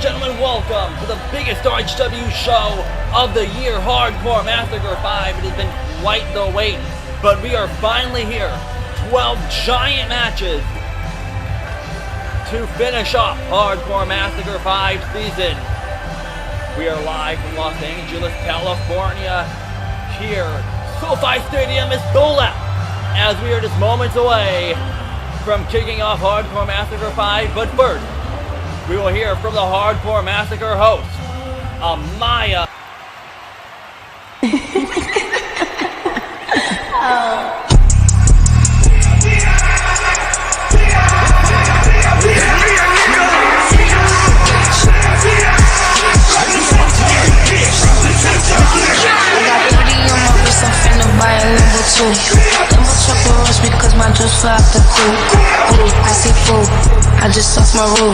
and gentlemen, welcome to the biggest RHW show of the year, Hardcore Massacre 5. It has been quite the wait, but we are finally here. 12 giant matches to finish off Hardcore Massacre 5 season. We are live from Los Angeles, California. Here, SoFi Stadium is sold out as we are just moments away from kicking off Hardcore Massacre 5. But first, we will hear from the Hardcore Massacre host, Amara. I'm finna buy a Lambo too. Lambo truck will rush because my juice fly out the coupe. Ooh, I see food, I just lost my roof.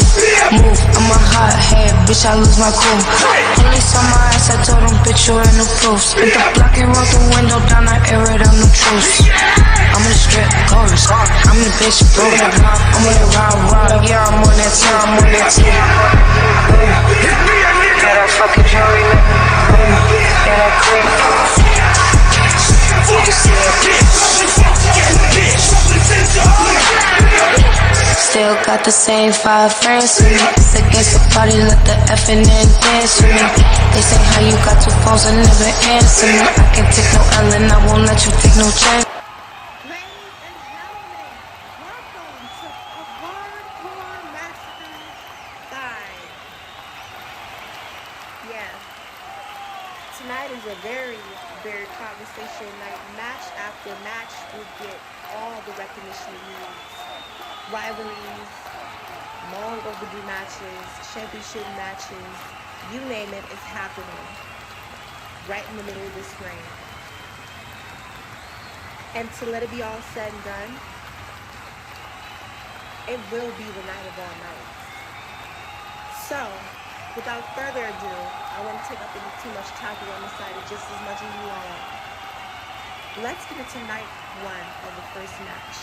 Move, I'm a hot head, bitch, I lose my cool. Police on my ass, I told them, bitch, you ain't no proof. Spit the block and roll the window down, I air it out, no truth. I'm in the strip, chorus, I'm the bitch, bro. I'm on the ride, yeah, I'm on that team, I'm on that team. Got that fucking jewelry, got that clip. Still got the same 5 friends with me. It's against the party, let the effing in dance with me. They say how you got 2 phones and never answer me. I can't take no L and I won't let you take no chance. Ladies and gentlemen, welcome to a Hardcore Massacre 5. Yeah. Tonight is a very conversation night. Match after match will get all the recognition it needs. Rivalries, long overdue matches, championship matches, you name it, it's happening right in the middle of the spring. And to let it be all said and done, it will be the night of all nights. So, without further ado, I won't take up any too much time on the side just as much as you all. Let's get into night 1 of the first match.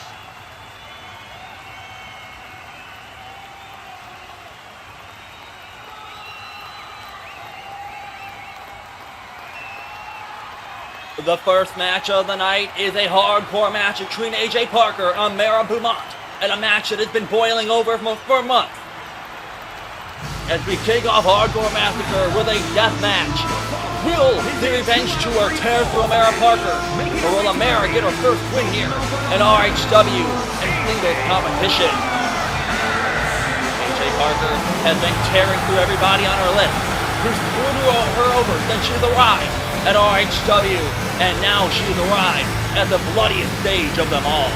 The first match of the night is a hardcore match between AJ Parker and Amara Beaumont, and a match that has been boiling over for months. As we kick off Hardcore Massacre with a death match, will the Revenge Tour tear through Amara Parker, or will Amara get her first win here in RHW and singles competition? AJ Parker has been tearing through everybody on her list, who's screwed her over since she's arrived at RHW, and now she's arrived at the bloodiest stage of them all.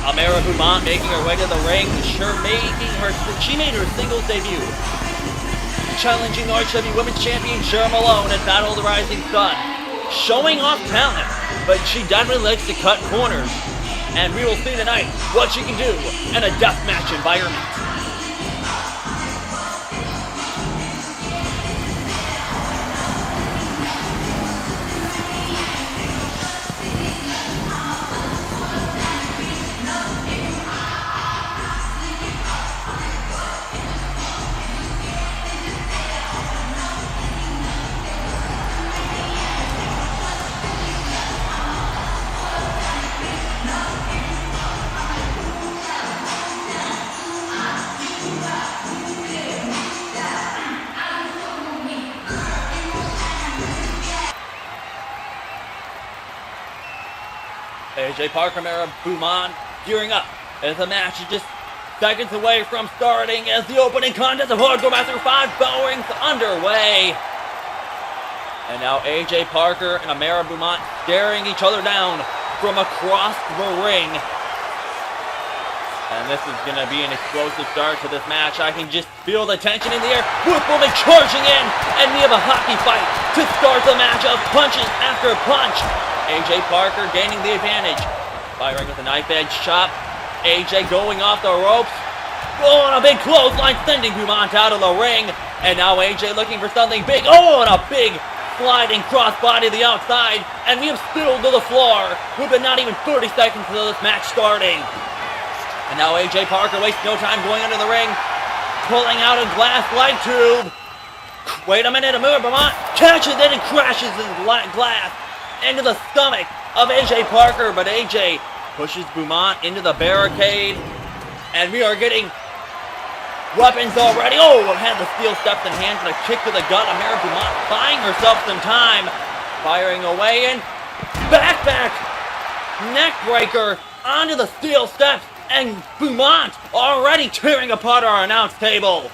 Amara Beaumont making her way to the ring, she made her singles debut, challenging RHW Women's Champion Shawn Malone at Battle of the Rising Sun, showing off talent, but she definitely likes to cut corners, and we will see tonight what she can do in a deathmatch environment. AJ Parker, Amara, Beaumont gearing up as the match is just seconds away from starting as the opening contest of Hardcore Massacre 5 bell rings underway. And now AJ Parker and Amara Beaumont staring each other down from across the ring. And this is going to be an explosive start to this match. I can just feel the tension in the air. Woman charging in, and we have a hockey fight to start the match of punches after punch. AJ Parker gaining the advantage, firing with a knife edge chop. AJ going off the ropes. Oh, and a big clothesline sending Beaumont out of the ring. And now AJ looking for something big. Oh, and a big sliding crossbody to the outside. And we have spilled to the floor with not even 30 seconds until this match starting. And now AJ Parker wastes no time going under the ring, pulling out a glass light tube. Wait a minute, Amara Beaumont catches it and crashes his glass into the stomach of AJ Parker, but AJ pushes Beaumont into the barricade, and we are getting weapons already. Oh, had the steel steps in hand and a kick to the gut. Amara Beaumont buying herself some time, firing away and back, neck breaker onto the steel steps. And Beaumont already tearing apart our announce table.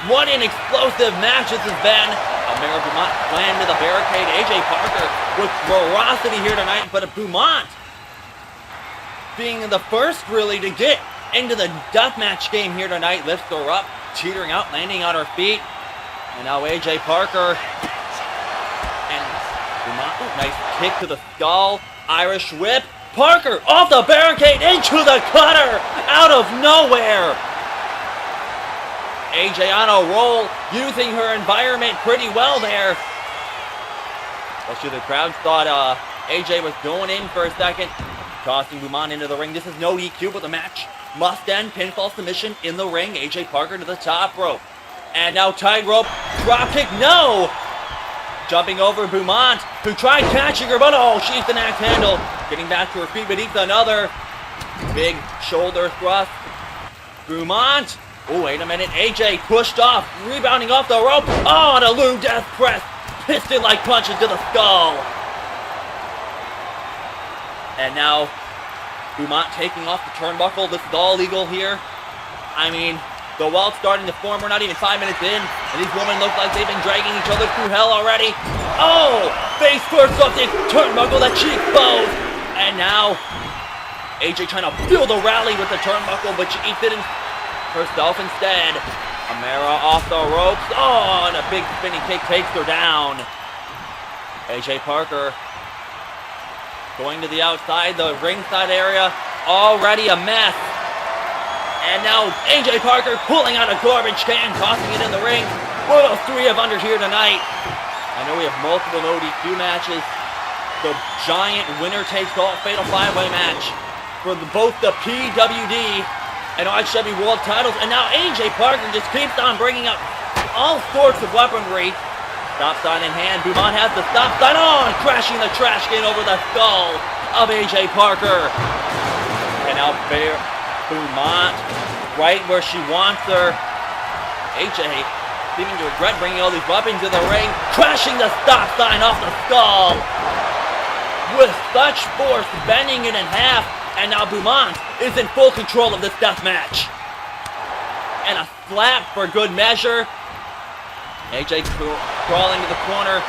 What an explosive match this has been. Amara Beaumont slammed to the barricade. AJ Parker with ferocity here tonight, but Beaumont being the first really to get into the deathmatch game here tonight, lifts her up, teetering out, landing on her feet. And now AJ Parker and Beaumont, nice kick to the skull, Irish whip. Parker off the barricade into the cutter out of nowhere. AJ on a roll, using her environment pretty well there. Especially the crowd thought AJ was going in for a second. Tossing Beaumont into the ring. This is no DQ, but the match must end. Pinfall submission in the ring. AJ Parker to the top rope. And now tightrope drop kick. No! Jumping over Beaumont, who tried catching her, but oh, she's the axe handle. Getting back to her feet beneath another big shoulder thrust. Beaumont, oh, wait a minute. AJ pushed off, rebounding off the rope. Oh, and a Lou Death press. Piston-like punches to the skull. And now, Beaumont taking off the turnbuckle. This is all legal here. I mean, the welt's starting to form. We're not even 5 minutes in, and these women look like they've been dragging each other through hell already. Oh! Face first off the turnbuckle that she exposed. And now, AJ trying to build a rally with the turnbuckle, but she eats it herself instead. Amara off the ropes. Oh, and a big spinning kick takes her down. AJ Parker going to the outside, the ringside area, already a mess. And now AJ Parker pulling out a garbage can, tossing it in the ring. What else do we have under here tonight? I know we have multiple no DQ matches. The giant winner-takes-all fatal 5-way match for both the PWD and RHW World titles. And now AJ Parker just keeps on bringing up all sorts of weaponry. Stop sign in hand. Beaumont has the stop sign on, crashing the trash can over the skull of AJ Parker. And now Beaumont right where she wants her. AJ seeming to regret bringing all these weapons to the ring, crashing the stop sign off the skull with such force, bending it in half. And now Beaumont is in full control of this death match. And a slap for good measure. AJ crawling to the corner.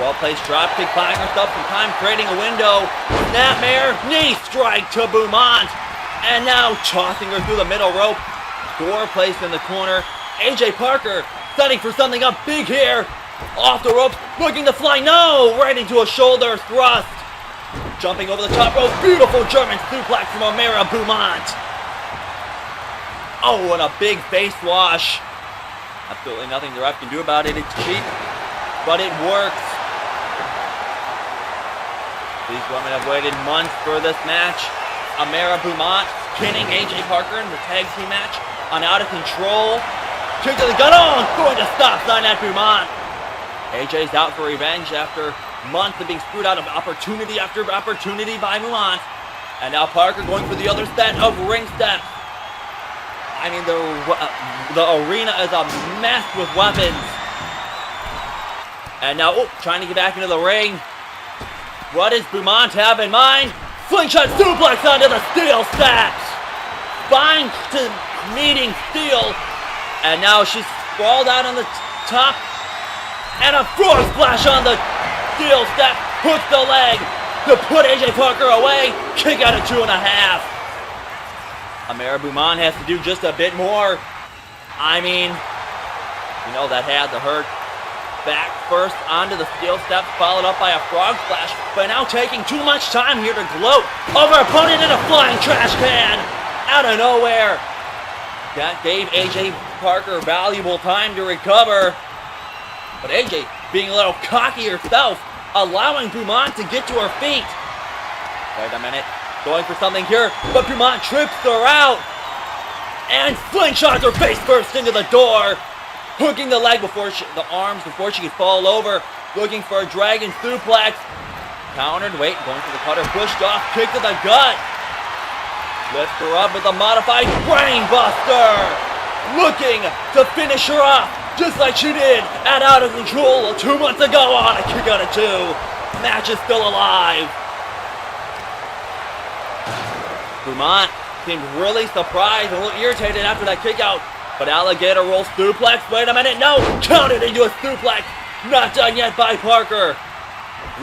Well-placed dropkick, buying herself some time, creating a window. Snapmare, knee strike to Beaumont. And now tossing her through the middle rope. Door placed in the corner. AJ Parker setting for something up big here. Off the ropes, looking to fly. No! Right into a shoulder thrust. Jumping over the top rope. Beautiful German suplex from Amara Beaumont. Oh, and a big face wash. Absolutely nothing the ref can do about it. It's cheap, but it works. These women have waited months for this match. Amara Beaumont pinning AJ Parker in the tag team match on Out of Control. Kick to the gut. Oh, going to stop sign at Beaumont. AJ's out for revenge after months of being screwed out of opportunity after opportunity by Beaumont. And now Parker going for the other set of ring steps. I mean, the arena is a mess with weapons. And now, trying to get back into the ring. What does Beaumont have in mind? Slingshot suplex onto the steel steps. Spine to meeting steel. And now she's sprawled out on the top. And a frog splash on the steel step. Hooks the leg to put AJ Parker away. Kick out at 2.5. Amara Beaumont has to do just a bit more. I mean, you know that had to hurt. Back first onto the steel steps, followed up by a frog splash, but now taking too much time here to gloat over opponent in a flying trash can out of nowhere. That gave AJ Parker valuable time to recover, but AJ being a little cocky herself, allowing Beaumont to get to her feet. Wait a minute, going for something here, but Beaumont trips her out and slingshots her face first into the door. Hooking the leg the arms before she could fall over. Looking for a dragon suplex. Countered, going for the cutter, pushed off, kick to the gut. Lifts her up with a modified brain buster. Looking to finish her off, just like she did at Out of Control 2 months ago on a kick out of 2. Match is still alive. Beaumont seemed really surprised and a little irritated after that kick out. But alligator roll suplex, wait a minute, no! Countered into a suplex! Not done yet by Parker.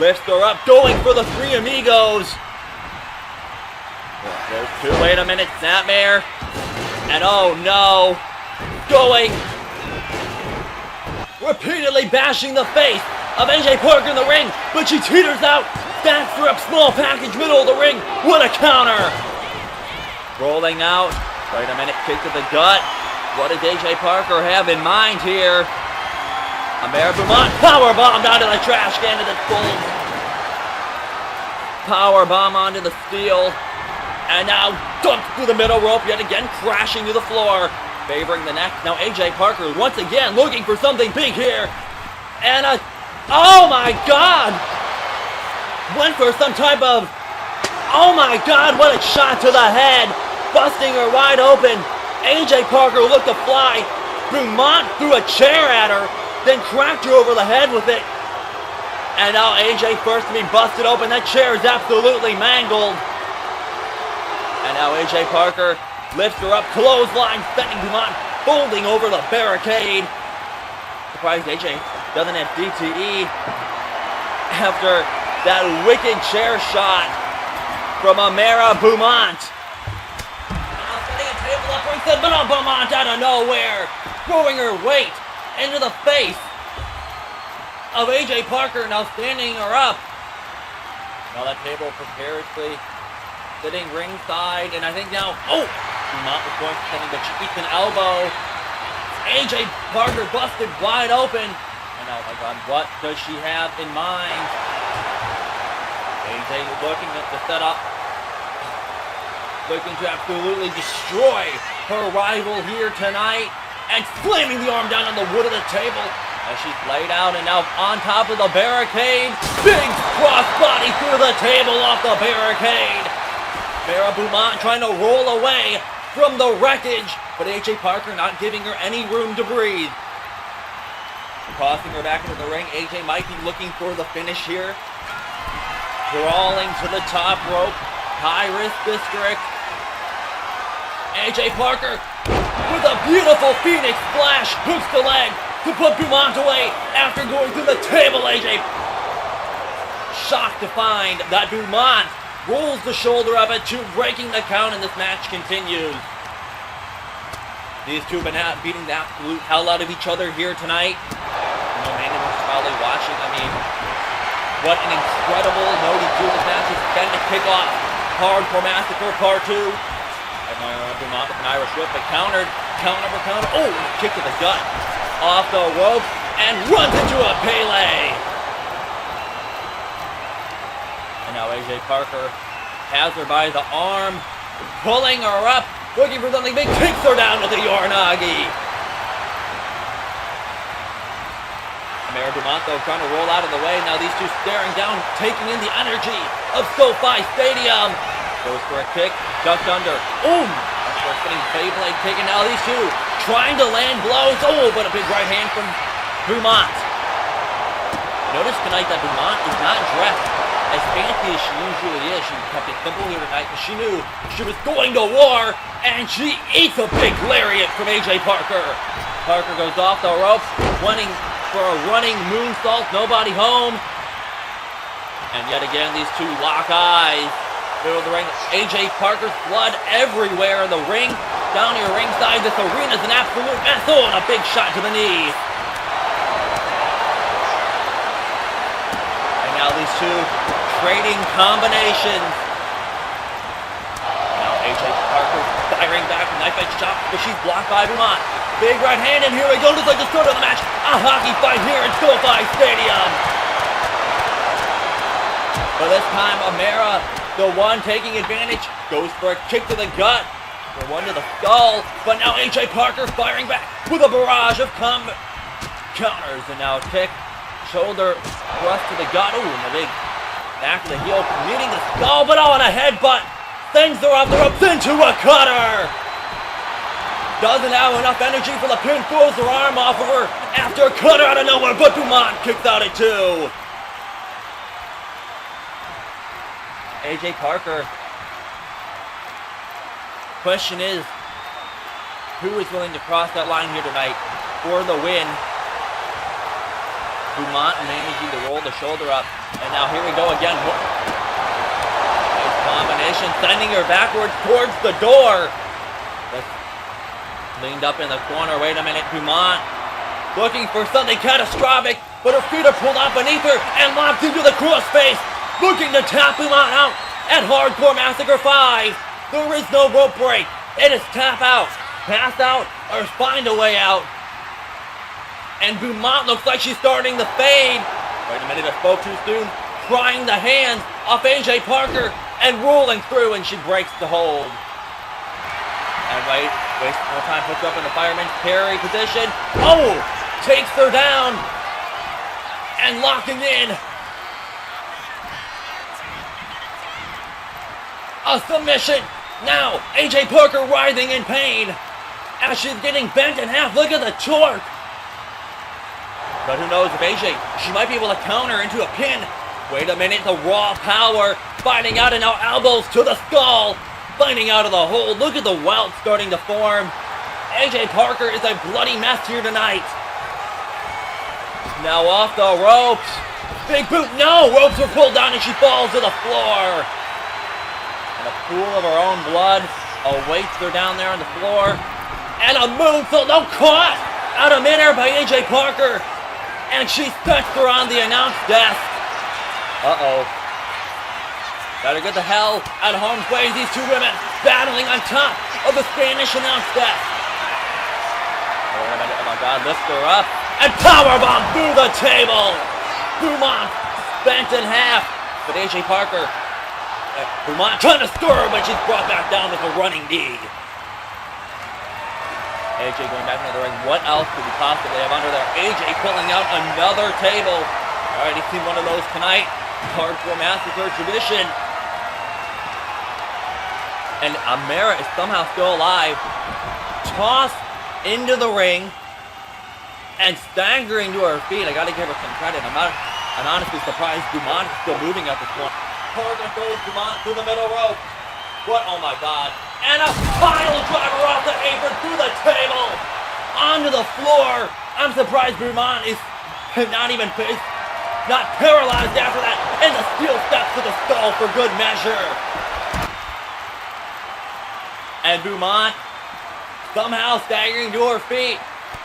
Lifts her up, going for the Three Amigos. There's 2, wait a minute, snapmare. And oh no! Going! Repeatedly bashing the face of AJ Parker in the ring, but she teeters out. Backs her up, small package, middle of the ring. What a counter! Rolling out, wait a minute, kick to the gut. What does AJ Parker have in mind here? Amara Beaumont powerbombed onto the trash can to the full. Powerbomb onto the steel. And now dumped through the middle rope yet again, crashing to the floor. Favoring the neck. Now AJ Parker once again looking for something big here. And oh my God! Went for some type of, oh my God, what a shot to the head. Busting her wide open. AJ Parker looked to fly. Beaumont threw a chair at her, then cracked her over the head with it. And now AJ first to be busted open. That chair is absolutely mangled. And now AJ Parker lifts her up, clothesline, sending Beaumont folding over the barricade. Surprised AJ doesn't have DTE after that wicked chair shot from Amara Beaumont. But Beaumont out of nowhere, throwing her weight into the face of AJ Parker, now standing her up. Now that table precariously sitting ringside, and I think now, Beaumont was going for something, but she eats an elbow. AJ Parker busted wide open, and oh my God, what does she have in mind? AJ looking at the setup, looking to absolutely destroy her rival here tonight, and slamming the arm down on the wood of the table as she's laid out and now on top of the barricade. Big crossbody through the table off the barricade. Amara Beaumont trying to roll away from the wreckage, but AJ Parker not giving her any room to breathe. Tossing her back into the ring, AJ might be looking for the finish here. Crawling to the top rope, high risk district. AJ Parker with a beautiful Phoenix splash hooks the leg to put Beaumont away after going through the table. AJ shocked to find that Beaumont rolls the shoulder up at 2, breaking the count, and this match continues. These two have been beating the absolute hell out of each other here tonight. You know, Mandy was probably watching. I mean, what an incredible note to this match has been to kick off Hardcore Massacre Part 2. Beaumont with an Irish whip, but countered, counter. Kick to the gut, off the rope, and runs into a Pele. And now AJ Parker has her by the arm, pulling her up, looking for something big, kicks her down with the Uranagi. Amara Beaumont, though, trying to roll out of the way. Now these two staring down, taking in the energy of SoFi Stadium. Goes for a kick, ducked under. First getting Beyblade kick, and now these two trying to land blows. But a big right hand from Beaumont. Notice tonight that Beaumont is not dressed as fancy as she usually is, she kept it simple here tonight, but she knew she was going to war, and she eats a big lariat from AJ Parker. Parker goes off the ropes, running for a running moonsault, nobody home. And yet again, these two lock eyes. Middle of the ring, AJ Parker's blood everywhere in the ring. Down here ringside, this arena's an absolute mess. Oh, and a big shot to the knee. And now these two trading combinations. Now AJ Parker firing back, knife edge chop, but she's blocked by Beaumont. Big right hand, and here we go, just like the start of the match. A hockey fight here at SoFi Stadium. But this time, Amara, the one taking advantage, goes for a kick to the gut, or one to the skull, but now AJ Parker firing back with a barrage of counters, and now a kick, shoulder thrust to the gut, ooh, and the big back of the heel, meeting the skull, but oh, and a headbutt, sends her off the ropes into a cutter! Doesn't have enough energy for the pin, throws her arm off of her after a cutter out of nowhere, but Beaumont kicks out at two. AJ Parker. Question is, who is willing to cross that line here tonight for the win? Beaumont managing to roll the shoulder up. And now here we go again. Nice combination, sending her backwards towards the door. Leaned up in the corner. Wait a minute, Beaumont looking for something catastrophic, but her feet are pulled out beneath her and locked into the crossface. Looking to tap Beaumont out at Hardcore Massacre 5. There is no rope break. It is tap out, pass out, or find a way out. And Beaumont looks like she's starting to fade. Wait a minute, I spoke too soon. Prying the hands off AJ Parker and rolling through, and she breaks the hold. And waste more time, puts up in the fireman's carry position. Oh! Takes her down. And locking in. A submission! Now, AJ Parker writhing in pain as she's getting bent in half. Look at the torque! But who knows if AJ, she might be able to counter into a pin. Wait a minute, the raw power finding out, and now elbows to the skull, finding out of the hold. Look at the welt starting to form. AJ Parker is a bloody mess here tonight. Now off the ropes. Big boot, no! Ropes are pulled down and she falls to the floor. A pool of her own blood awaits her down there on the floor. And a moonsault, no, caught out of midair by AJ Parker. And she sets her on the announce desk. Uh-oh. Better get the hell out of harm's way. These two women battling on top of the Spanish announce desk. Oh my God, lift her up. And powerbomb through the table. Beaumont bent in half. But AJ Parker, Beaumont trying to stir her, but she's brought back down with a running knee. AJ going back into the ring. What else could we possibly have under there? AJ pulling out another table. Alright, he's seen one of those tonight. Hardcore Massacre tradition. And Amara is somehow still alive. Tossed into the ring and staggering to her feet. I gotta give her some credit. I'm honestly surprised Beaumont is still moving at this point. Parker throws Beaumont through the middle rope. What? Oh my God. And a pile driver off the apron through the table. Onto the floor. I'm surprised Beaumont is not paralyzed after that. And the steel steps to the skull for good measure. And Beaumont somehow staggering to her feet.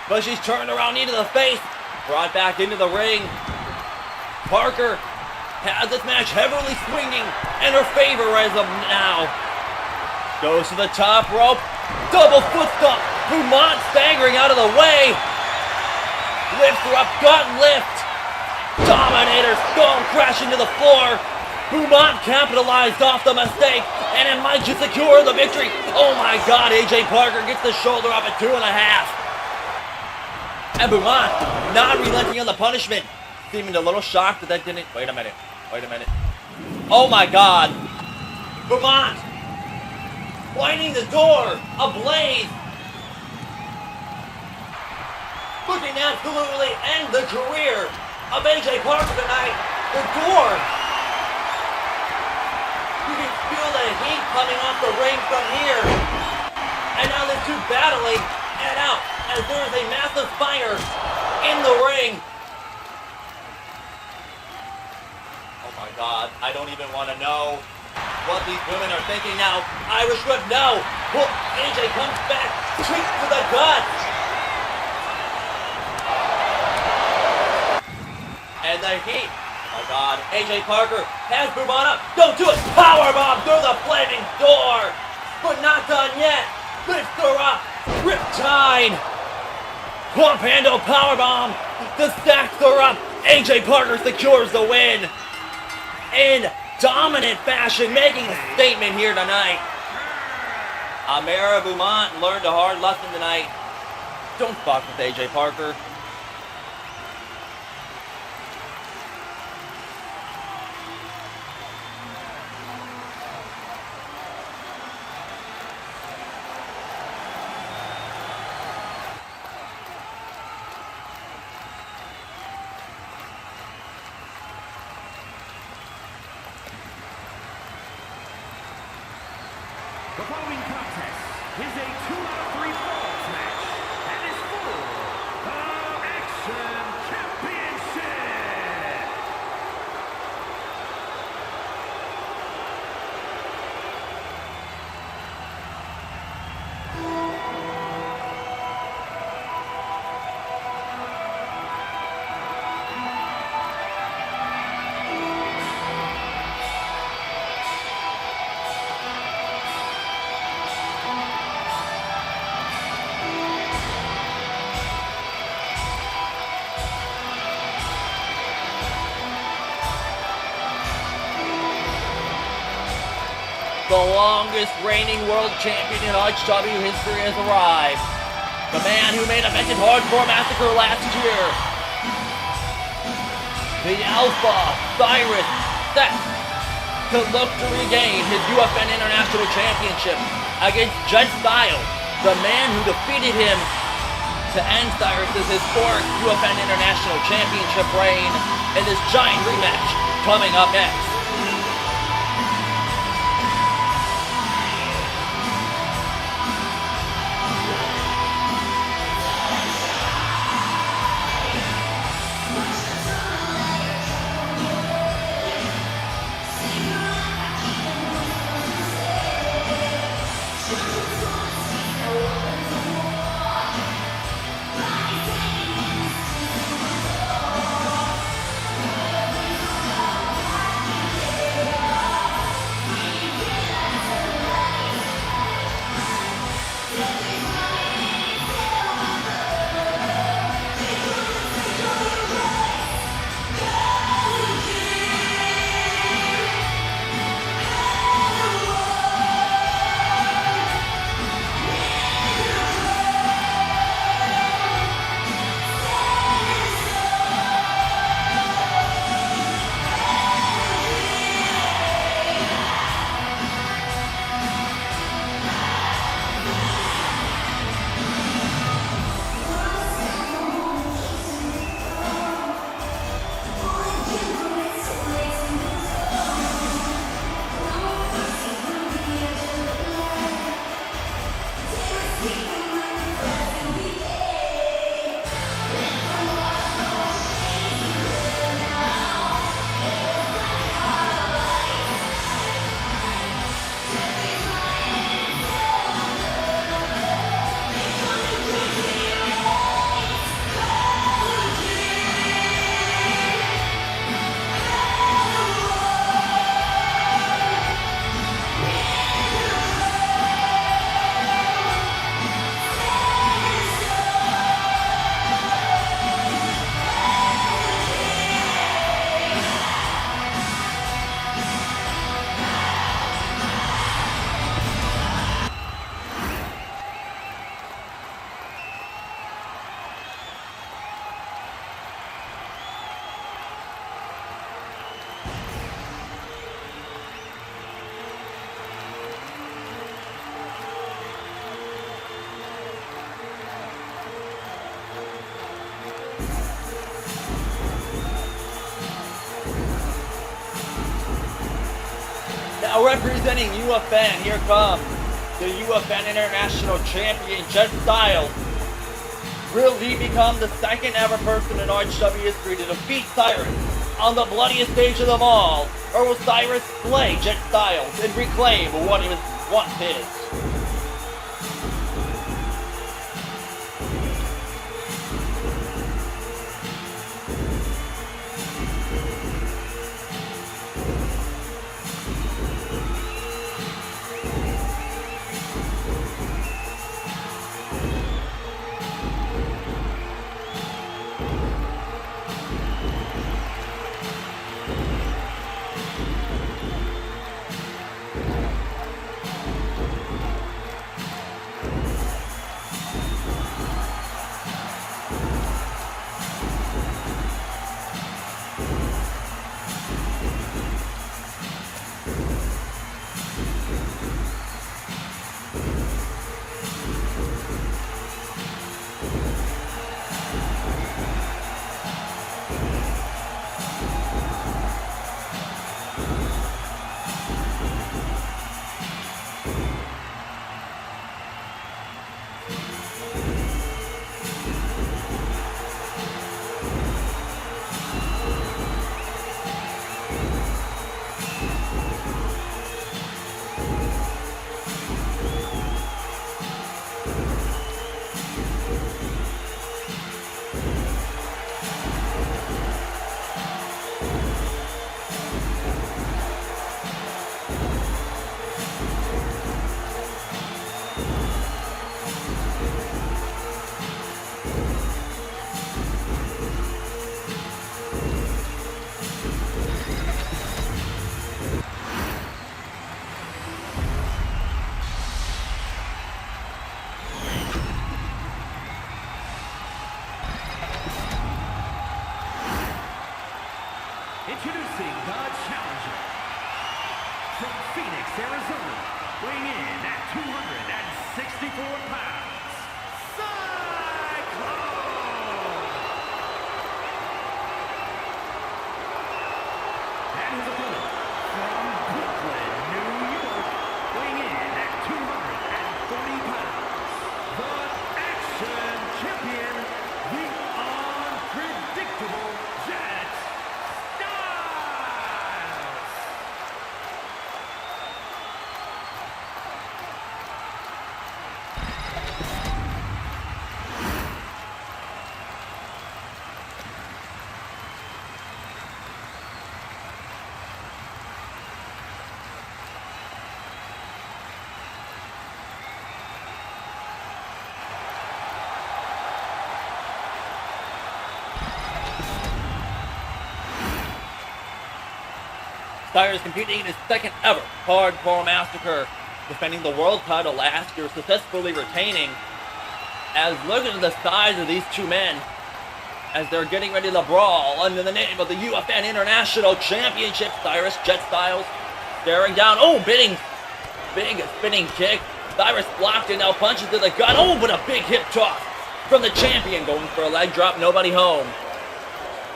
But she's turned around, knee to the face. Brought back into the ring. Parker has this match heavily swinging in her favor as of now. Goes to the top rope. Double foot stomp. Beaumont staggering out of the way. Lifts her up. Gut lift. Dominator. Skull crashing to the floor. Beaumont capitalized off the mistake. And it might just secure the victory. Oh my God. AJ Parker gets the shoulder up at 2.5. And Beaumont not relenting on the punishment. Seeming a little shocked that didn't. Wait a minute. Oh my God. Beaumont lighting the door ablaze. Looking to absolutely end the career of AJ Parker tonight. The door heat coming off the ring from here. And now the two battling and out as there is a massive fire in the ring. Oh my God, I don't even want to know what these women are thinking now. Irish whip, no. AJ comes back, straight to the gut. And the heat. Oh my God, AJ Parker has Beaumont up. Don't do it. Powerbomb through the flaming door. But not done yet. Lifts her up. Riptide. Pump handle powerbomb. The stacks her up. AJ Parker secures the win. In dominant fashion, making a statement here tonight. Amara Beaumont learned a hard lesson tonight. Don't fuck with AJ Parker. The following contest is a 2-out-of-3 falls match and is for the Action Championship. The longest reigning world champion in HW history has arrived. The man who made a mentioned hardcore massacre last year. The Alpha, Cyrus, set to look to regain his UFN International Championship against Jed Styles, the man who defeated him to end Cyrus' historic UFN International Championship reign in this giant rematch coming up next. representing UFN, here comes the UFN International Champion, Jed Styles. Will he become the second ever person in RHW history to defeat Cyrus on the bloodiest stage of them all? Or will Cyrus slay Jed Styles and reclaim what he was once his? Introducing the challenger from Phoenix, Arizona, weighing in at 264 pounds, Cyclone! And his opponent from Brooklyn, New York, weighing in at 240 pounds, the Action Champion, the unpredictable Jed Styles! Cyrus competing in his second ever Hardcore Massacre, defending the world title last year, successfully retaining. As look at the size of these two men as they're getting ready to brawl under the name of the UFN International Championship. Cyrus, Jed Styles, staring down. Oh, big spinning kick. Cyrus blocked it, now punches to the gut. Oh, but a big hip toss from the champion, going for a leg drop, nobody home.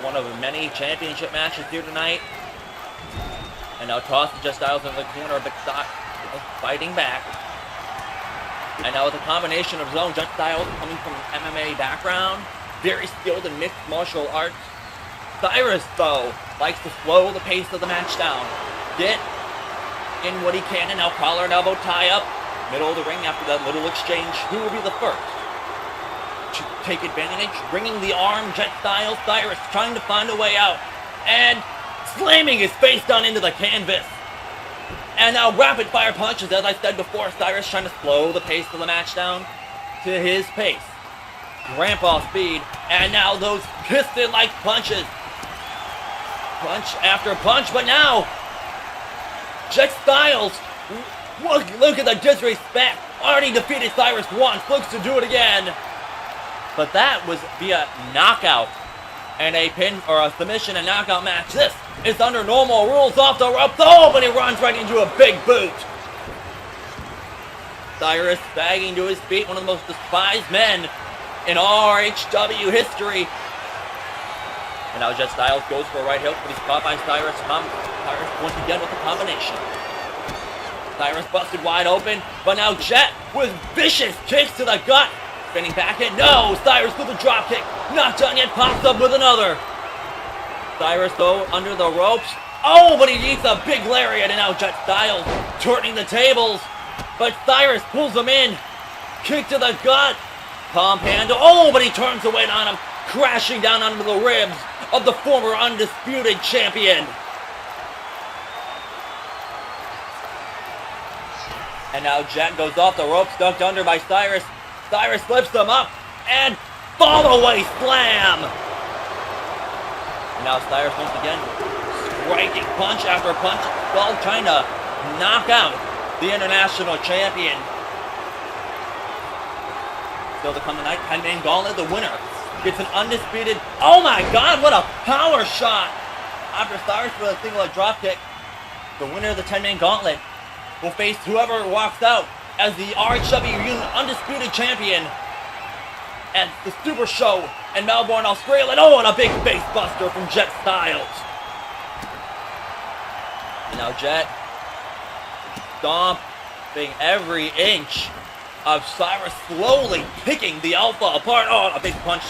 One of many championship matches here tonight. And now toss to Jed Styles in the corner, but Styles fighting back. And now with a combination of his own, Jed Styles coming from an MMA background, very skilled in mixed martial arts. Cyrus, though, likes to slow the pace of the match down. Get in what he can, and now collar and elbow tie up. Middle of the ring after that little exchange. Who will be the first to take advantage? Bringing the arm, Jed Styles. Cyrus trying to find a way out. And slamming his face down into the canvas. And now rapid fire punches, as I said before. Cyrus trying to slow the pace of the match down to his pace. Grandpa speed. And now those piston-like punches. Punch after punch, but now Jed Styles, look at the disrespect. Already defeated Cyrus once, looks to do it again. But that was via knockout. And a pin or a submission and knockout match. This is under normal rules, off the ropes. Oh, but he runs right into a big boot. Cyrus sagging to his feet, one of the most despised men in RHW history. And now Jed Styles goes for a right hook, but he's caught by Cyrus. Cyrus once again with the combination. Cyrus busted wide open, but now Jet with vicious kicks to the gut. Spinning back in. No! Cyrus with a drop kick. Not done yet. Pops up with another. Cyrus, though, under the ropes. Oh, but he needs a big lariat, and now Jed Styles turning the tables. But Cyrus pulls him in. Kick to the gut. Pump handle. Oh, but he turns the weight on him, crashing down onto the ribs of the former Undisputed Champion. And now Jet goes off the ropes, ducked under by Cyrus. Cyrus lifts them up, and fall-away slam! And now Cyrus once again striking punch after punch, while trying to knock out the International Champion. Still to come tonight, Ten-Man Gauntlet, the winner gets an undisputed... Oh my god, what a power shot! After Cyrus with a single leg dropkick, the winner of the Ten-Man Gauntlet will face whoever walks out as the RHW Undisputed Champion at the Super Show in Melbourne, Australia. Oh, and a big face buster from Jed Styles. And now Jet stomping every inch of Cyrus, slowly picking the Alpha apart. Oh, a big punch,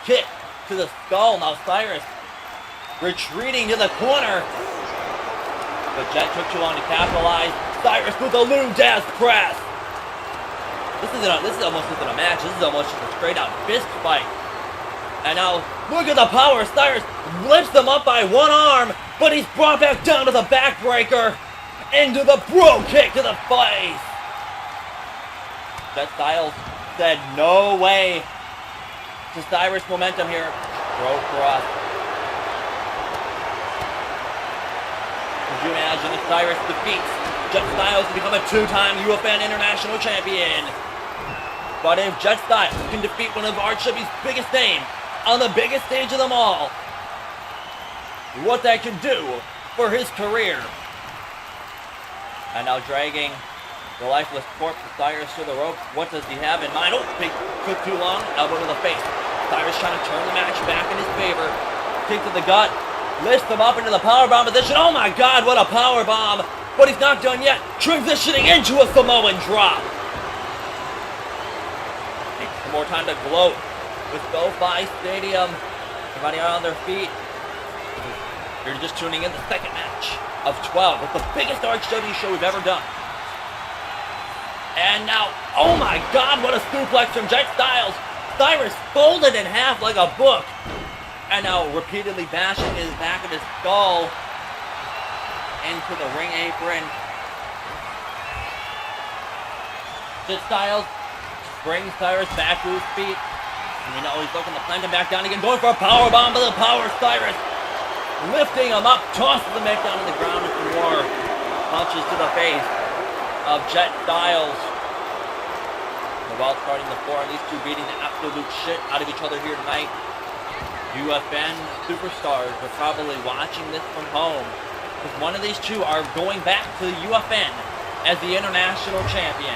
kick to the skull. Now Cyrus retreating to the corner. But Jet took too long to capitalize. Cyrus with a Ludaz press. This almost isn't a match. This is almost just a straight out fist fight. And now look at the power. Cyrus lifts him up by one arm, but he's brought back down to the backbreaker into the bro kick to the face. Jed Styles said no way to Cyrus momentum here. Bro cross. Could you imagine if Cyrus defeats Jed Styles to become a two-time UFN International Champion? But if Jed Styles can defeat one of RHW's biggest names on the biggest stage of them all, what that can do for his career. And now dragging the lifeless corpse of Cyrus to the ropes. What does he have in mind? Oh, he took too long. Elbow to the face. Cyrus trying to turn the match back in his favor. Kick to the gut. Lifts him up into the powerbomb position. Oh my god, what a powerbomb! But he's not done yet. Transitioning into a Samoan drop. Takes some more time to gloat with SoFi Stadium. Everybody on their feet. You're just tuning in the second match of 12 with the biggest RHW show we've ever done. And now, oh my god, what a suplex from Jed Styles. Cyrus folded in half like a book. And now repeatedly bashing his back of his skull into the ring apron. Jed Styles brings Cyrus back to his feet. And you know he's looking to plant him back down again. Going for a powerbomb to the power Cyrus. Lifting him up, tosses him back down to the ground with more punches to the face of Jed Styles. The wild card in the floor, and these two beating the absolute shit out of each other here tonight. UFN superstars are probably watching this from home, because one of these two are going back to the UFN as the international champion.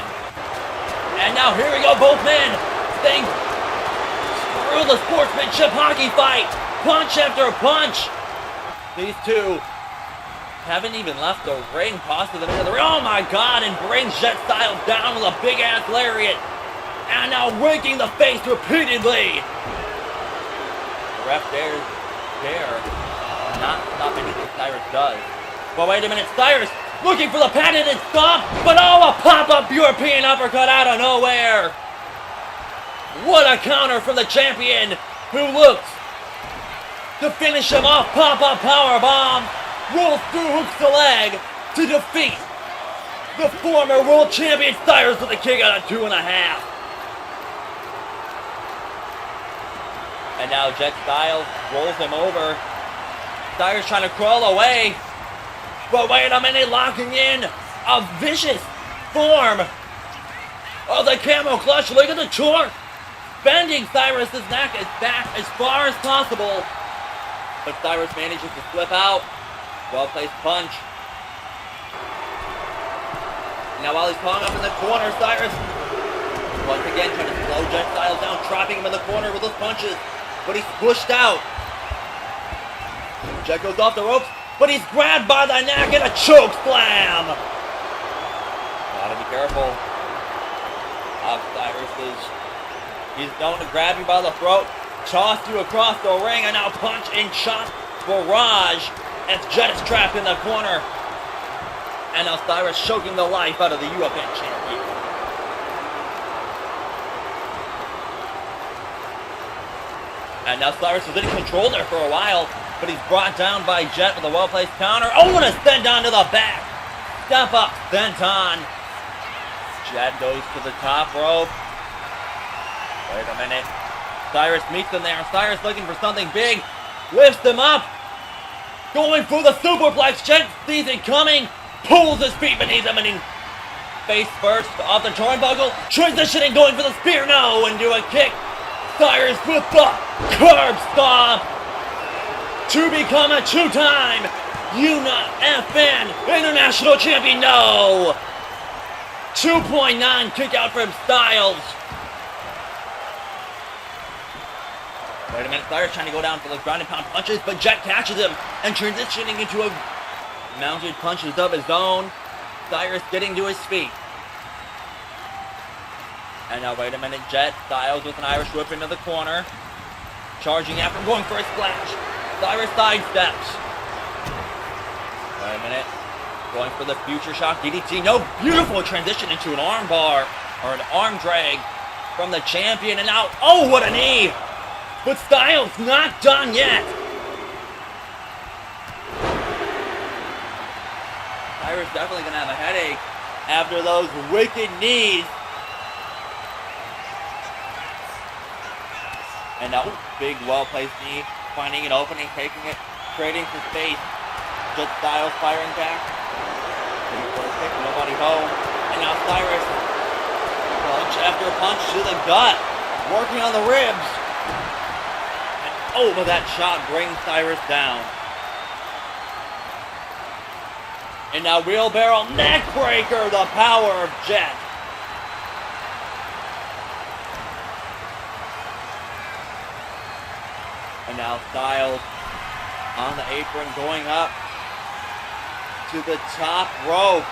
And now here we go, both men saying, screw the sportsmanship hockey fight, punch after punch. These two haven't even left the ring, tosses them into the ring. Oh my god, and brings Jed Styles down with a big ass lariat. And now raking the face repeatedly. The ref dare not stop anything Cyrus does. But wait a minute, Cyrus looking for the patented stomp, but oh, a pop-up European uppercut out of nowhere. What a counter from the champion, who looks to finish him off. Pop-up powerbomb, rolls through, hooks the leg to defeat the former world champion Cyrus with a kick out of 2.5. And now Jed Styles rolls him over. Cyrus trying to crawl away. But wait a minute, locking in a vicious form of the camel clutch. Look at the torque. Bending Cyrus's neck back as far as possible. But Cyrus manages to slip out. Well-placed punch. Now while he's calling up in the corner, Cyrus once again trying to slow Jed Styles down, trapping him in the corner with those punches. But he's pushed out. Jed goes off the ropes, but he's grabbed by the neck and a choke slam. careful of Cyrus's. He's known to grab you by the throat, toss you across the ring, and now punch and chop barrage as Jed is trapped in the corner. And now Cyrus choking the life out of the UFN champion. And now Cyrus was in control there for a while, but he's brought down by Jed with a well-placed counter. Oh, and a senton to the back. Step up, senton. Jed goes to the top rope. Wait a minute. Cyrus meets him there. Cyrus looking for something big. Lifts him up. Going for the superplex. Jed sees it coming. Pulls his feet beneath him and he face first off the turnbuckle. Transitioning, going for the spear. No, into a kick. Cyrus with the curb stomp to become a two-time UFN International Champion. No! 2.9 kick out from Styles. Wait a minute, Cyrus trying to go down for those ground and pound punches, but Jed catches him and transitioning into a mounted punches of his own. Cyrus getting to his feet. And now, wait a minute, Jed Styles with an Irish whip into the corner. Charging after him, going for a splash. Cyrus sidesteps. Wait a minute. Going for the future shock DDT. No, beautiful transition into an arm bar, or an arm drag from the champion. And now, oh, what a knee. But Styles not done yet. Cyrus definitely going to have a headache after those wicked knees. And now, big well-placed knee, finding an opening, taking it, trading for space. Jed Styles firing back. Kick, nobody home. And now Cyrus, punch after punch to the gut, working on the ribs. And oh, but that shot brings Cyrus down. And now wheelbarrow neck breaker, the power of Jed. And now Styles on the apron going up to the top rope.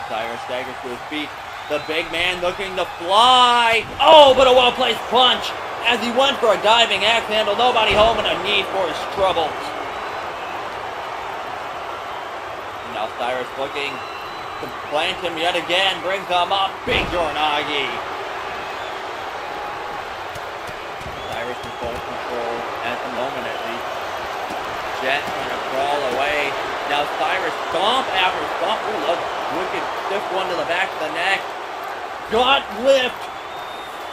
Cyrus staggers to his feet. The big man looking to fly. Oh, but a well-placed punch as he went for a diving axe handle. Nobody home and a knee for his troubles. And now Cyrus looking to plant him yet again. Brings him up. Big Dornagi. Cyrus in full control at the moment at least. Jed trying to crawl away. Now Cyrus stomp after stomp. Ooh, look. Wicked stiff one to the back of the neck. Got lift.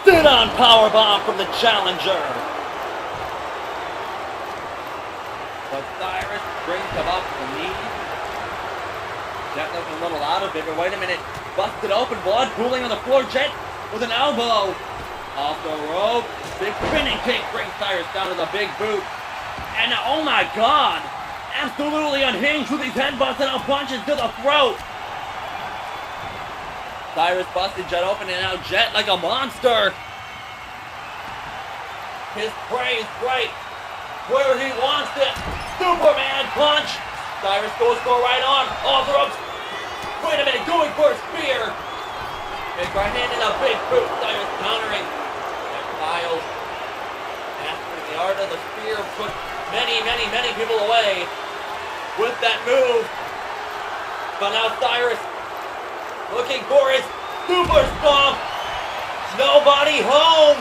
Sit on powerbomb from the challenger. But Cyrus brings him up to the knee. Jed looking a little out of it, but wait a minute. Busted open, blood pooling on the floor. Jed with an elbow. Off the rope. Big spinning kick brings Cyrus down to the big boot. And now, oh my God. Absolutely unhinged with these headbutts and now punches to the throat. Cyrus busted Jed open and now Jed like a monster. His prey is right where he wants it. Superman punch. Cyrus goes for a right arm. Off the ropes. Wait a minute, going for a spear. Big right hand and a big boot. Cyrus countering. And Styles, mastering the art of the spear, put many people away with that move. But now Cyrus looking for his super stomp. Nobody home.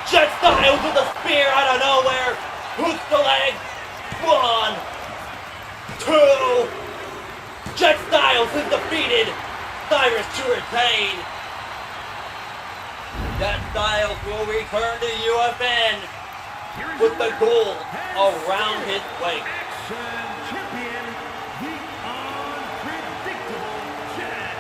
Jed Styles with a spear out of nowhere. Hooks the leg. 1, 2. Jed Styles is defeated. Cyrus to retain. Jed Styles will return to UFN with the gold around his waist. Champion, the unpredictable Jed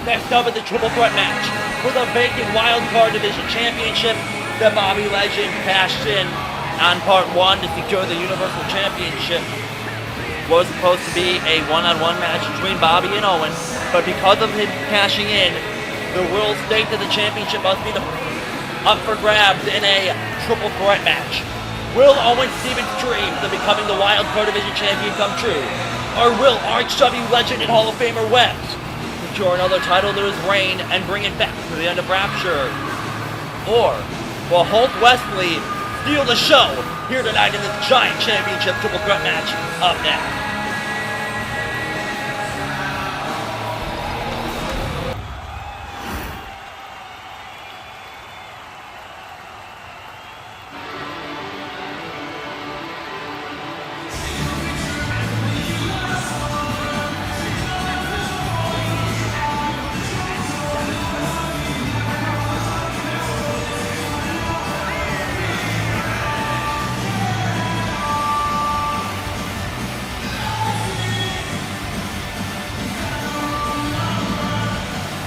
Next up is the triple threat match for the vacant Wild Card Division Championship. The Bobby Legend cashed in on part 1 to secure the Universal Championship. Was supposed to be a one-on-one match between Bobby and Owen, but because of him cashing in, the rules state that the championship must be up for grabs in a triple threat match. Will Owen Stevens' dreams of becoming the Wild Card Division champion come true? Or will RHW legend and Hall of Famer Webs secure another title to his reign and bring it back to the end of Rapture? Or will Holt Wesley steal the show here tonight in this giant championship triple threat match up next?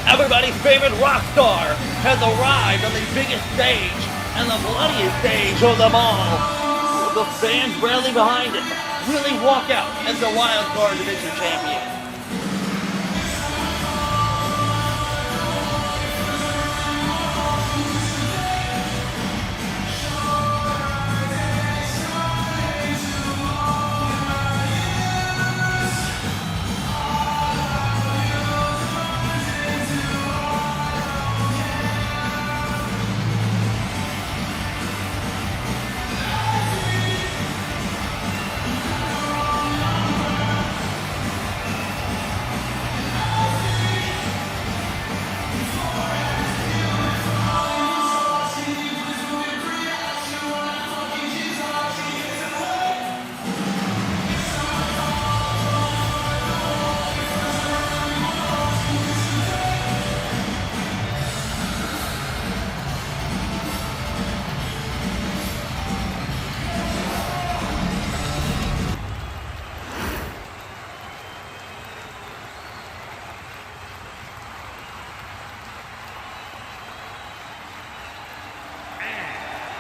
Everybody's favorite rock star has arrived on the biggest stage and the bloodiest stage of them all. The fans rally behind him, really walk out as the Wild Card Division champion.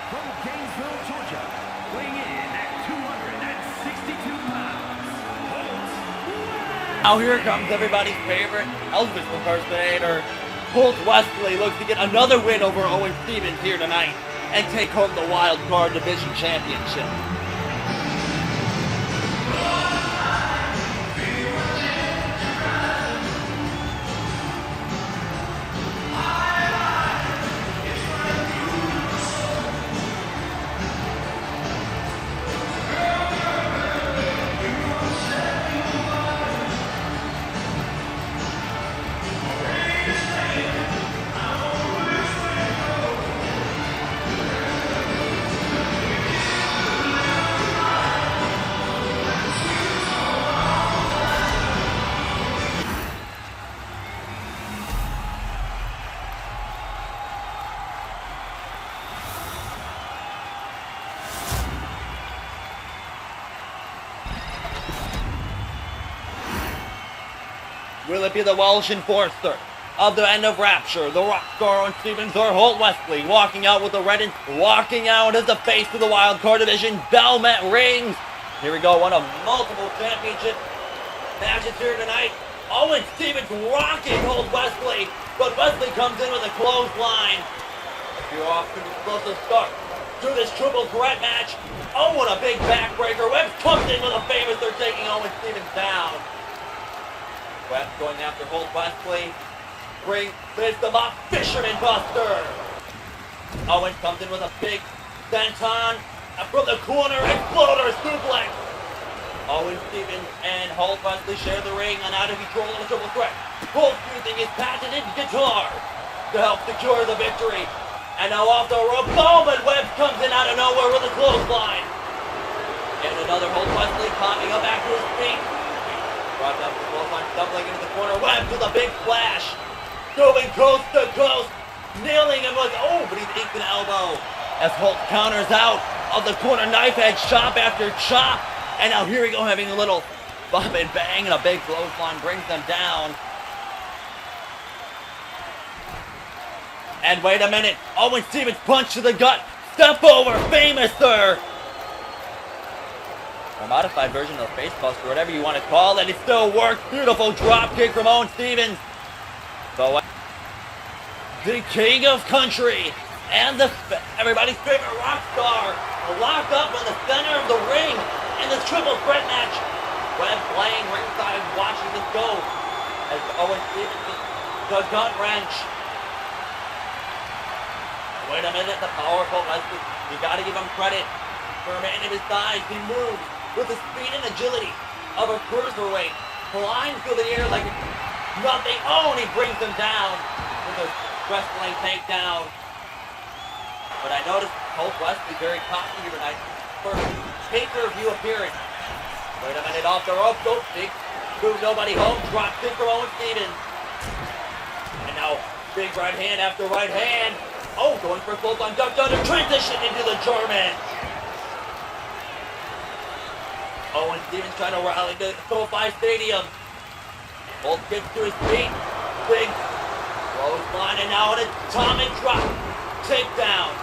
From Gainesville, Georgia, weighing in at 262 pounds, Now here comes everybody's favorite Elvis impersonator. Holt Wesley looks to get another win over Owen Stevens here tonight and take home the Wild Card Division Championship. Will it be the Welsh enforcer of the end of Rapture, the Rock Star Owen Stevens, or Holt Wesley walking out with the red and walking out as the face of the Wild Card Division? Bell met rings. Here we go, one of multiple championship matches here tonight. Owen Stevens rocking Holt Wesley, but Wesley comes in with a clothesline. If you're off to an explosive start to this triple threat match. Oh, what a big backbreaker. Webb comes in with a famous. They're taking Owen Stevens down. Webb going after Holt Wesley. Bring this the mock Fisherman Buster. Owen comes in with a big senton. And from the corner, exploder suplex. Owen Stevens and Holt Wesley share the ring and out of control of the triple threat. Holt using his patented guitar to help secure the victory. And now off the rope, Beaumont Webb comes in out of nowhere with a clothesline. And another Holt Wesley popping up back to his feet. Brought down the clothesline, stumbling into the corner. Webb with a big flash. Going coast to coast. Nailing him with, but he's eked an elbow. As Holt counters out of the corner, knife edge, chop after chop. And now here we go, having a little bump and bang, and a big clothesline brings them down. And wait a minute. Owen Stevens punch to the gut. Step over. Famous, sir. A modified version of the face buster, whatever you want to call it. It still works. Beautiful drop kick from Owen Stevens. So, the king of country and everybody's favorite rock star locked up in the center of the ring in this triple threat match. Webb playing ringside, watching this go as Owen Stevens the gut wrench. Wait a minute, the powerful Leslie. You gotta give him credit for a man of his size. He moves with the speed and agility of a cruiserweight, flying through the air like nothing. Oh, and he brings him down with a wrestling takedown. But I noticed Holt Wesley very cocky here tonight for pay-per-view appearance. Wait a minute, off the rope, go big, move nobody home, drop kick from Owen Stevens. And now, big right hand after right hand. Oh, going for a close on duck under, transition into the German. Owen Stevens trying to rally to SoFi Stadium. Both gets to his feet, big clothesline, and now an atomic drop, takedown.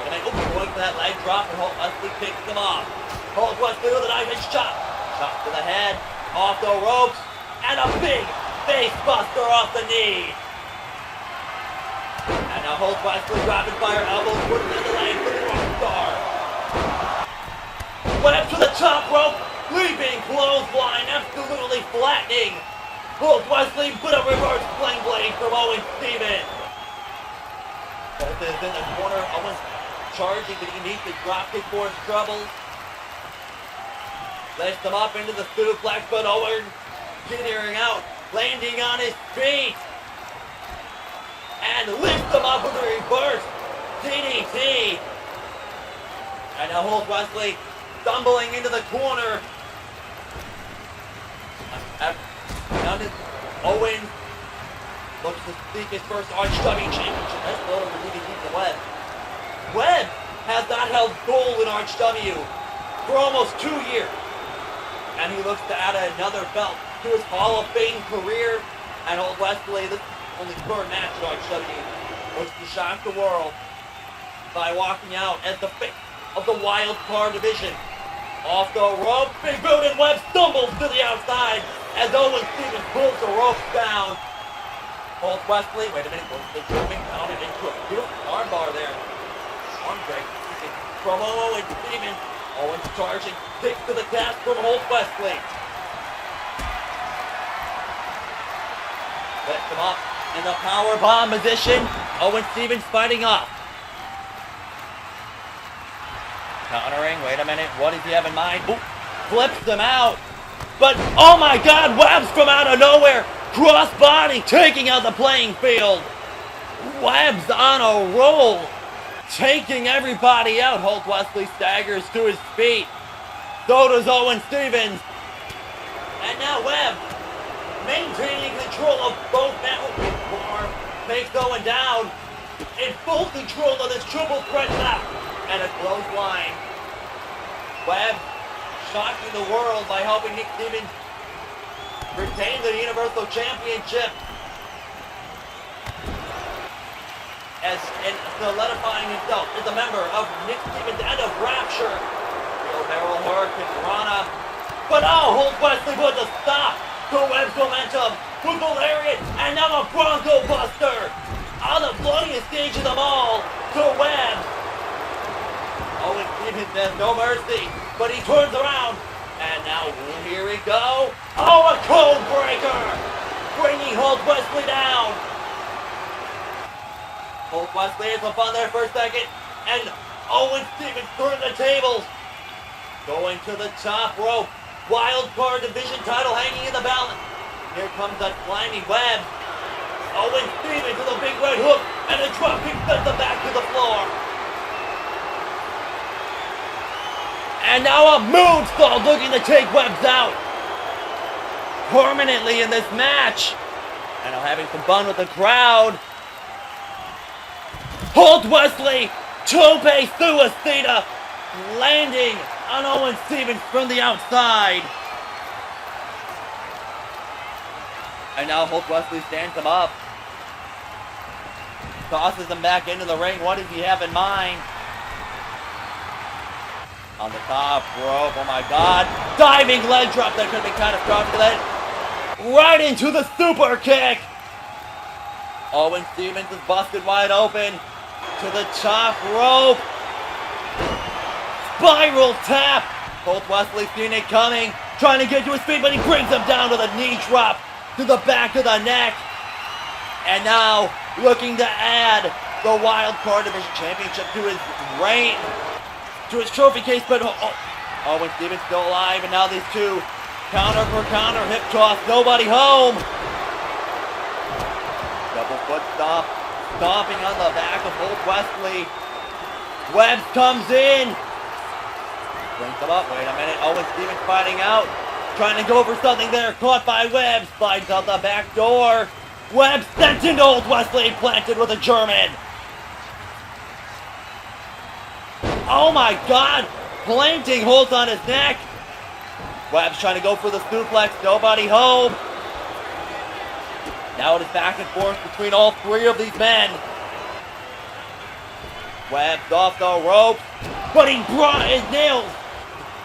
Going for that leg drop, and Holt Wesley picks him off. Holt Wesley with a knife and chop to the head, off the ropes, and a big face buster off the knee. And now Holt Wesley rapid fire elbows, putting in the leg for the rock star. Webb to the top rope, leaping clothesline, absolutely flattening. Holt Wesley put a reverse fling blade from Owen Stevens. Both is in the corner, Owens charging, but he needs to drop kick for his troubles. Lifts him up into the suplex, but Owen jittering out, landing on his feet. And lifts him up with a reverse DDT. And now Holt Wesley stumbling into the corner. Owen looks to seek his first RHW championship. That's a little DDT to Webb. Webb has not held gold in RHW for almost 2 years. And he looks to add another belt to his Hall of Fame career. And Holt Wesley, this only third match at RHW, was to shock the world by walking out as the face of the wild card division. Off the rope, big boot, and Webb stumbles to the outside as Owen Stevens pulls the ropes down. Holt Wesley, wait a minute, goes to the German, mounted into a beautiful armbar there. Arm break from Owen Stevens. Owens charging, kicks to the cast from Holt Wesley. Lifts him up in the power bomb position. Owen Stevens fighting off. Countering, wait a minute, what does he have in mind? Ooh, flips him out. But, oh my God, Webb's from out of nowhere. Crossbody taking out the playing field. Webb's on a roll, taking everybody out. Holt Wesley staggers to his feet. So does Owen Stevens. And now Webb, maintaining control of both men. Takes Owen down. In full control of this triple threat left. And a clothesline. Webb shocking the world by helping Nick Stevens retain the Universal Championship. And solidifying himself as a member of Nick Stevens and of Rapture. Wheelbarrow Hurricane Rana. But Holt Wesley puts a stop to Webb's momentum with the lariat, and now a Bronco Buster on the bloodiest stage of them all to Webb. Owen Stevens has no mercy, but he turns around, and now here we go. Oh, a code breaker, bringing Holt Wesley down. Holt Wesley is up on there for a second, and Owen Stevens turned the tables. Going to the top rope, wild card division title hanging in the balance. Here comes that slimy Webb. Owen Stevens with a big red hook, and a drop kick sends him back to the floor. And now a moonsault looking to take Webbs out permanently in this match. And now having some fun with the crowd. Holt Wesley, tope suicida, landing on Owen Stevens from the outside. And now Holt Wesley stands him up. tosses him back into the ring. What does he have in mind? On the top rope, oh my god. Diving leg drop that could have been catastrophic. Then right into the super kick. Owen Stevens is busted wide open. To the top rope. Spiral tap. Colt Wesley seen it coming. Trying to get to his feet, but he brings him down with a knee drop to the back of the neck. And now looking to add the Wild Card Division Championship to his reign. To his trophy case, but Owen Stevens still alive, and now these two counter for counter, hip toss, nobody home. Double foot stomp, stomping on the back of Colt Wesley. Webbs comes in, brings him up. Wait a minute, Owen Stevens fighting out, trying to go for something there, caught by Webbs, slides out the back door. Webbs sent into Old Wesley, planted with a German. Oh my god! Planting holds on his neck. Webbs trying to go for the suplex. Nobody home. Now it is back and forth between all three of these men. Webbs off the rope. But he brought his nails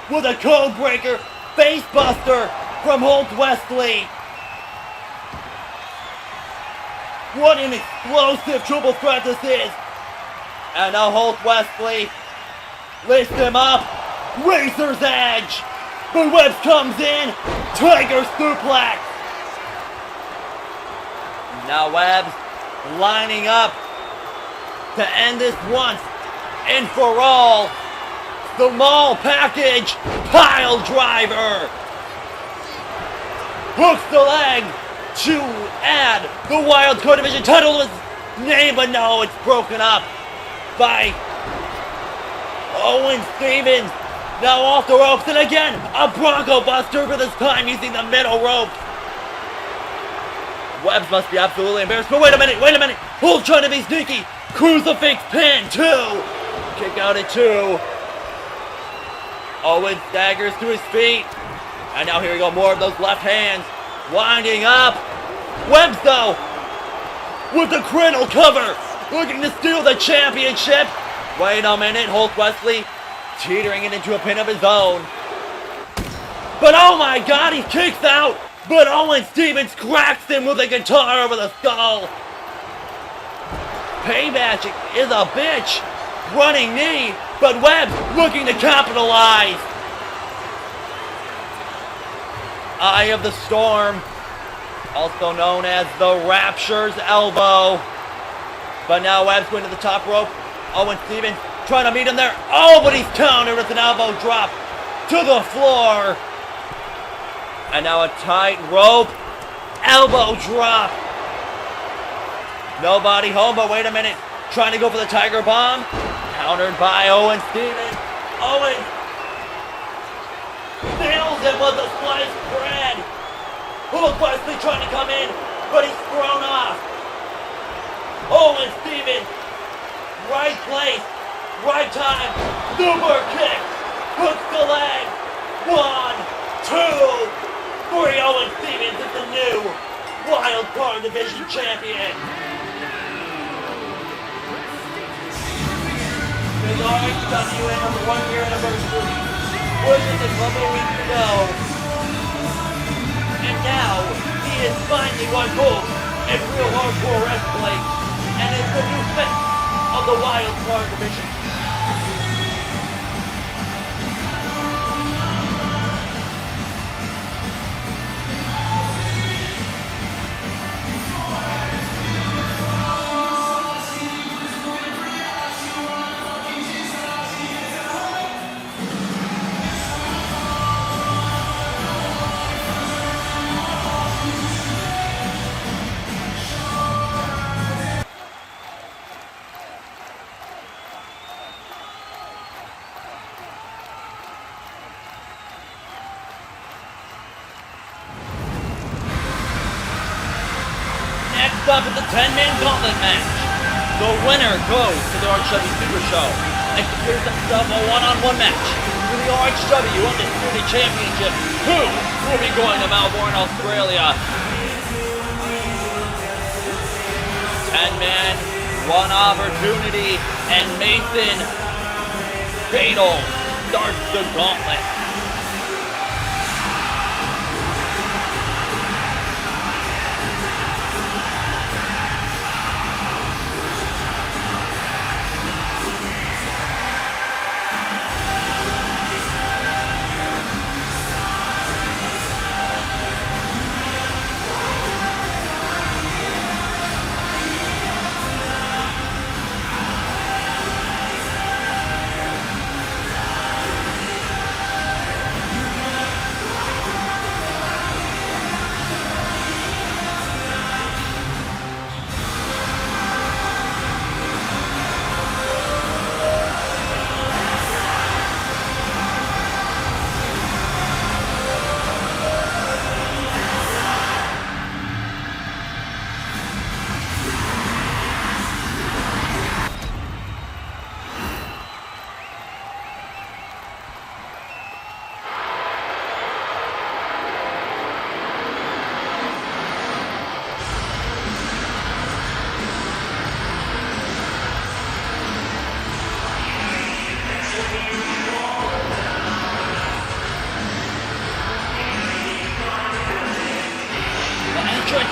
with a code breaker. Face buster from Holt Wesley. What an explosive triple threat this is. And now Holt Wesley lifts him up, Razor's Edge, but Webbs comes in, Tiger Suplex. Now Webbs lining up to end this once and for all. The Mall Package Pile Driver. Hooks the leg to add the Wild Card Division title to his name, but no, it's broken up by Owen Stevens. Now off the ropes, and again, a Bronco Buster, but this time using the middle rope. Webbs must be absolutely embarrassed, but wait a minute. Holt trying to be sneaky. Crucifix pin, 2. Kick out at 2. Owen staggers to his feet. And now here we go, more of those left hands. Winding up. Webbs though, with the cradle cover, looking to steal the championship. Wait a minute, Holt Wesley teetering it into a pin of his own. But oh my god, he kicks out. But Owen Stevens cracks him with a guitar over the skull. Payback is a bitch. Running knee, but Webbs looking to capitalize. Eye of the Storm, also known as the Rapture's elbow. But now Webbs going to the top rope. Owen Stevens trying to meet him there. Oh, but he's countered with an elbow drop to the floor. And now a tight rope elbow drop. Nobody home, but wait a minute. Trying to go for the Tiger Bomb. Countered by Owen Stevens. Owen nails him with the sliced bread. Holt Wesley trying to come in, but he's thrown off. Owen Stevens, right place, right time, super kick, hooks the leg. 1, 2, 3. Owen Stevens is the new Wild Card Division champion. His RHWN 1 year anniversary was just a couple weeks ago. And now he is finally won gold in real hardcore wrestling and is the new face of the Wild Card Division. Next up is the Ten-Man Gauntlet Match. The winner goes to the RHW Super Show and secures himself a one-on-one match for the RHW Undisputed Championship. Who will be going to Melbourne, Australia? Ten-Man one opportunity, and Mason Fatal starts the gauntlet.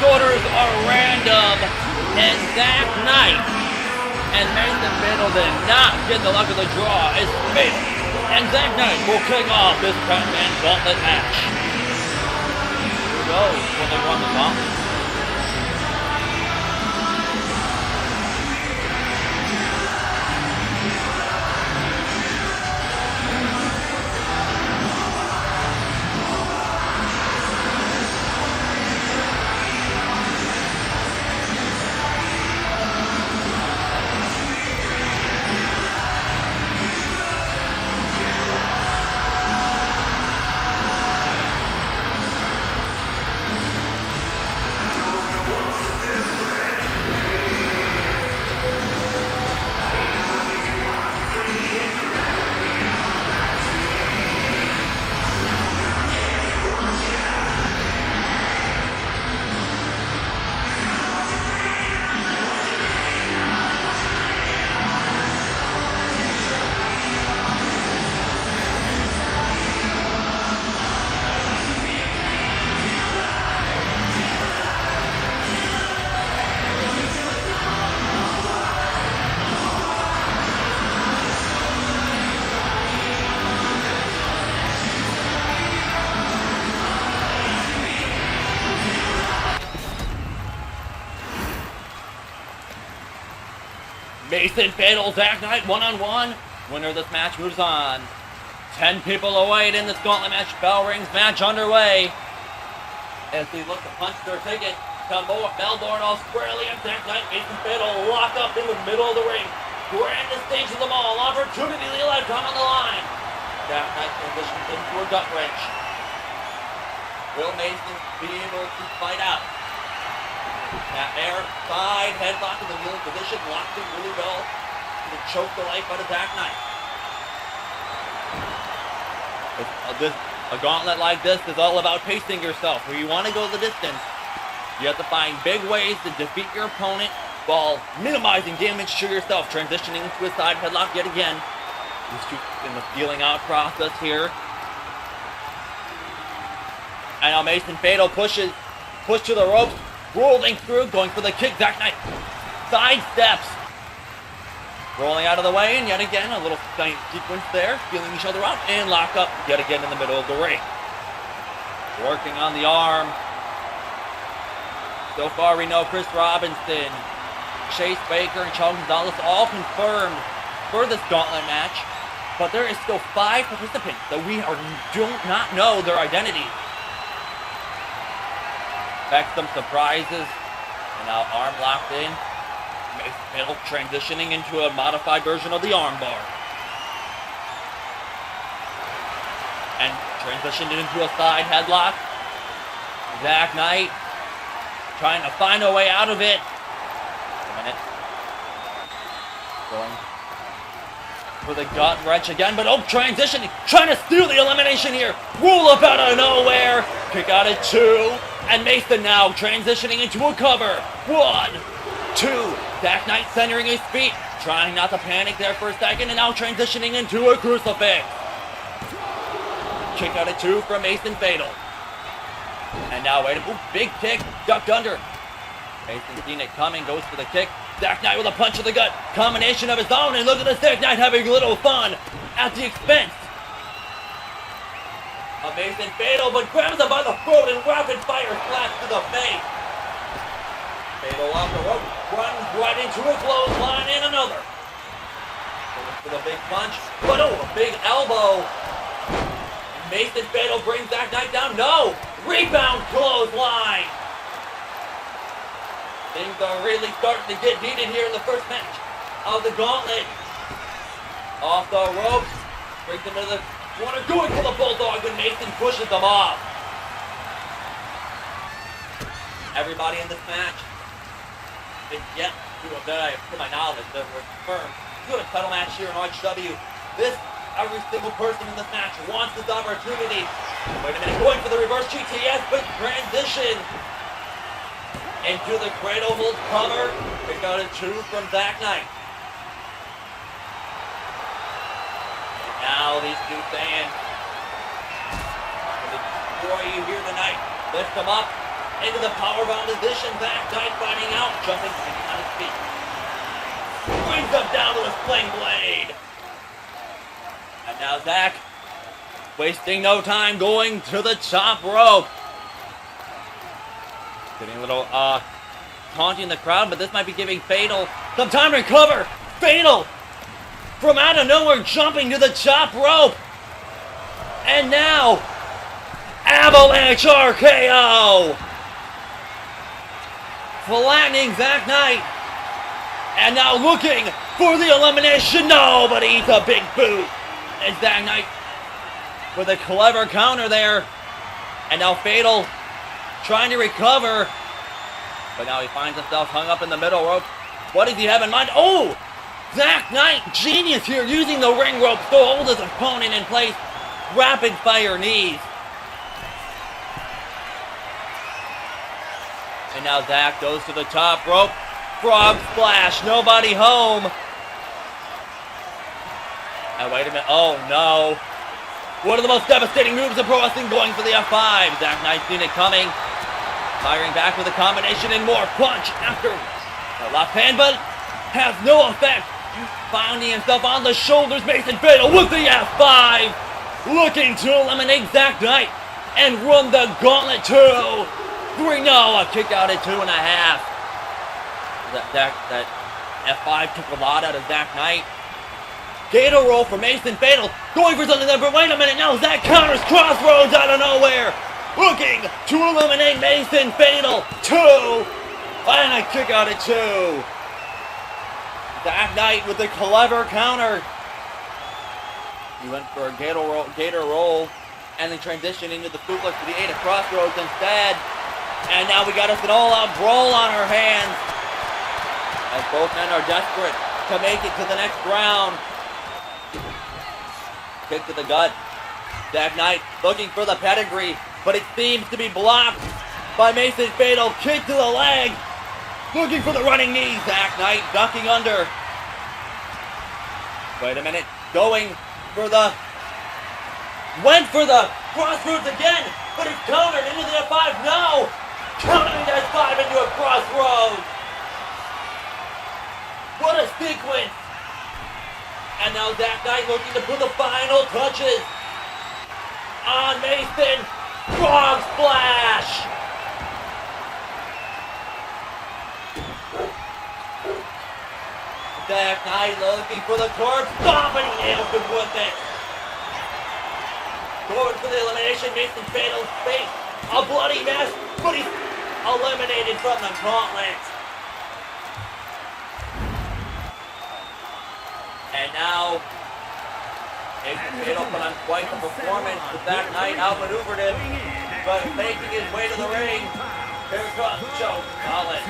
Orders are random, and that night, and Mason Fatal did not get the luck of the draw, is Fatal. And Zack Knight will kick off this Ten-Man Gauntlet match. Who knows when they run the gauntlet? Mason Fatal, Zack Knight, one-on-one. Winner of this match moves on. 10 people await in this gauntlet match. Bell rings, match underway. As they look to punch their ticket, Melbourne all squarely, and Zack Knight, Mason Fatal lock up in the middle of the ring. Grandest stage of them all. Opportunity to lifetime on the line. Zack Knight transitions into a gut wrench. Will Mason be able to fight out? That air side headlock in the kneeling position, locked in really well to choke the life out of Zack Knight. A gauntlet like this is all about pacing yourself. Where you want to go the distance, you have to find big ways to defeat your opponent while minimizing damage to yourself. Transitioning to a side headlock yet again. In the feeling out process here. And now Mason Fatal push to the ropes. Rolling through, going for the kick. Zack Knight side steps. Rolling out of the way, and yet again, a little tiny sequence there. Feeling each other out, and lock up yet again in the middle of the ring. Working on the arm. So far, we know Chris Robinson, Chase Baker, and Shawn Gonzalez all confirmed for this gauntlet match. But there is still 5 participants that we do not know their identities. Back some surprises, and now arm locked in. Mason Fatal transitioning into a modified version of the arm bar. And transitioned into a side headlock. Zack Knight trying to find a way out of it. A minute. Going for the gut wrench again, but transitioning, trying to steal the elimination here. Roll up out of nowhere. Kick out at 2. And Mason now transitioning into a cover. 1, 2. Zack Knight centering his feet, trying not to panic there for a second, and now transitioning into a crucifix. Kick out at 2 from Mason Fatal. And now wait, big kick, ducked under. Mason seen it coming, goes for the kick. Zack Knight with a punch to the gut, combination of his own, and look at the Zack Knight having a little fun at the expense of Mason Fatal, but grabs him by the throat and rapid fire slash to the face. Fatal off the rope, runs right into a clothesline and another. Goes for the big punch, but a big elbow. Mason Fatal brings Zack Knight down. No! Rebound clothesline! Things are really starting to get heated here in the first match of the Gauntlet. Off the ropes, brings him to the corner, going for the Bulldog when Mason pushes them off. Everybody in this match is yet to my knowledge, that we're confirmed to a title match here in RHW. Every single person in this match wants this opportunity. Wait a minute, going for the reverse GTS, but transition into the cradle hold cover. Pick out a 2 from Zack Knight. Now these two fans will destroy you here tonight. Lift them up into the powerbomb position. Zack Knight fighting out, jumping on his feet. Brings them down to his sling blade. And now Zack, wasting no time, going to the top rope. Getting a little taunting the crowd, but this might be giving Fatal some time to recover. Fatal from out of nowhere, jumping to the top rope. And now, Avalanche RKO. Flattening Zack Knight. And now looking for the elimination. No, but he eats a big boot. And Zack Knight with a clever counter there. And now Fatal trying to recover. But now he finds himself hung up in the middle rope. What does he have in mind? Oh! Zack Knight, genius here, using the ring rope to hold his opponent in place. Rapid fire knees. And now Zack goes to the top rope. Frog splash, nobody home. And wait a minute, oh no. One of the most devastating moves in pro wrestling, going for the F5. Zack Knight seen it coming. Firing back with a combination and more punch after the left hand, but has no effect. Finding himself on the shoulders, Mason Fatal with the F5. Looking to eliminate Zack Knight and run the gauntlet 2. 3, no, a kick out at 2.5. That F5 took a lot out of Zack Knight. Gator roll for Mason Fatal. Going for something there, but wait a minute, now Zack counters Crossroads out of nowhere. Looking to eliminate Mason Fatal. 2. And a kick out at 2. Zack Knight with the clever counter. He went for a gator roll and then transitioned into the suplex to the 8 of Crossroads instead. And now we got us an all-out brawl on our hands, as both men are desperate to make it to the next round. Kick to the gut. Zack Knight looking for the pedigree, but it seems to be blocked by Mason Fatal. Kick to the leg. Looking for the running knee. Zack Knight ducking under. Wait a minute. Went for the Crossroads again, but it's countered into the F5. No! Countering the F5 into a Crossroads. What a sequence. And now Zack Knight looking to put the final touches on Mason. Frog splash. Zack Knight looking for the corpse. Stop, and he nails him with it. Going for the elimination. Mason Fatal's face a bloody mess, but he's eliminated from the gauntlet. And now, Mason Fatal put on quite the performance. Zack Knight outmaneuvered him, but making his way to the ring. Here comes Joe Collins.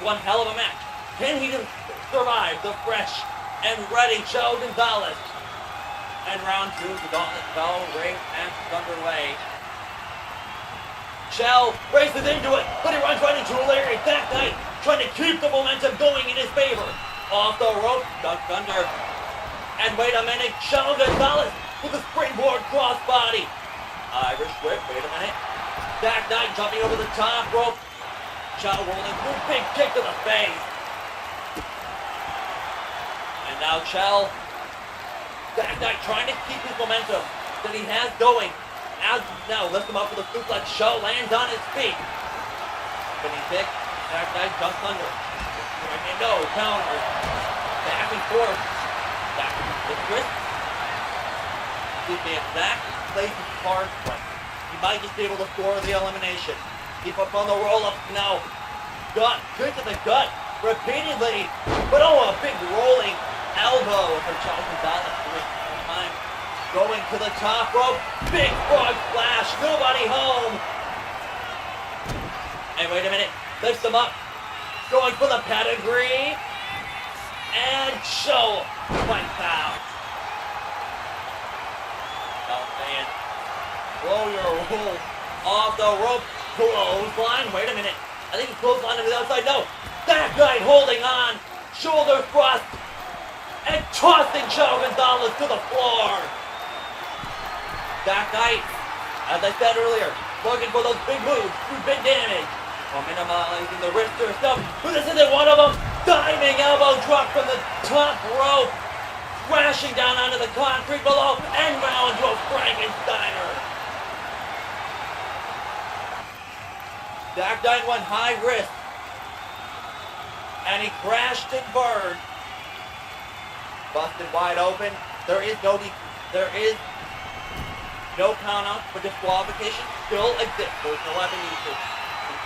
one hell of a match. Can he survive the fresh and ready Joe Gonzalez? And round 2, the Gauntlet bell ring match is underway. Shell races into it, but he runs right into a lariat. That Knight trying to keep the momentum going in his favor. Off the rope, duck under. And wait a minute, Shawn Gonzalez with a springboard crossbody. Irish whip, wait a minute. That Knight jumping over the top rope. Shawn rolling through, big kick to the face. And now Shell, that Knight trying to keep his momentum that he has going. As now lifts him up with a suplex. Shaw lands on his feet. Spinning kick. That Knight jumps under. No, counter. Back and forth. Back with twist. Zach plays his cards right. He might just be able to score the elimination. Keep up on the roll-up now. Gut, good to the gut, repeatedly. But oh, a big rolling elbow from Shawn Gonzalez. Time. Going to the top rope. Big frog splash. Nobody home. And wait a minute. Lifts him up. Going for the pedigree. And Shaw wipes out. Man. Blow your roll off the rope. Clothesline. Wait a minute. I think he's clothesline to the outside. No. That guy holding on. Shoulder thrust. And tossing Shawn Gonzalez to the floor. That Knight, as I said earlier, looking for those big moves, big damage. While minimizing the wrist to herself. But this isn't one of them. Diving elbow drop from the top rope. Crashing down onto the concrete below. And now into a Frankensteiner. That Knight went high risk. And he crashed and burned. Busted wide open. There is no count out for disqualification. Still exists. There's no weapon usage.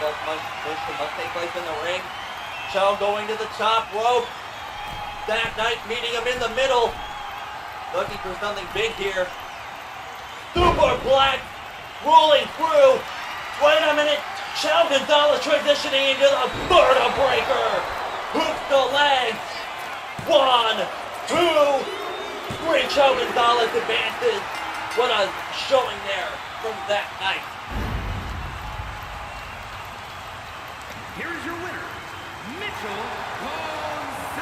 Motion must take place in the ring. Shaw going to the top rope. That Knight meeting him in the middle. Looking for something big here. Super black rolling through. Wait a minute. Shawn Gonzalez transitioning into the Murder Breaker. Hooks the leg. 1, 2, 3. Shawn Gonzalez advances. What a showing there from that Knight. Here's your winner, Mitchell Gonzalez.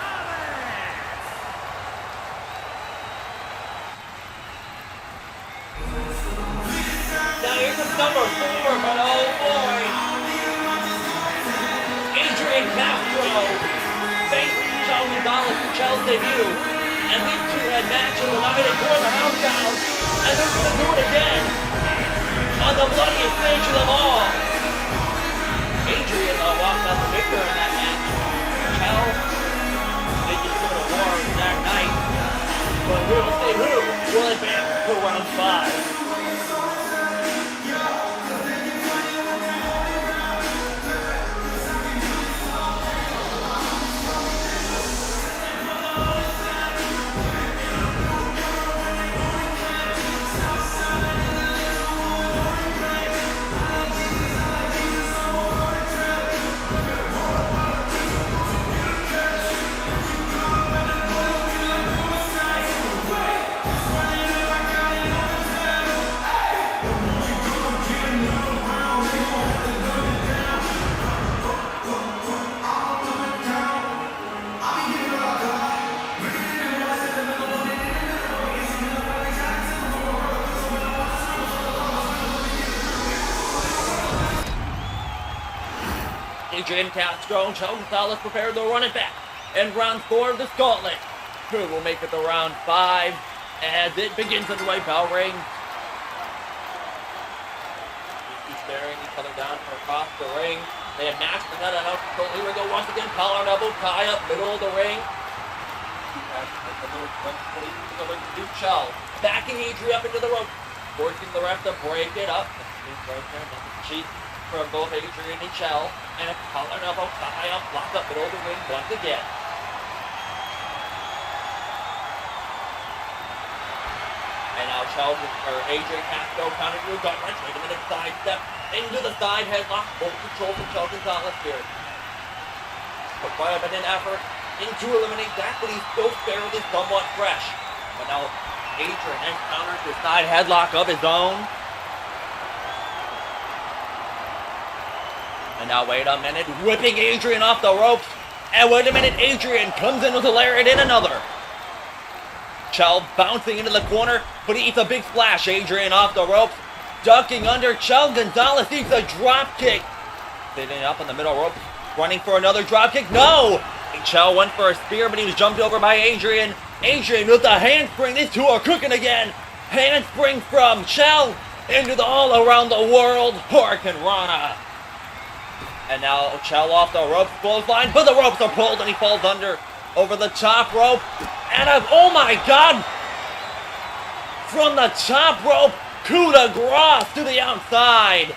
Now here's the number 4, but oh boy. Adrian Castro facing Shawn Gonzalez for Chel's debut. And these two had matches and I'm going to pour the house down. And they're going to do it again. On the bloodiest stage of them all. Adrian walked out the victor in that match. Chel, they just go to war that night. But we will see who will advance to round 5. Adrian Castro and Shawn Gonzalez prepared to run it back. In round 4 of this gauntlet, who will make it to round 5 as it begins in the right bell ring. He's staring each other down from across the ring. They have matched the net out. So here we go once again. Collar and elbow tie up, middle of the ring. Chel backing Adrian up into the rope, forcing the ref to break it up. Cheat from both Adrian and Chel, and a collar and elbow tie up, locked up middle of the ring once again. And now Adrian Castro counting to a gut wrench, wait a minute, side step into the side headlock, full control from Shawn Gonzalez here. put quite a bit of effort into eliminate that, but he's still fairly somewhat fresh. But now Adrian encounters the side headlock of his own. And now wait a minute, whipping Adrian off the ropes. And wait a minute, Adrian comes in with a lariat in another. Chell bouncing into the corner, but he eats a big splash. Adrian off the ropes, ducking under. Chell Gonzalez eats a drop kick. Sitting up on the middle rope, running for another drop kick. No! Chell went for a spear, but he was jumped over by Adrian. Adrian with the handspring. These two are cooking again. Handspring from Chell into the all around the world Hurricane Rana. And now Chell off the ropes, clothesline, but the ropes are pulled and he falls under over the top rope. And oh my God! From the top rope, coup de grace to the outside.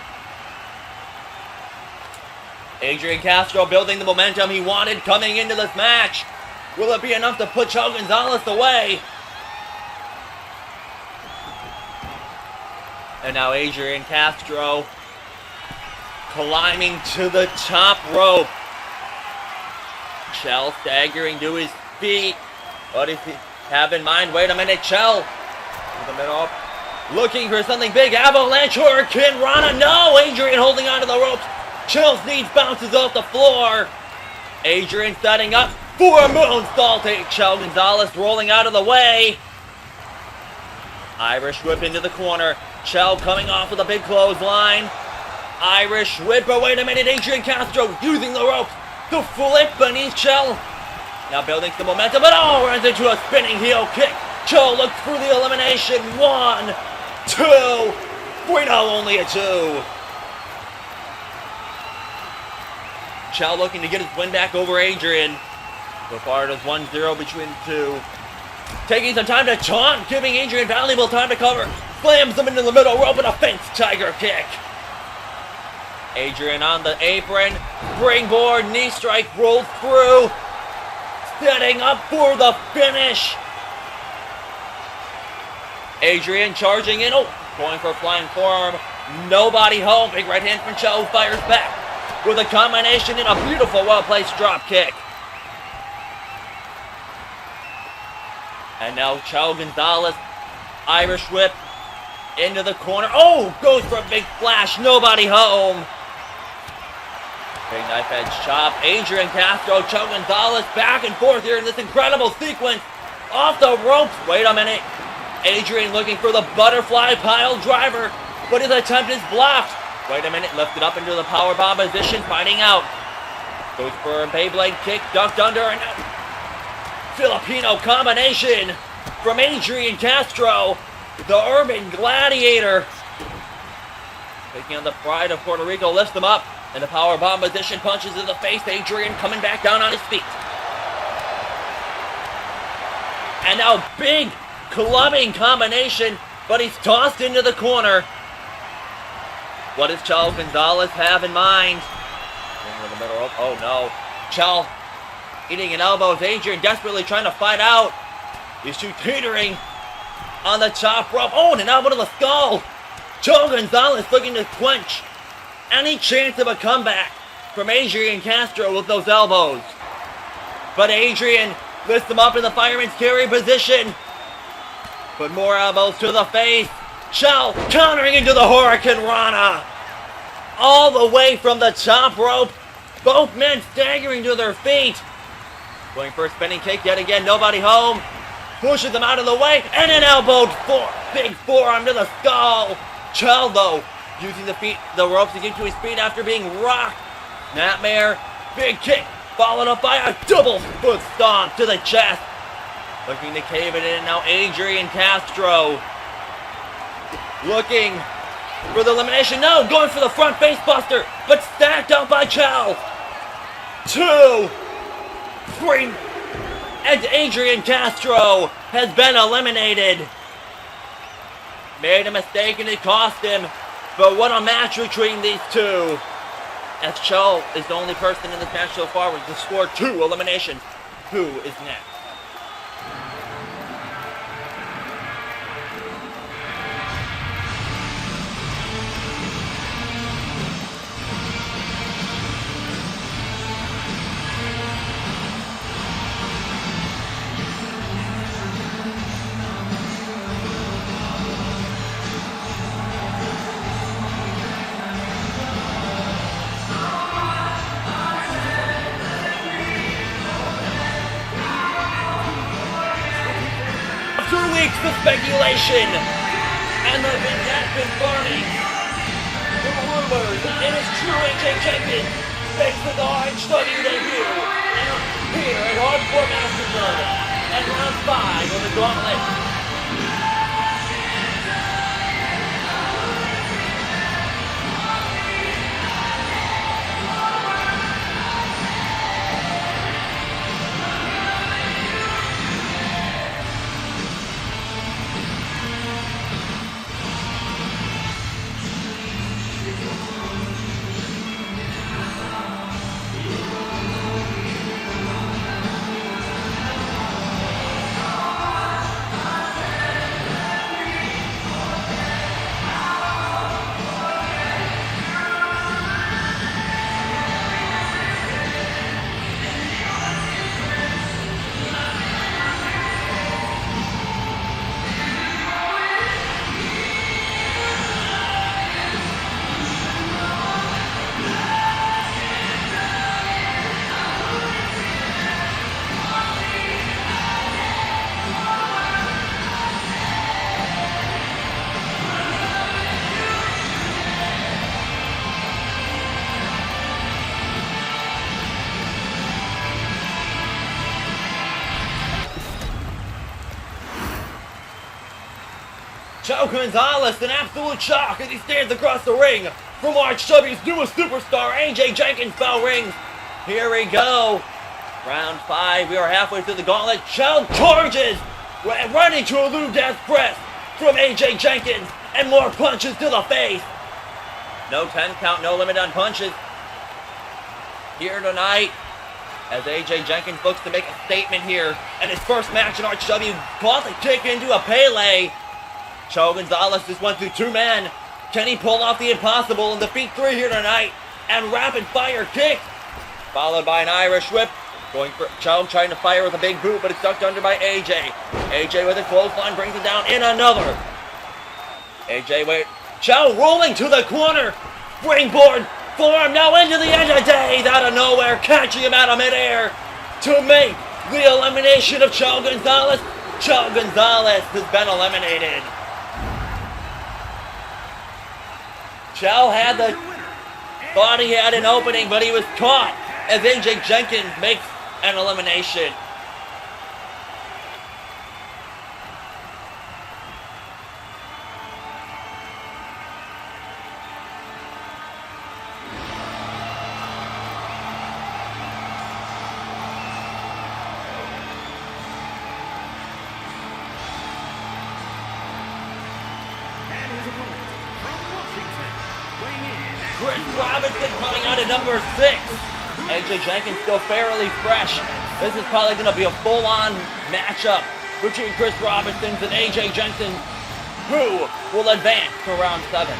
Adrian Castro building the momentum he wanted coming into this match. Will it be enough to put Chell Gonzalez away? And now Adrian Castro climbing to the top rope. Chell staggering to his feet. What does he have in mind? Wait a minute, Chell. To the middle. Looking for something big. Avalanche Hurricane Rana. No! Adrian holding onto the ropes. Chell's knees bounces off the floor. Adrian setting up for a moonsault. Chell Gonzalez rolling out of the way. Irish whip into the corner. Chell coming off with a big clothesline. Irish whip, but wait a minute, Adrian Castro using the ropes to flip beneath Chell. Now building some momentum, but runs into a spinning heel kick. Chell looks for the elimination. 1, 2, 3, no, only a 2. Chell looking to get his win back over Adrian. So far it is 1-0 between the two. Taking some time to taunt, giving Adrian valuable time to cover. Slams him into the middle rope and a fence tiger kick. Adrian on the apron. Springboard knee strike rolled through. Setting up for the finish. Adrian charging in. Oh, going for a flying forearm. Nobody home. Big right hand from Chell, fires back with a combination in a beautiful, well-placed drop kick. And now Chell Gonzalez, Irish whip into the corner. Oh, goes for a big flash. Nobody home. Big knife edge chop. Adrian Castro, Chell Gonzalez back and forth here in this incredible sequence. Off the ropes. Wait a minute. Adrian looking for the butterfly pile driver, but his attempt is blocked. Wait a minute, lifted up into the powerbomb position, fighting out. Goes for a Beyblade kick, ducked under, and Filipino combination from Adrian Castro, the Urban Gladiator. Taking on the pride of Puerto Rico, lifts them up, and the powerbomb position punches in the face. Adrian coming back down on his feet. And now big clubbing combination, but he's tossed into the corner. What does Chell Gonzalez have in mind? Into the middle rope. Oh no. Chell eating an elbows. Adrian desperately trying to fight out. These two teetering on the top rope. Oh, and an elbow to the skull. Chell Gonzalez looking to quench any chance of a comeback from Adrian Castro with those elbows. But Adrian lifts him up in the fireman's carry position. But more elbows to the face. Chell countering into the Hurricane Rana. All the way from the top rope. Both men staggering to their feet. Going for a spinning kick yet again. Nobody home. Pushes them out of the way. And an elbowed big forearm to the skull. Chell, though, using the ropes to get to his feet after being rocked. Snapmare. Big kick. Followed up by a double foot stomp to the chest. Looking to cave it in. Now Adrian Castro looking for the elimination. No, going for the front face buster, but stacked up by Chell. 2, 3, and Adrian Castro has been eliminated. Made a mistake and it cost him, but what a match between these two. As Chell is the only person in this match so far to score 2 eliminations. Who is next? the speculation and the vignette confirming the rumors. It is true, AJ Jenkins makes the RHW debut here at Hardcore Massacre at round 5 of the Gauntlet. Joe Gonzalez in absolute shock as he stands across the ring from RHW's newest superstar, AJ Jenkins. Bell rings. Here we go. Round 5. We are halfway through the gauntlet. Joe charges, running to elude death press from AJ Jenkins, and more punches to the face. No 10 count, no limit on punches here tonight as AJ Jenkins looks to make a statement here at his first match in RHW. Gauntlet kick into a Pele. Joe Gonzalez just went through 2 men. Can he pull off the impossible and defeat 3 here tonight? And rapid fire kick, followed by an Irish whip. Going for Joe, trying to fire with a big boot, but it's ducked under by AJ. AJ with a clothesline brings it down in another. AJ wait. Joe rolling to the corner. Springboard form now into the end of days out of nowhere, catching him out of midair to make the elimination of Joe Gonzalez. Joe Gonzalez has been eliminated. Joe thought he had an opening, but he was caught as AJ Jenkins makes an elimination. Coming out at number 6. AJ Jenkins still fairly fresh. This is probably going to be a full-on matchup between Chris Robinson and AJ Jenkins, who will advance to round 7.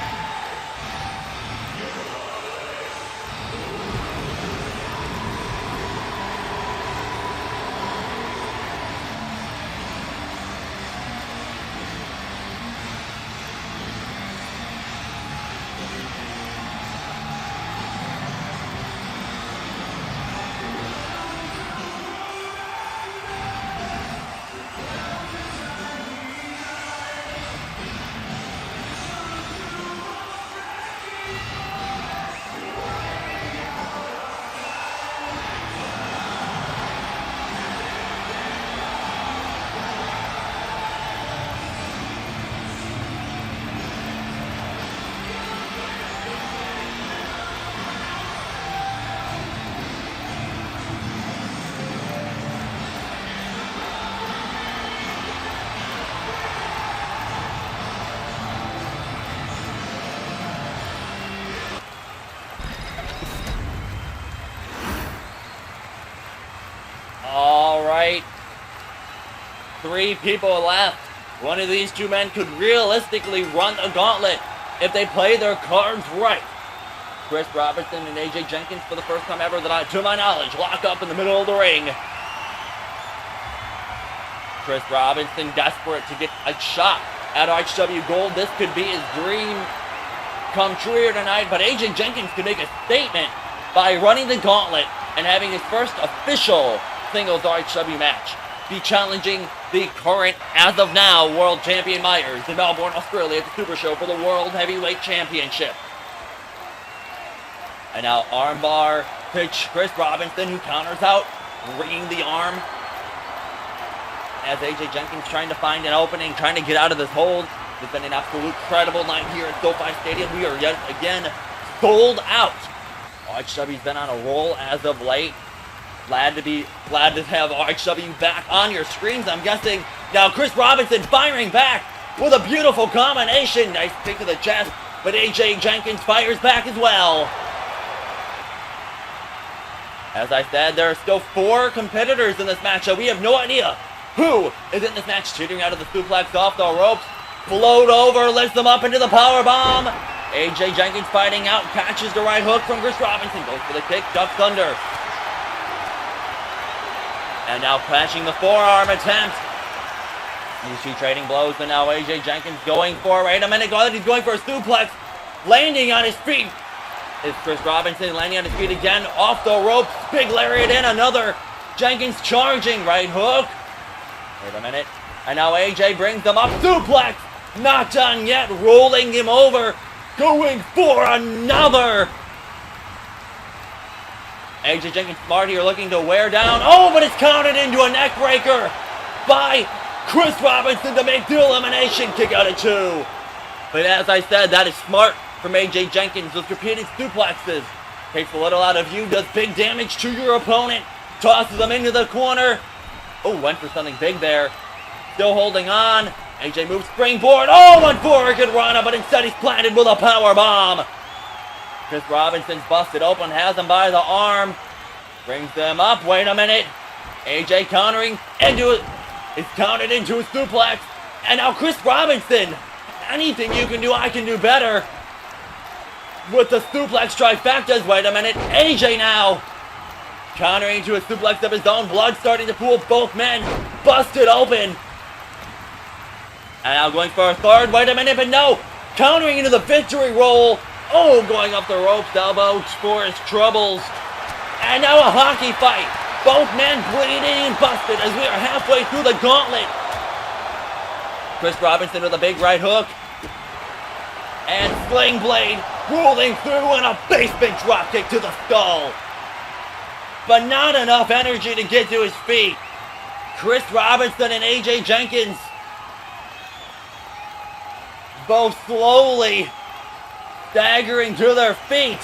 Alright, 3 people left. One of these 2 men could realistically run the gauntlet if they play their cards right. Chris Robinson and AJ Jenkins, for the first time ever to my knowledge, lock up in the middle of the ring. Chris Robinson desperate to get a shot at RHW Gold. This could be his dream come true here tonight, but AJ Jenkins could make a statement by running the gauntlet and having his first official singles RHW match be challenging the current, as of now, world champion Myers in Melbourne, Australia at the Super Show for the World Heavyweight Championship. And now armbar to Chris Robinson, who counters out, ringing the arm. As AJ Jenkins trying to find an opening, trying to get out of this hold. It's been an absolute incredible night here at SoFi Stadium. We are yet again sold out. RHW's been on a roll as of late. Glad to have RHW back on your screens, I'm guessing. Now Chris Robinson firing back with a beautiful combination. Nice kick to the chest, but AJ Jenkins fires back as well. As I said, there are still 4 competitors in this match, so we have no idea who is in this match. Shooting out of the suplex off the ropes. Float over, lifts them up into the power bomb. AJ Jenkins fighting out, catches the right hook from Chris Robinson. Goes for the kick, ducks under. And now crashing the forearm attempt. You see trading blows, but now AJ Jenkins going for, wait a minute, he's going for a suplex. Landing on his feet. Is Chris Robinson landing on his feet again, off the ropes. Big lariat in, another. Jenkins charging, right hook. Wait a minute. And now AJ brings them up. Suplex! Not done yet. Rolling him over. Going for another. AJ Jenkins smart here, looking to wear down. Oh, but it's counted into a neck breaker by Chris Robinson to make the elimination. Kick out at 2. But as I said, that is smart from AJ Jenkins. Those repeated suplexes. Takes a little out of you. Does big damage to your opponent. Tosses them into the corner. Oh, went for something big there. Still holding on. AJ moves springboard. Oh, went for a good run, but instead he's planted with a power bomb. Chris Robinson's busted open, has him by the arm. Brings them up. Wait a minute. AJ countering into it. It's counted into a suplex. And now Chris Robinson. Anything you can do, I can do better. With the suplex trifectas. Wait a minute. AJ now. Countering into a suplex of his own. Blood starting to pool. Both men busted open. And now going for a third. Wait a minute, but no. Countering into the victory roll. Oh, going up the ropes. Elbow for his troubles. And now a hockey fight. Both men bleeding and busted as we are halfway through the gauntlet. Chris Robinson with a big right hook. And Sling Blade rolling through and a basement dropkick to the skull. But not enough energy to get to his feet. Chris Robinson and AJ Jenkins both slowly staggering to their feet.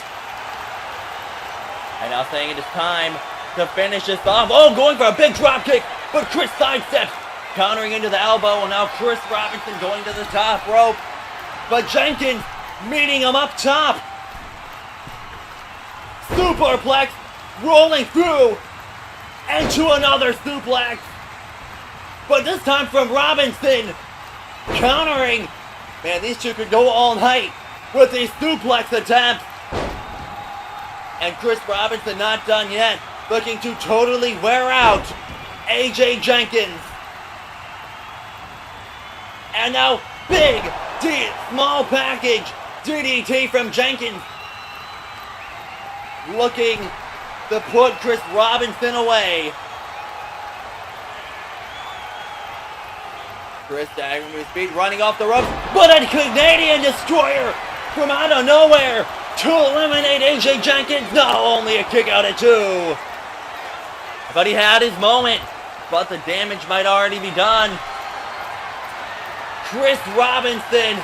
And now saying it is time to finish this off. Oh, going for a big drop kick, but Chris sidesteps, countering into the elbow, and now Chris Robinson going to the top rope. But Jenkins meeting him up top. Superplex rolling through into another suplex. But this time from Robinson, countering. Man, these two could go all night with these suplex attempts. And Chris Robinson not done yet, looking to totally wear out AJ Jenkins. And now big small package DDT from Jenkins, looking to put Chris Robinson away. Chris staggering with his feet, running off the ropes, but a Canadian destroyer from out of nowhere to eliminate AJ Jenkins. No, only a kick out at 2. But he had his moment, but the damage might already be done. Chris Robinson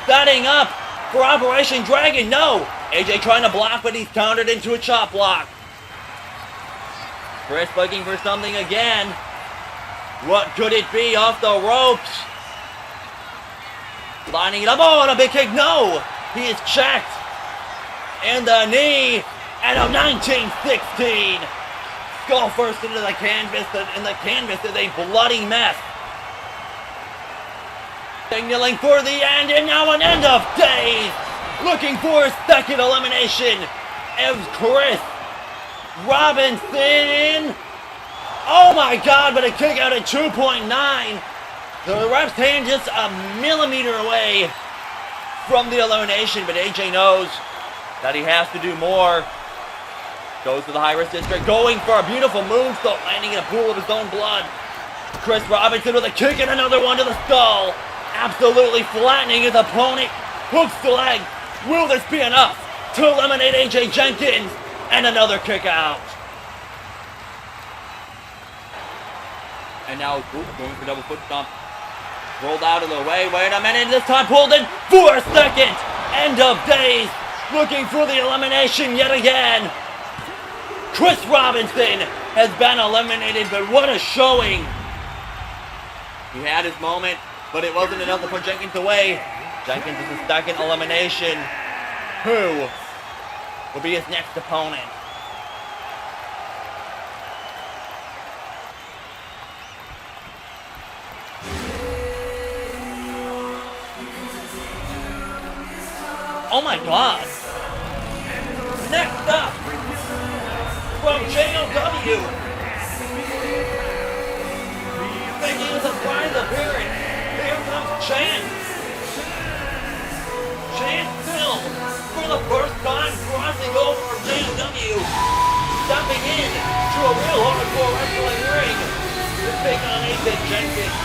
setting up for Operation Dragon. No, AJ trying to block, but he's countered into a chop block. Chris looking for something again. What could it be off the ropes? Lining it up. Oh, and a big kick. No, he is checked. And the knee. And a 1916. Skull first into the canvas. And the canvas is a bloody mess. Signaling for the end. And now an end of days. Looking for his second elimination. As Chris Robinson. Oh my God, but a kick out at 2.9. The ref's hand just a millimeter away from the elimination, but AJ knows that he has to do more. Goes to the high risk district, going for a beautiful moonsault, landing in a pool of his own blood. Chris Robinson with a kick and another one to the skull. Absolutely flattening his opponent. Hooks the leg. Will this be enough to eliminate AJ Jenkins? And another kick out. And now going for double foot stomp. Rolled out of the way. Wait a minute. This time pulled in for a second. End of days. Looking for the elimination yet again. Chris Robinson has been eliminated, but what a showing. He had his moment, but it wasn't enough to put Jenkins away. Jenkins is his second elimination. Who will be his next opponent? Oh my God. Next up, from JOW, making a surprise appearance, here comes Chance. Chance Phil, for the first time crossing over from JOW, stepping in to a real hardcore wrestling ring to take on AJ Jenkins.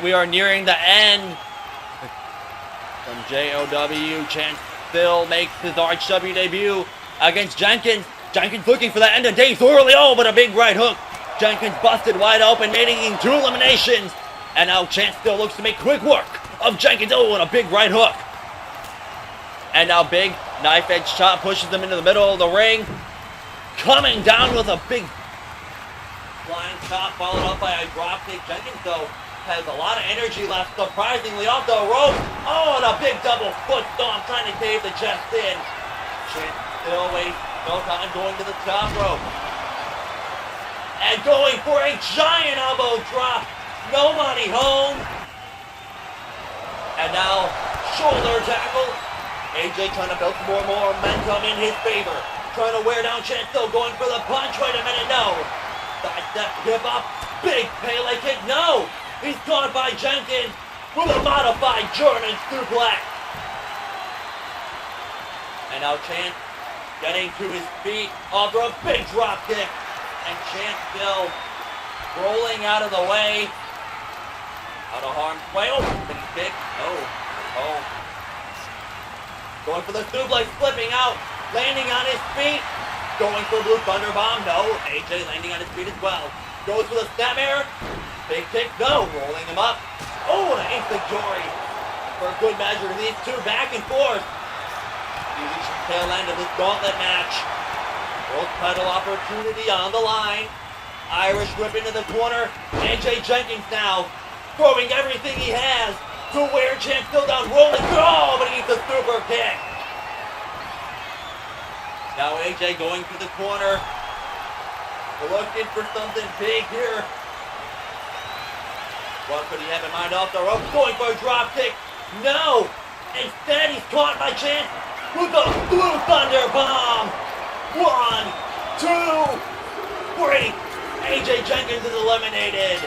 We are nearing the end. From JOW, Chance still makes his RHW debut against Jenkins. Jenkins looking for that end of days early. Oh, but a big right hook. Jenkins busted wide open, making 2 eliminations. And now Chance still looks to make quick work of Jenkins. Oh, and a big right hook. And now big knife edge chop pushes him into the middle of the ring. Coming down with a big flying chop followed up by a drop kick. Jenkins, though, has a lot of energy left, surprisingly, off the rope. Oh, and a big double foot stomp trying to cave the chest in. Chance still waits no time going to the top rope. And going for a giant elbow drop. Nobody home. And now, shoulder tackle. AJ trying to build some more momentum in his favor. Trying to wear down Chance, still going for the punch. Wait a minute, no. Side step, give up. Big Pele kick, no. He's caught by Jenkins with a modified German suplex. And now Chance getting to his feet after a big drop kick. And Chance still rolling out of the way. Out of harm's way. Oh, big kick. Oh. Going for the suplex, flipping out. Landing on his feet. Going for Blue Thunder Bomb. No. AJ landing on his feet as well. Goes for the snapmare. Big kick, no, rolling him up. Oh, an insecurity for a good measure. These two back and forth. We reach the tail end of this gauntlet match. World title opportunity on the line. Irish whip into the corner. AJ Jenkins now throwing everything he has to wear Chance still down, rolling. Oh, but he gets a super kick. Now AJ going to the corner. Looking for something big here. What could he have in mind off the rope? Going for a drop kick. No! Instead, he's caught by Chance with a Blue Thunder Bomb. 1, 2, 3. AJ Jenkins is eliminated.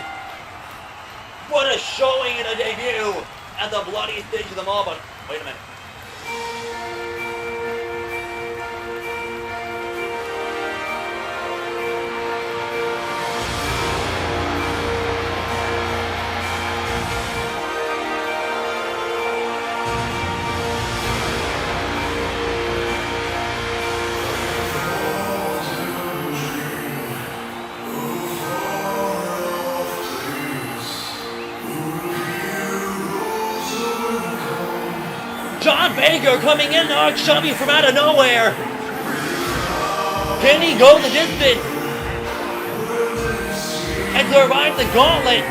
What a showing and a debut at the bloodiest stage of them all. But wait a minute. John Baker coming in to RHW from out of nowhere. Can he go the distance and survive the gauntlet?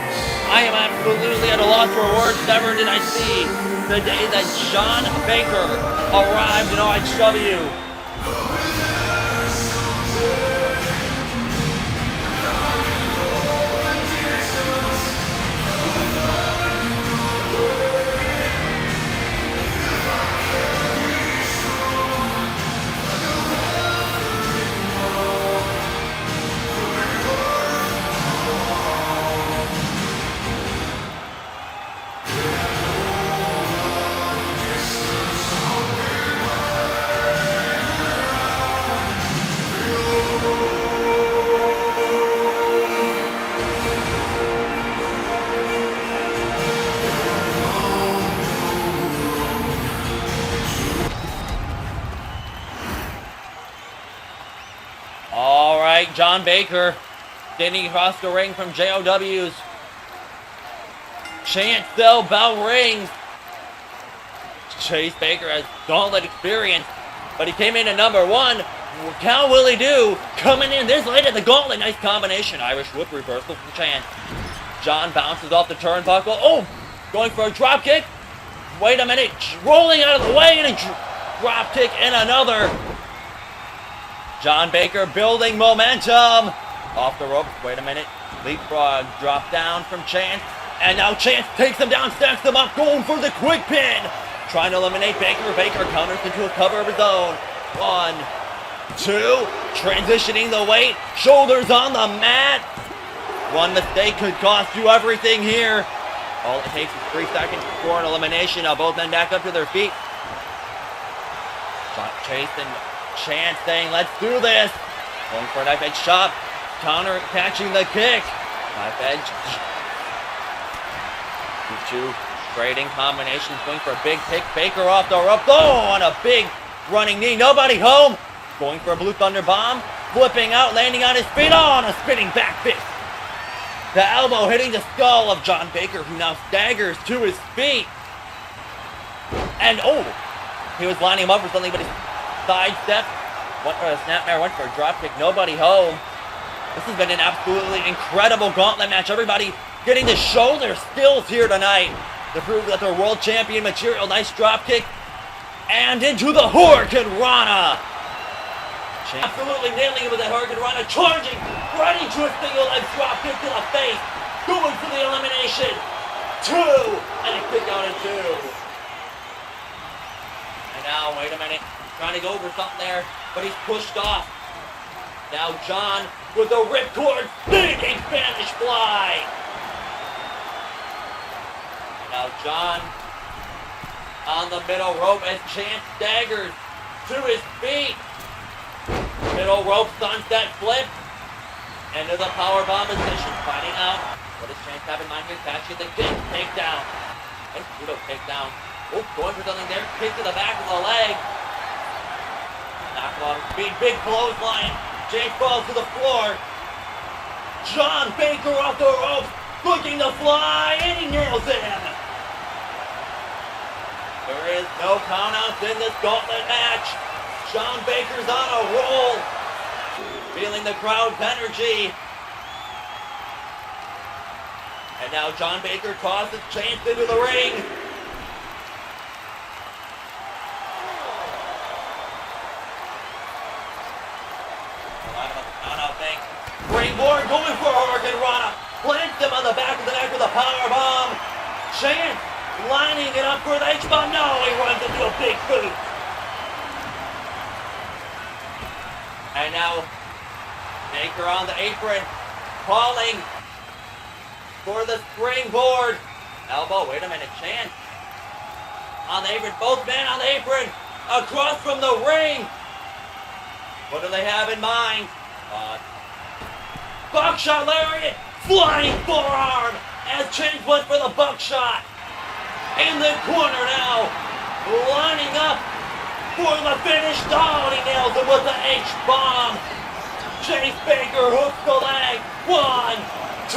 I am absolutely at a loss for words. Never did I see the day that John Baker arrived in RHW. John Baker standing across the ring from JOW's. Chance still bell rings. Chase Baker has gauntlet experience, but he came in at number 1. How will he do coming in this late at the gauntlet? Nice combination. Irish whip reversal from Chance. John bounces off the turnbuckle. Oh, going for a drop kick. Wait a minute. Rolling out of the way and a drop kick and another. John Baker building momentum. Off the ropes. Wait a minute. Leapfrog drop down from Chance. And now Chance takes him down, stacks them up, going for the quick pin. Trying to eliminate Baker. Baker counters into a cover of his own. 1, 2. Transitioning the weight. Shoulders on the mat. One mistake could cost you everything here. All it takes is 3 seconds for an elimination. Now both men back up to their feet. Chase and Chance saying, let's do this. Going for a knife edge chop. Counter catching the kick. Knife edge. 2 trading combinations. Going for a big kick. Baker off the rope. Oh, on a big running knee. Nobody home. Going for a Blue Thunder bomb. Flipping out, landing on his feet. Oh, on a spinning back fist. The elbow hitting the skull of John Baker, who now staggers to his feet. And oh, he was lining him up for something, but he sidestepped. Went for a snapmare, went for a dropkick. Nobody home. This has been an absolutely incredible gauntlet match. Everybody getting to show their skills here tonight to prove that they're world champion material. Nice dropkick. And into the Hurricane Rana. Absolutely nailing it with that Hurricane Rana. Charging right into a single leg dropkick to the face. Going for the elimination. 2. And a kick out at 2. And now, wait a minute. Trying to go over something there, but he's pushed off. Now John with the ripcord spinning Spanish fly. And now John on the middle rope as Chance staggers to his feet. Middle rope sunset flip. Into the powerbomb position. Finding out what does Chance have in mind here. Catching the kick. Takedown. Nice pseudo takedown. Oh, going for something there. Kick to the back of the leg. Knock him off his feet. Big clothesline. Chance falls to the floor. John Baker off the ropes. Looking to fly. And he nails him. There is no countouts in this gauntlet match. John Baker's on a roll. Feeling the crowd's energy. And now John Baker tosses Chance into the ring. Springboard going for a Hurricane Rana. Plants him on the back of the neck with a powerbomb. Chance lining it up for the H-bomb. No, he runs into a big boot. And now Baker on the apron, calling for the springboard. Elbow, wait a minute, Chance on the apron. Both men on the apron, across from the ring. What do they have in mind? Buckshot lariat, flying forearm as Chance went for the buckshot. In the corner now, lining up for the finish. Oh, he nails it with the H-bomb. Chase Baker hooks the leg. 1, 2,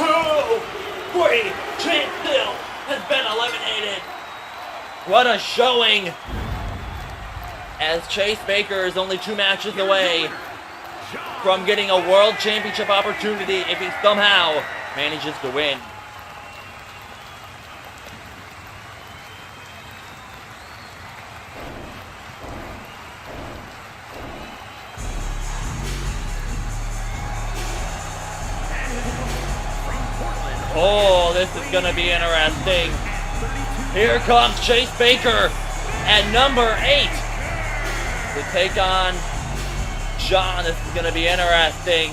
3. Chance still has been eliminated. What a showing as Chase Baker is only 2 matches away from getting a World Championship opportunity if he somehow manages to win. Oh, this is going to be interesting. Here comes Chase Baker at number 8 to take on Shawn. This is going to be interesting.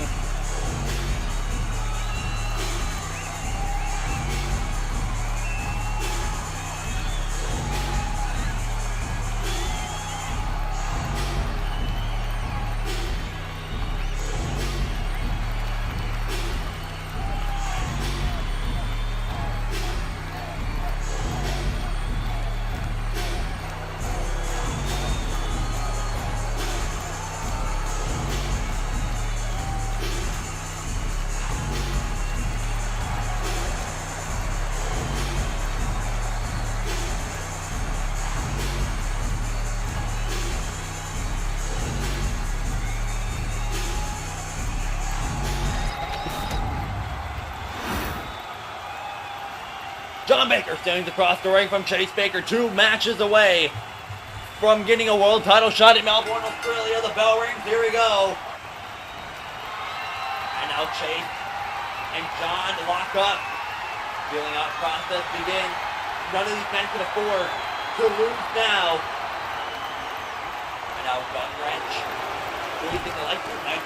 John Baker standing across the ring from Chase Baker, 2 matches away from getting a world title shot in Melbourne, Australia. The bell rings, here we go. And now Chase and John lock up. Feeling out process begins. None of these men can afford to lose now. And now John wrench. Really think they like this nice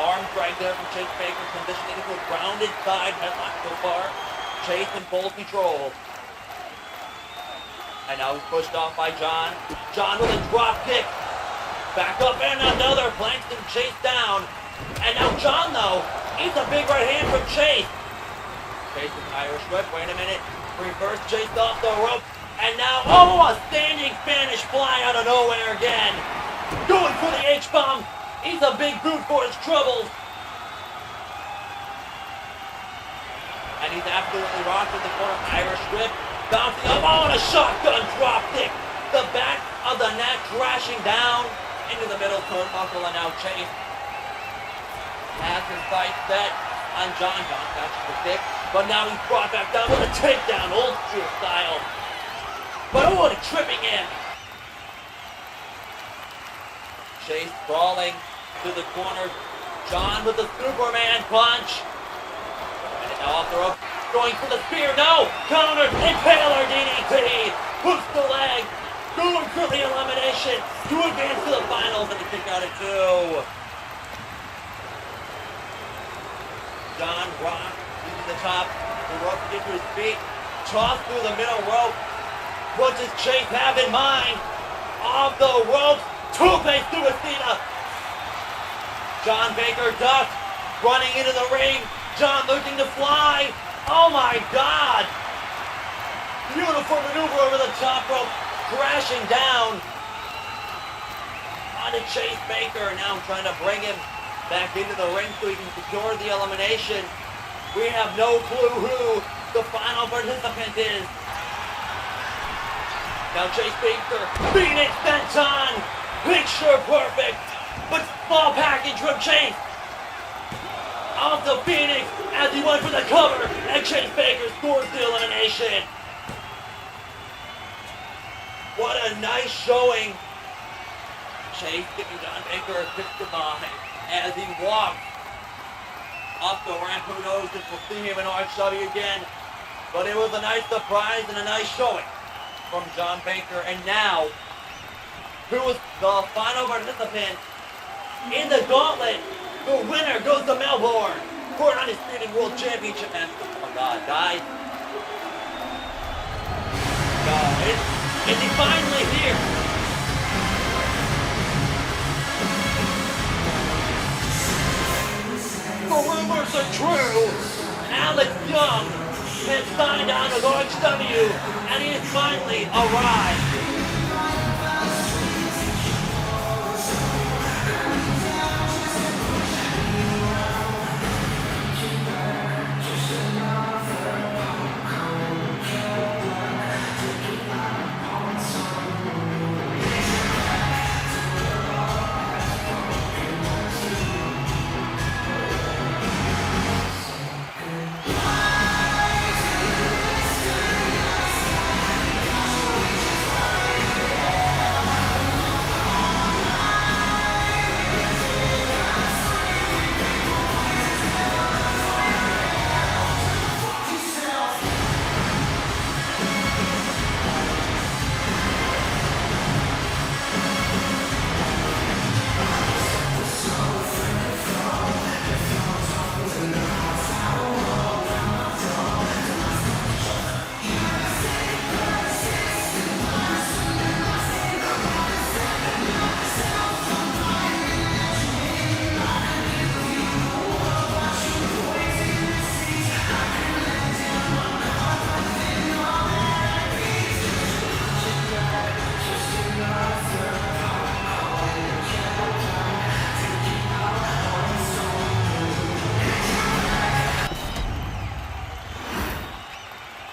arm drag there from Chase Baker, transitioning into a grounded side headlock so far. Chase in full control. And now he's pushed off by John. John with a drop kick. Back up and another. Planks and Chase down. And now John, though, eats a big right hand from Chase. Chase with Irish whip. Wait a minute. Reverse Chase off the rope. And now, oh, a standing Spanish fly out of nowhere again. Going for the H-bomb. He's a big boot for his troubles. And he's absolutely rocked in the corner. Irish whip. Bouncing up on a shotgun drop kick. The back of the net crashing down into the middle turnbuckle. And now Chase has his sight set on John. John catches the kick. But now he's brought back down with a takedown. Old school style. But oh, what a tripping in. Chase crawling to the corner. John with the Superman punch. Now off the rope, going for the spear, no! Counter, impaler DDT, hooks the leg, going for the elimination, to advance to the finals and to kick out at 2. John Rock using the top, the rope to get to his feet, tossed through the middle rope. What does Chase have in mind? Off the ropes, two-face through Athena. John Baker ducks, running into the ring. John looking to fly. Oh my God! Beautiful maneuver over the top rope, crashing down onto Chase Baker. Now trying to bring him back into the ring so he can secure the elimination. We have no clue who the final participant is. Now Chase Baker, Phoenix Benton, picture perfect, but small package from Chase. Off the Phoenix as he went for the cover, and Chase Baker scores the elimination. What a nice showing. Chase giving John Baker a kick goodbye as he walks up the ramp. Who knows if we'll see him in RHW again. But it was a nice surprise and a nice showing from John Baker. And now, who was the final participant in the gauntlet? The winner goes to Melbourne for an Undisputed World Championship match. Oh God, guys. Is he finally here? The rumors are true. Alex Young has signed on with RHW and he has finally arrived.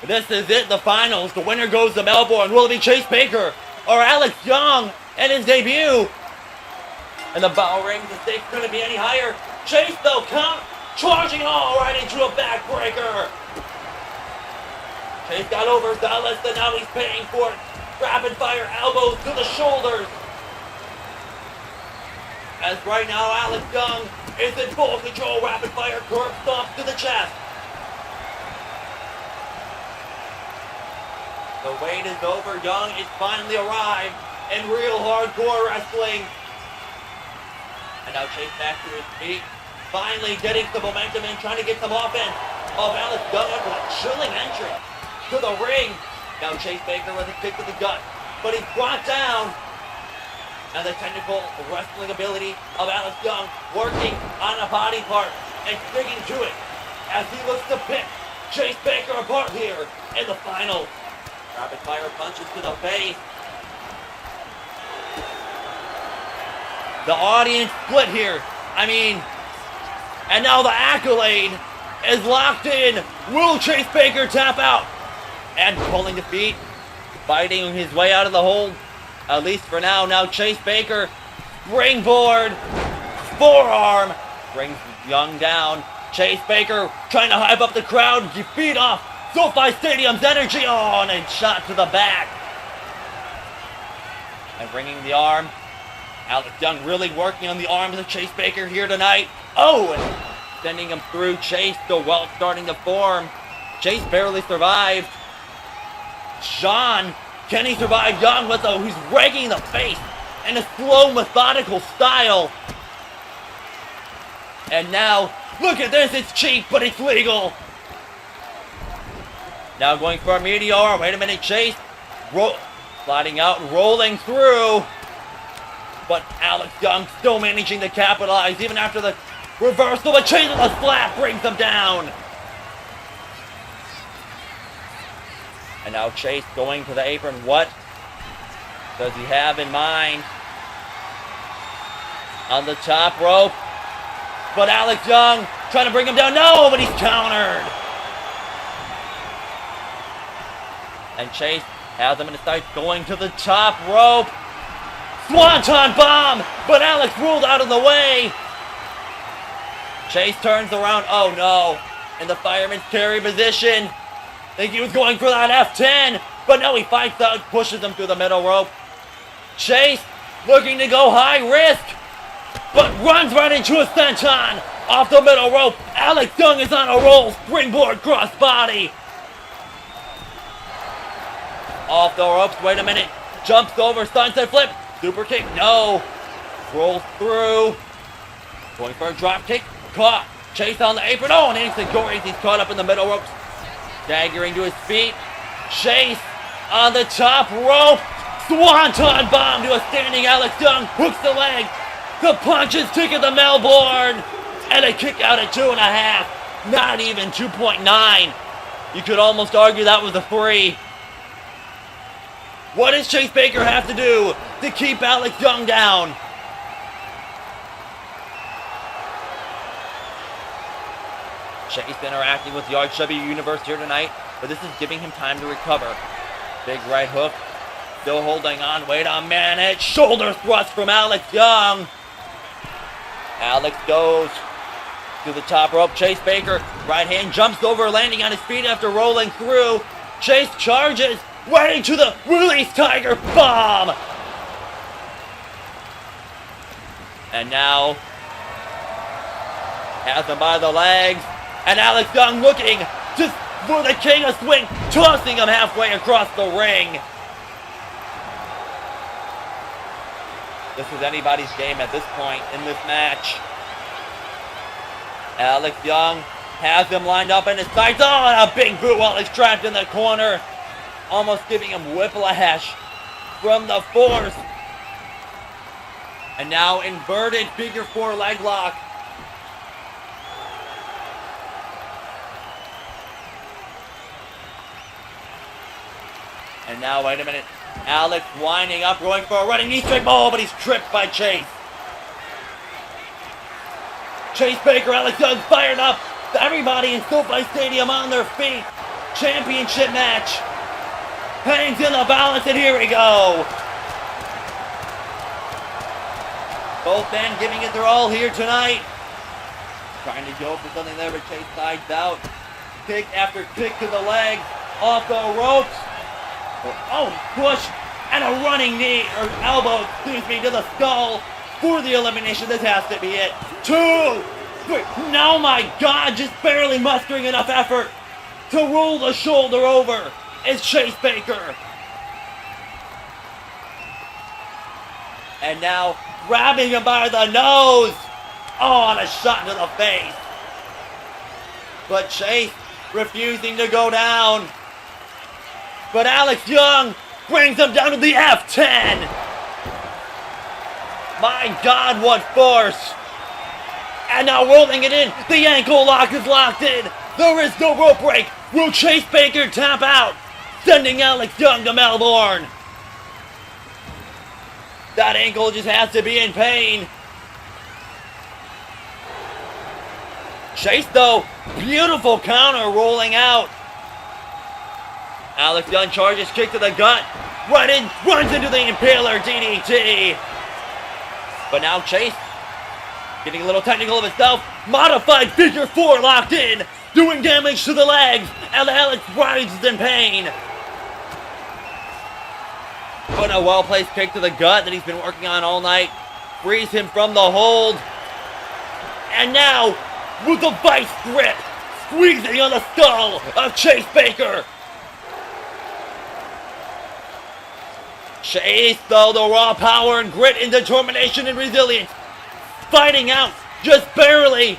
This is it, the finals. The winner goes to Melbourne. Will it be Chase Baker or Alex Young in his debut? And the bell rings, the stakes couldn't be any higher. Chase, though, charging all right into a backbreaker. Chase got overzealous, and now he's paying for it. Rapid fire elbows to the shoulders. As right now, Alex Young is in full control. Rapid fire curb stomp to the chest. The wait is over. Young is finally arrived in real hardcore wrestling. And now Chase back to his feet. Finally getting some momentum and trying to get some offense of Alex Young after that chilling entry to the ring. Now Chase Baker with a kick to the gut, but he's brought down. And the technical wrestling ability of Alex Young working on a body part and sticking to it as he looks to pick Chase Baker apart here in the final. Rapid fire punches to the face. The audience split here. And now the accolade is locked in. Will Chase Baker tap out? And pulling the feet, fighting his way out of the hold. At least for now. Now Chase Baker, springboard, forearm, brings Young down. Chase Baker trying to hype up the crowd, feed off SoFi Stadium's energy. Oh, and a shot to the back. And bringing the arm. Alex Young really working on the arms of Chase Baker here tonight. Oh, and sending him through. Chase, the welt starting to form. Chase barely survived. Shawn, can he survive Young who's raking the face in a slow, methodical style? And now, look at this, it's cheap, but it's legal. Now going for a meteor. Wait a minute, Chase. Sliding out and rolling through. But Alex Young still managing to capitalize even after the reversal. But Chase with a slap brings him down. And now Chase going to the apron. What does he have in mind? On the top rope. But Alex Young trying to bring him down. No, but he's countered. And Chase has him in his sights going to the top rope. Swanton bomb, but Alex ruled out of the way. Chase turns around. Oh no, in the fireman's carry position. Think he was going for that F10, but no, he fights out, pushes him through the middle rope. Chase looking to go high risk, but runs right into a senton off the middle rope. Alex Young is on a roll, springboard crossbody. Off the ropes, wait a minute. Jumps over, sunset flip. Super kick, no. Rolls through. Going for a drop kick. Caught. Chase on the apron. Oh, and Insecurities. He's caught up in the middle ropes. Staggering to his feet. Chase on the top rope. Swanton bomb to a standing Alex Young. Hooks the leg. The punches ticket to Melbourne. And a kick out at 2.5. Not even 2.9. You could almost argue that was a 3. What does Chase Baker have to do to keep Alex Young down? Chase interacting with the RW Universe here tonight, but this is giving him time to recover. Big right hook, still holding on. Wait a minute, shoulder thrust from Alex Young. Alex goes to the top rope. Chase Baker, right hand jumps over, landing on his feet after rolling through. Chase charges. Right into the release Tiger bomb! And now has him by the legs. And Alex Young looking for the king of swing, tossing him halfway across the ring. This is anybody's game at this point in this match. Alex Young has him lined up in his sights. Oh, and a big boot while he's trapped in the corner. Almost giving him whiplash from the force. And now inverted figure 4 leg lock. And now, wait a minute. Alex winding up, going for a running knee strike. Oh, but he's tripped by Chase. Chase Baker, Alex Young fired up. Everybody in SoFi Stadium on their feet. championship match. Payne's in the balance, and here we go. Both men giving it their all here tonight. Trying to go for something there, but Chase sides out. Kick after kick to the leg. Off the ropes. Oh, push. And a running knee, or elbow, excuse me, to the skull for the elimination. This has to be it. 2, 3. No, my God, just barely mustering enough effort to roll the shoulder over. Is Chase Baker. And now grabbing him by the nose. Oh, and a shot to the face. But Chase refusing to go down. But Alex Young brings him down to the F10. My God, what force. And now rolling it in. The ankle lock is locked in. There is no rope break. Will Chase Baker tap out, sending Alex Young to Melbourne? That ankle just has to be in pain. Chase, though, beautiful counter rolling out. Alex Young charges, kick to the gut. Right in, runs into the Impaler DDT. But now Chase getting a little technical of himself. Modified figure 4 locked in, doing damage to the legs, and Alex writhes in pain. But a well-placed kick to the gut that he's been working on all night frees him from the hold. And now, with the vice grip, squeezing on the skull of Chase Baker. Chase, though, the raw power and grit and determination and resilience, fighting out just barely.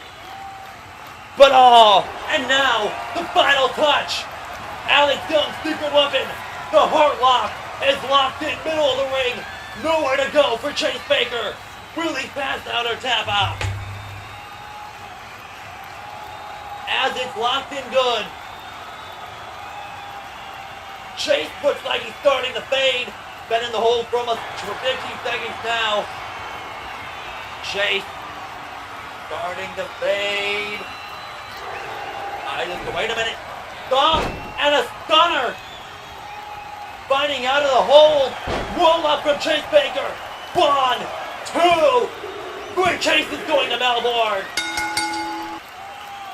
But and now, the final touch. Alex Young's secret weapon, the heart lock, is locked in middle of the ring. Nowhere to go for Chase Baker. Will he pass out or tap out? As it's locked in good. Chase looks like he's starting to fade. Been in the hole for 50 seconds now. Chase starting to fade. Wait a minute. Stop and a stunner. Finding out of the hole. Roll up from Chase Baker. 1, 2, 3. Chase is going to Melbourne.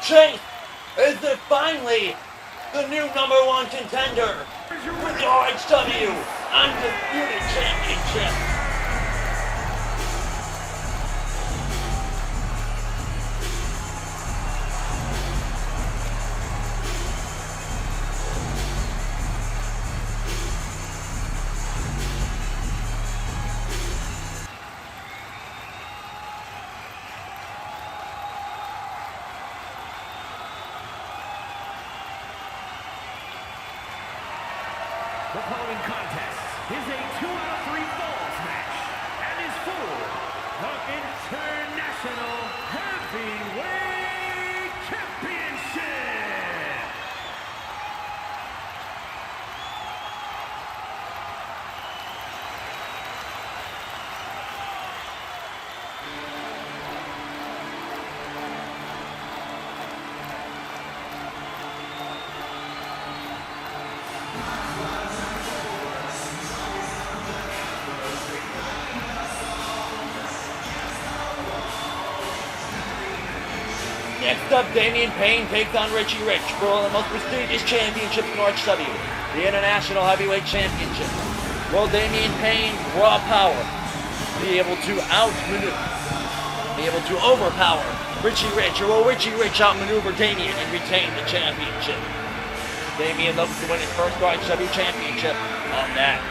Chase is it finally the new #1 contender with the RHW Undisputed Championship. The following contest is a 2 out of 3 falls match and is for the International Heavyweight Championship. Next up, Damian Payne takes on Richie Rich for one of the most prestigious championships in RHW, the International Heavyweight Championship. Will Damian Payne, raw power, be able to overpower Richie Rich, or will Richie Rich outmaneuver Damian and retain the championship? Damian looks to win his first RHW championship on that.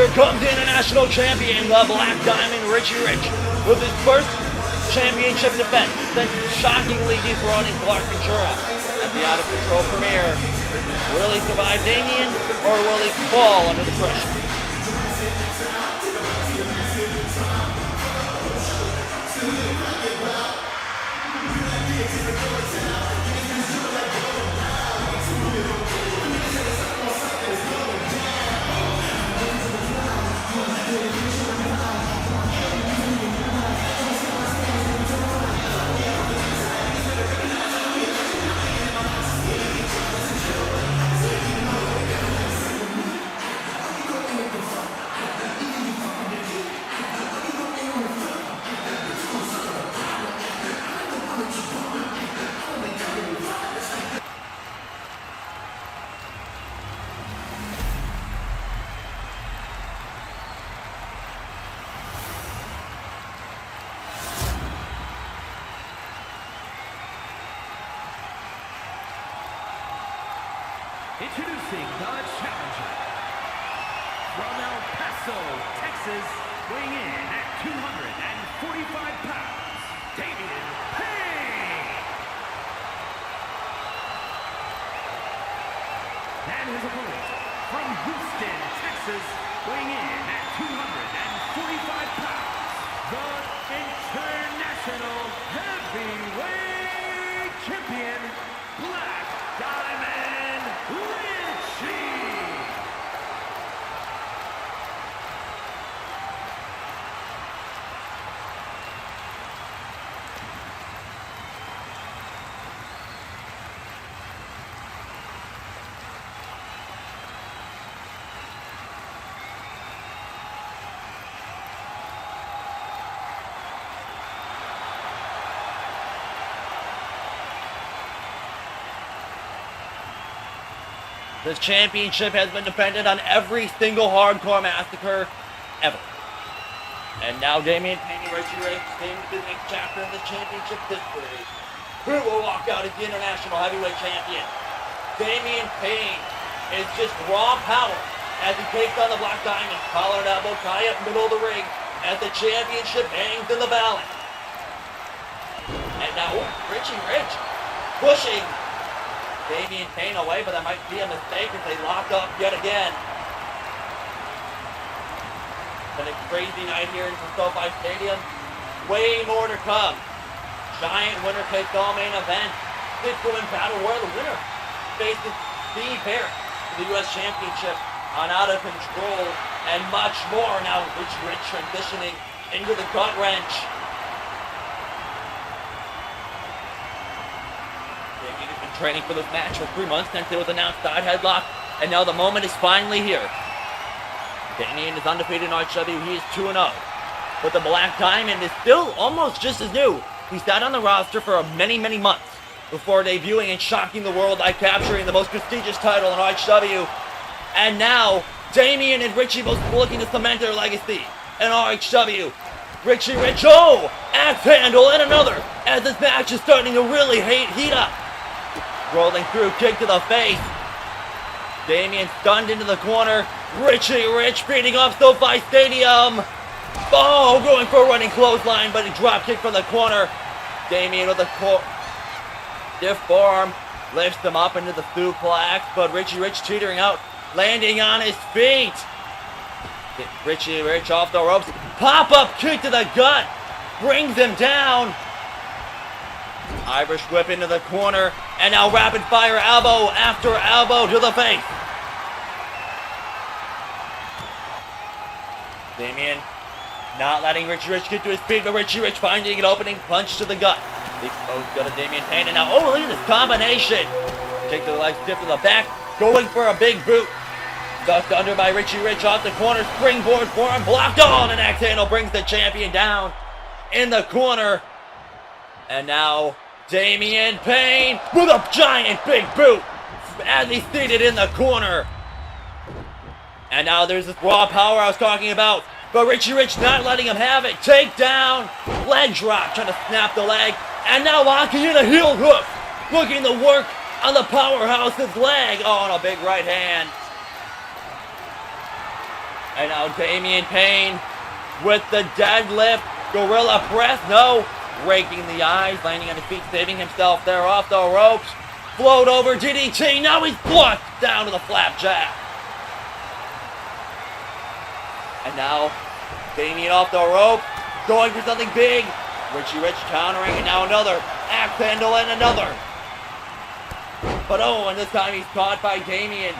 here comes the international champion, the Black Diamond, Richie Rich, with his first championship defense since shockingly dethroning Clark Ventura at the Out of Control premiere. Will he survive Damian, or will he fall under the pressure? Introducing the challenger from El Paso, Texas, weighing in at 245 pounds, Damian Payne. And his opponent from Houston, Texas, weighing in at 245 pounds, the International Heavyweight Champion, Black Diamond Richie. This championship has been defended on every single hardcore massacre ever. And now Damian Payne and Richie Rich came to the next chapter in the championship history. Who will walk out as the International Heavyweight Champion? Damian Payne is just raw power as he takes on the Black Diamond. Collar and elbow tie up middle of the ring as the championship hangs in the balance. And now Richie Rich pushing Damian Payne away, but that might be a mistake as they lock up yet again. Been a crazy night here in the SoFi Stadium. Way more to come. Giant winner takes all main event. Six-woman battle where the winner faces Steve Harris for the U.S. Championship on Out of Control and much more. Now Richie Rich transitioning into the gut wrench. Training for this match for 3 months since it was announced side headlock, and now the moment is finally here. Damian is undefeated in RHW, he is 2-0. But the Black Diamond is still almost just as new. He sat on the roster for many months before debuting and shocking the world by capturing the most prestigious title in RHW. And now, Damian and Richie both looking to cement their legacy in RHW. Richie Rich, axe handle and another, as this match is starting to really heat up. Rolling through, kick to the face. Damian stunned into the corner. Richie Rich beating up SoFi Stadium. Going for a running clothesline, but a drop kick from the corner. Damian with a stiff forearm lifts him up into the suplex, but Richie Rich teetering out, landing on his feet. Richie Rich off the ropes. Pop-up kick to the gut. Brings him down. Irish whip into the corner, and now rapid fire elbow after elbow to the face. Damian not letting Richie Rich get to his feet, but Richie Rich finding an opening punch to the gut. Big exposed gut to Damian Payne, and now, look at this combination. Kick to the leg, stiff to the back, going for a big boot. Ducked under by Richie Rich off the corner, springboard forearm blocked on, and axe handle brings the champion down in the corner. And now, Damian Payne with a giant big boot as he's seated in the corner. And now there's this raw power I was talking about, but Richie Rich not letting him have it. Takedown, leg drop, trying to snap the leg. And now locking in a heel hook, looking to work on the powerhouse's leg. And a big right hand. And now Damian Payne with the deadlift. Gorilla press. No. Raking the eyes. Landing on his feet. Saving himself there off the ropes. Float over DDT. Now he's blocked down to the flapjack. And now Damian off the rope. Going for something big. Richie Rich countering. And now another axe handle and another. But oh, and this time he's caught by Damian.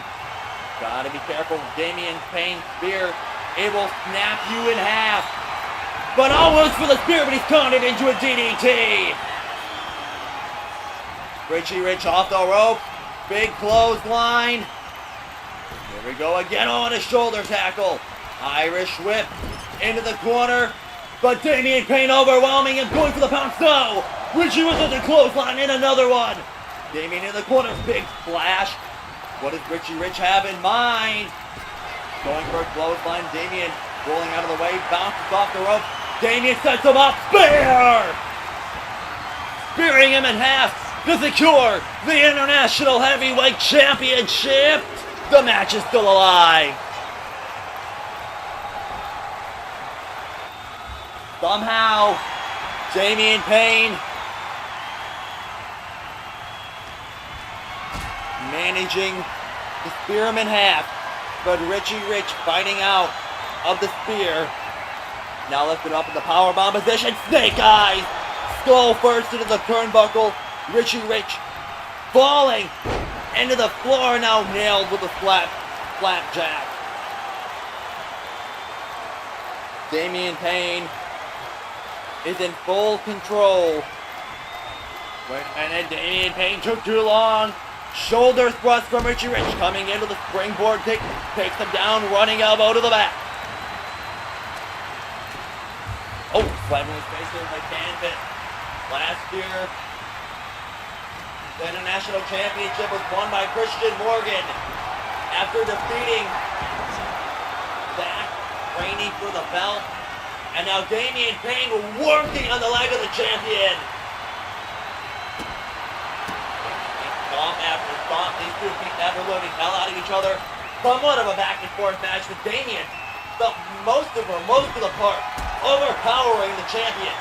Gotta be careful. Damian Payne's spear. It will snap you in half. But almost for the spear, but he's countered into a DDT. Richie Rich off the rope. Big clothesline. Here we go again. Oh, and a shoulder tackle. Irish whip into the corner. But Damian Payne overwhelming him. Going for the pounce. No. Richie was at the clothesline in another one. Damian in the corner. Big splash. What does Richie Rich have in mind? Going for a clothesline. Damian rolling out of the way. Bounces off the rope. Damian sets him up. Spear! Spearing him in half to secure the International Heavyweight Championship. The match is still alive. Somehow, Damian Payne managing to spear him in half, but Richie Rich fighting out of the spear. Now lifted up in the powerbomb position. Snake eyes. Skull first into the turnbuckle. Richie Rich falling into the floor. Now nailed with a flapjack. Damian Payne is in full control. Wait a minute. Damian Payne took too long. Shoulder thrust from Richie Rich coming into the springboard kick. Takes him down. Running elbow to the back. Oh, slamming his face into the canvas. Last year, the International Championship was won by Christian Morgan after defeating Zach Rainey for the belt. And now Damian Payne working on the leg of the champion. Stomp after stomp. These two keep never loading hell out of each other. Somewhat of a back and forth match with Damian. But most of the part, overpowering the champion.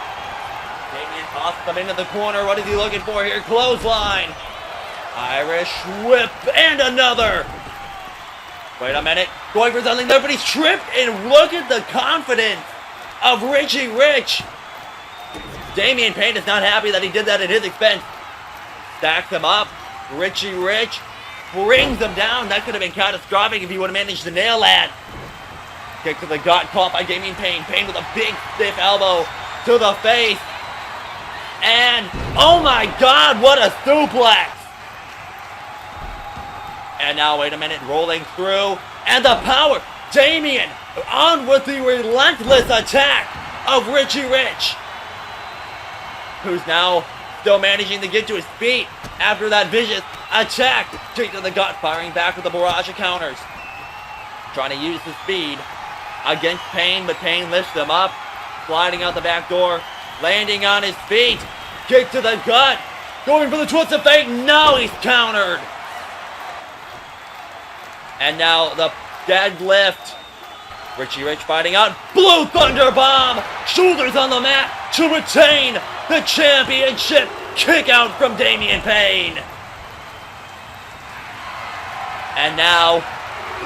Damian tosses him into the corner. What is he looking for here? Clothesline. Irish whip and another. Wait a minute. Going for something there, but he's tripped. And look at the confidence of Richie Rich. Damian Payne is not happy that he did that at his expense. Stacks him up. Richie Rich brings him down. That could have been catastrophic if he would have managed to nail that. Kick to the gut, caught by Damian Payne. Payne with a big stiff elbow to the face. And, oh my God, what a suplex. And now, wait a minute, rolling through. And the power. Damian on with the relentless attack of Richie Rich, who's now still managing to get to his feet after that vicious attack. Kick to the gut, firing back with the barrage of counters. Trying to use his speed against Payne, but Payne lifts him up, sliding out the back door, landing on his feet. Kick to the gut, going for the twist of fate. No, he's countered. And now the deadlift. Richie Rich fighting out. Blue Thunder Bomb. Shoulders on the mat to retain the championship. Kick out from Damian Payne. And now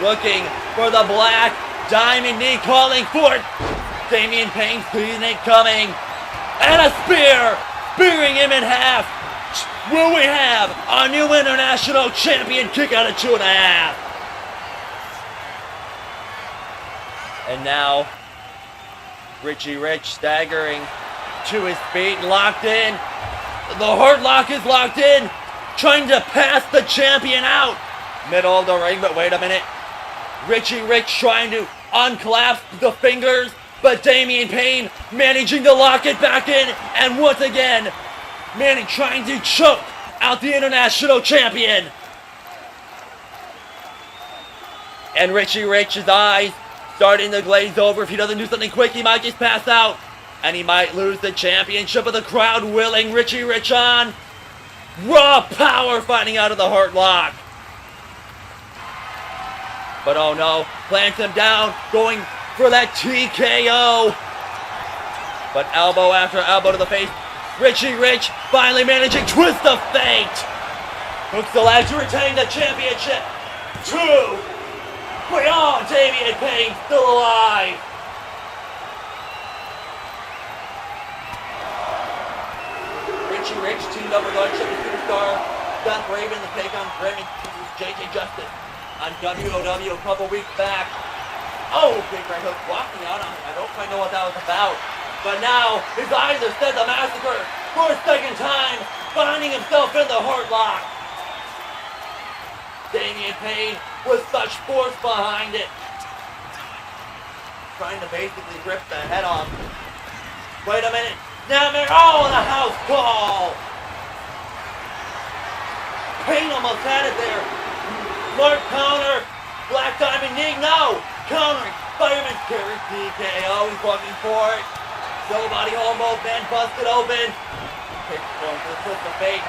looking for the black diamond knee, calling for it. Damian Payne seeing it coming. And a spear. Spearing him in half. Will we have a new international champion? Kick out of 2.5. And now, Richie Rich staggering to his feet, locked in. The Hurt Lock is locked in, trying to pass the champion out. Middle of the ring, but wait a minute. Richie Rich trying to unclasp the fingers, but Damian Payne managing to lock it back in. And once again, Manning trying to choke out the international champion. And Richie Rich's eyes starting to glaze over. If he doesn't do something quick, he might just pass out. And he might lose the championship, of the crowd willing Richie Rich on. Raw power fighting out of the Hurt Lock. But oh no, plants him down, going for that TKO. But elbow after elbow to the face. Richie Rich finally managing twist of fate. Hooks the leg to retain the championship. 2. Beyond Damian Payne still alive. Richie Rich teamed up with Undisputed superstar Seth Raven to take on Raven JJ Justice on WOW a couple weeks back. Oh, big right hook walking out on him. I don't quite know what that was about. But now, his eyes are set to Massacre for a second time, finding himself in the hurt lock. Damian Payne with such force behind it. Trying to basically rip the head off. Wait a minute. Now they're all in a house call. Payne almost had it there. Mark counter. Black Diamond knee. No. Countering. Fireman carry TKO. He's looking for it. Nobody homo. Ben busted open. Kick going for the twist of fate.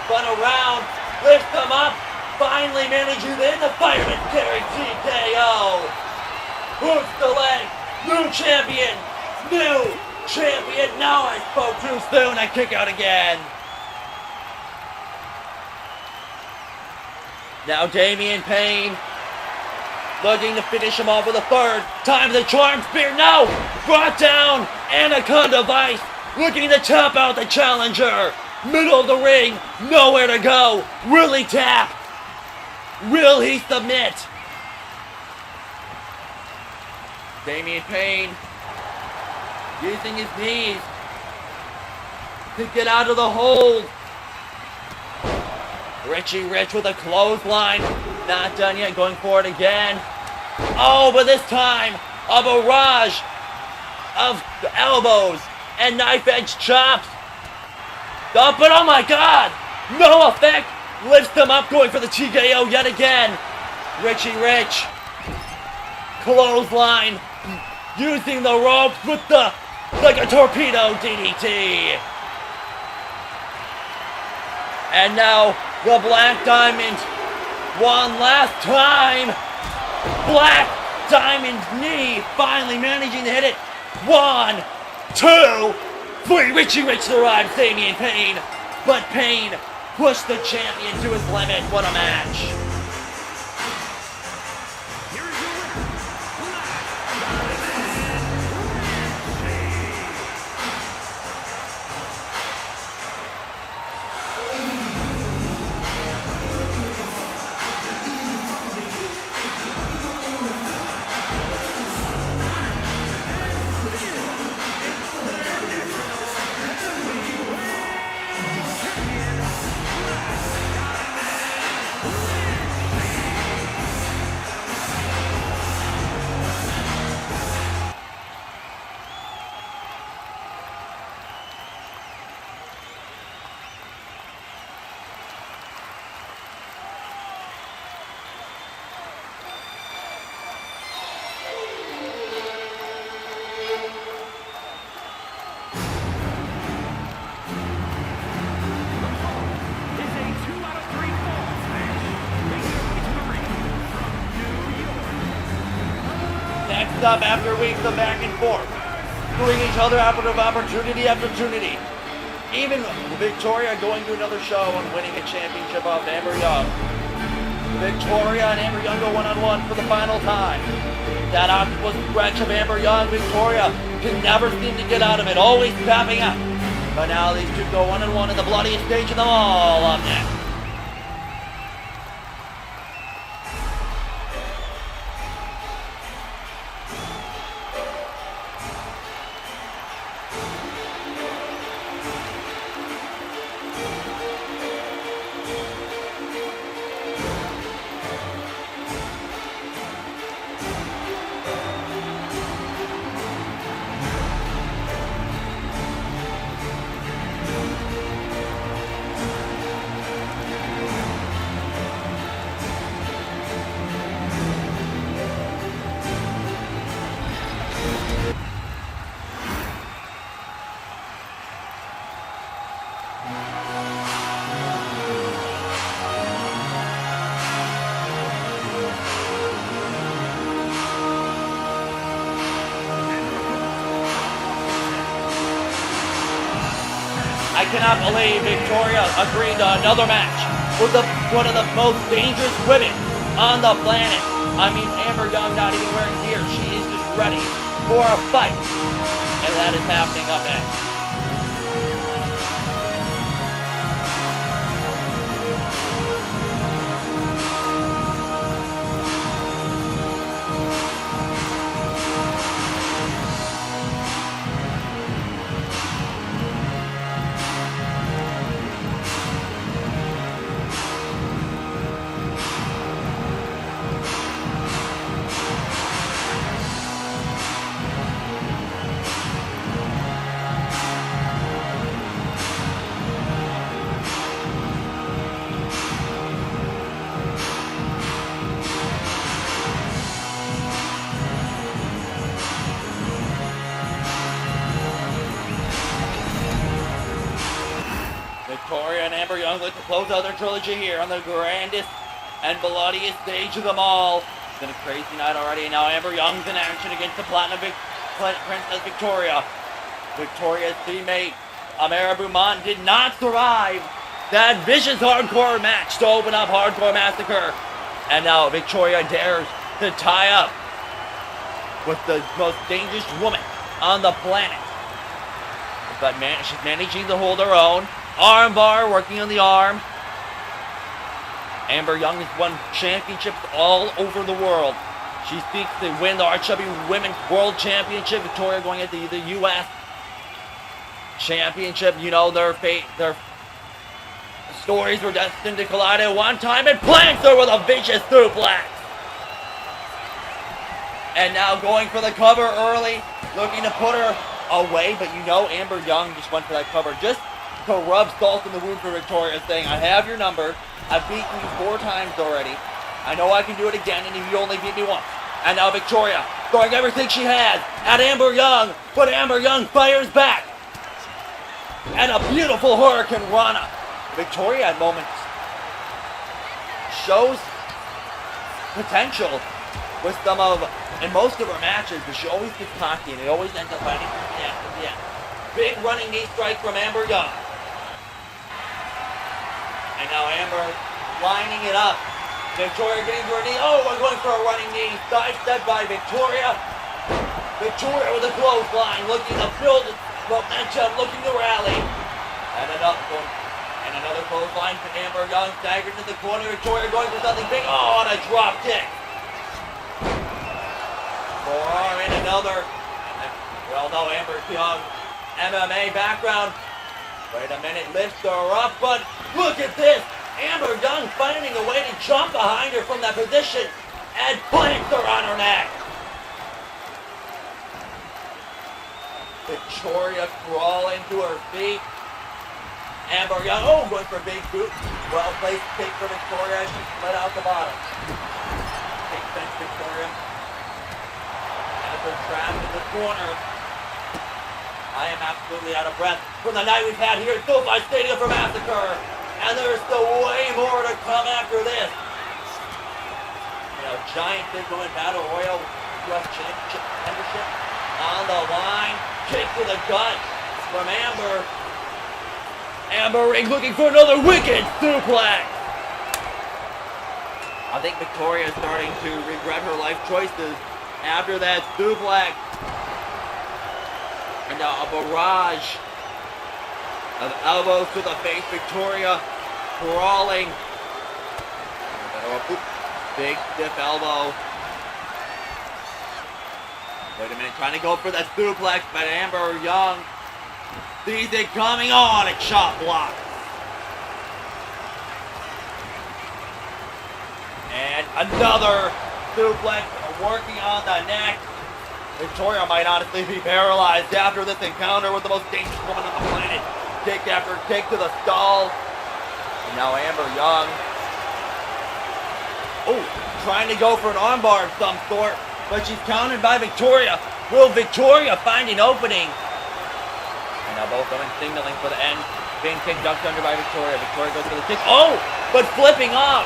Spun around. Lifts him up. Finally manages in the fireman carry TKO. Hooks the leg. New champion. New champion. Now I spoke too soon. I kick out again. Now Damian Payne looking to finish him off with a third. Time the charm spear. No! Brought down. Anaconda Vice looking to tap out the challenger. Middle of the ring. Nowhere to go. Will he tap? Will he submit? Damian Payne using his knees to get out of the hold. Richie Rich with a clothesline. Not done yet, going for it again. Oh, but this time, a barrage of elbows and knife-edge chops. Oh, but oh my God! No effect! Lifts them up, going for the TKO yet again. Richie Rich. Clothesline. Using the ropes with like a torpedo DDT. And now the Black Diamond, one last time. Black Diamond's knee, finally managing to hit it. 1, 2, 3. Richie Rich survives Damian Payne, but Payne pushed the champion to his limit. What a match. Next up, after weeks of back and forth, doing each other out of opportunity after opportunity. Even Victoria going to another show and winning a championship off Amber Young. Victoria and Amber Young go one-on-one for the final time. That octopus stretch of Amber Young, Victoria can never seem to get out of it, always tapping out. But now these two go one-on-one in the bloodiest stage of them all. Up next. cannot believe Victoria agreed to another match with one of the most dangerous women on the planet. I mean, Amber Young not even wearing gear. She is just ready for a fight. And that is happening up next. Victoria and Amber Young look to close out their trilogy here on the grandest and bloodiest stage of them all. It's been a crazy night already, and now Amber Young's in action against the Platinum Princess Victoria. Victoria's teammate Amara Beaumont did not survive that vicious hardcore match to open up Hardcore Massacre. And now Victoria dares to tie up with the most dangerous woman on the planet. But she's managing to hold her own. Arm bar, working on the arm. Amber Young has won championships all over the world. She seeks to win the RHW Women's World Championship. Victoria going into the U.S. Championship. You know, their stories were destined to collide at one time, and plants her with a vicious suplex. And now going for the cover early, looking to put her away, but you know Amber Young just went for that cover just to rub salt in the wound for Victoria, saying, I have your number, I've beaten you 4 times already, I know I can do it again, and you only beat me once. And now Victoria throwing everything she has at Amber Young, but Amber Young fires back. And a beautiful Hurricane Rana. Victoria at moments shows potential with in most of her matches, but she always gets cocky and it always ends up fighting from the end. Big running knee strike from Amber Young. And now Amber lining it up. Victoria getting to her knee. Oh, we're going for a running knee. Sidestep by Victoria. Victoria with a clothesline, looking to build momentum, looking to rally. And another one. And another clothesline for Amber Young. Staggered to the corner. Victoria going for something big. Oh, and a drop kick. Forearm and another. We all know Amber Young, MMA background. Wait a minute, lifts her up, but look at this. Amber Young finding a way to jump behind her from that position and plants her on her neck. Victoria crawling to her feet. Amber Young, going for a big boot. Well placed kick for Victoria. She split out the bottom. Kick fence Victoria. They're trapped in the corner. I am absolutely out of breath from the night we've had here at SoFi Stadium for Massacre. And there's still way more to come after this. You know, giant big women battle royal US Championship contendership on the line. Kick to the gut from Amber. Amber Ring looking for another wicked suplex. I think Victoria is starting to regret her life choices after that suplex. And now a barrage of elbows to the face. Victoria crawling. Big stiff elbow. Wait a minute, trying to go for that suplex, but Amber Young sees it coming on. A shot block. And another suplex working on the neck. Victoria might honestly be paralyzed after this encounter with the most dangerous woman on the planet. Kick after kick to the skull. And now Amber Young. Trying to go for an armbar of some sort, but she's countered by Victoria. Will Victoria find an opening? And now both women signaling for the end. Being kicked, ducked under by Victoria. Victoria goes for the kick. But flipping off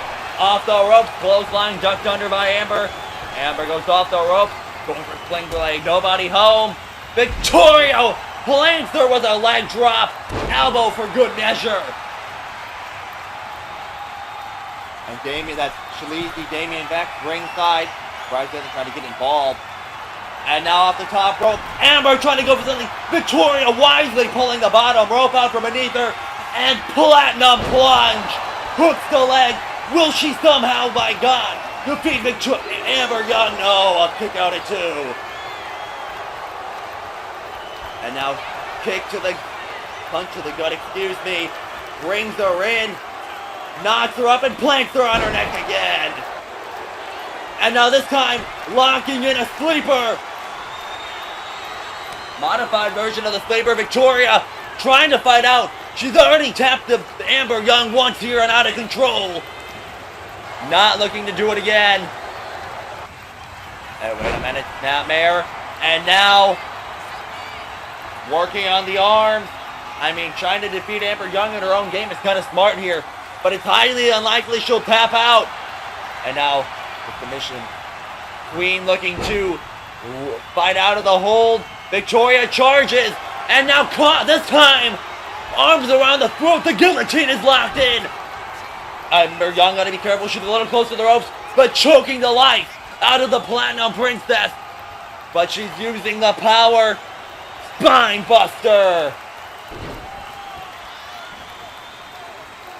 the ropes. Clothesline ducked under by Amber. Amber goes off the rope, going for sling blade. Nobody home. Victoria Planks there with a leg drop. Elbow for good measure. And Damian, that sleazy Damian back ringside. Bryce doesn't try to get involved. And now off the top rope, Amber trying to go for something. Victoria wisely pulling the bottom rope out from beneath her. And platinum plunge. Hooks the leg. Will she somehow, by God, defeat Amber Young? No, a kick out at 2. And now kick to the, punch to the gut, excuse me. Brings her in. Knocks her up and planks her on her neck again. And now this time, locking in a sleeper. Modified version of the sleeper. Victoria trying to fight out. She's already tapped the Amber Young once here and out of control. Not looking to do it again. Hey, wait a minute. Snapmare. And now, working on the arms. I mean, trying to defeat Amber Young in her own game is kind of smart here. But it's highly unlikely she'll tap out. And now, the submission. Queen looking to fight out of the hold. Victoria charges. And now caught this time. Arms around the throat. The guillotine is locked in. Amber Young got to be careful. She's a little close to the ropes. But choking the life out of the Platinum Princess. But she's using the power. Spine buster.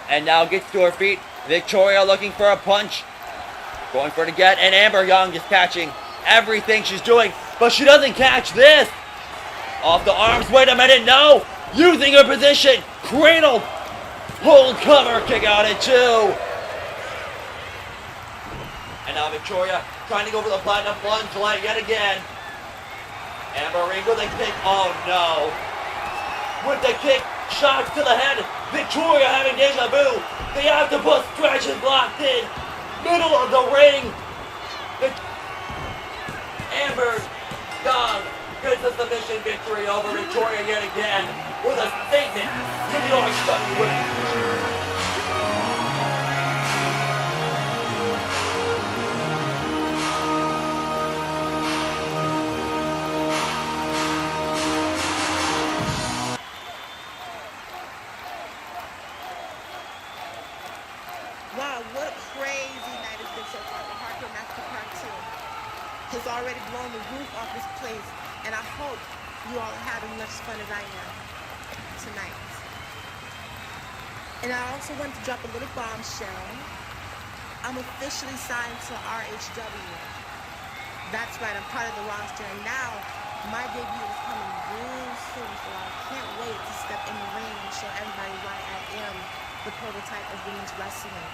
And now gets to her feet. Victoria looking for a punch. Going for it again. And Amber Young is catching everything she's doing. But she doesn't catch this. Off the arms. Wait a minute. No. Using her position. Cradle. Hold cover. Kick out at 2. And now Victoria trying to go for the platinum plunge yet again. Amber Ring with a kick. Oh no. With the kick. Shots to the head. Victoria having deja vu. The octopus stretch is locked in. Middle of the ring. Amber Young gets a submission victory over Victoria yet again with a statement to the RW Women. Wow, what a crazy night it's been so far. The Hardcore Massacre Part 2 has already blown the roof off this place, and I hope you all are having much fun as I am tonight. And I also want to drop a little bombshell. I'm officially signed to RHW. That's right, I'm part of the roster, and now my debut is coming real soon, so I can't wait to step in the ring and show everybody why I am the prototype of women's wrestling.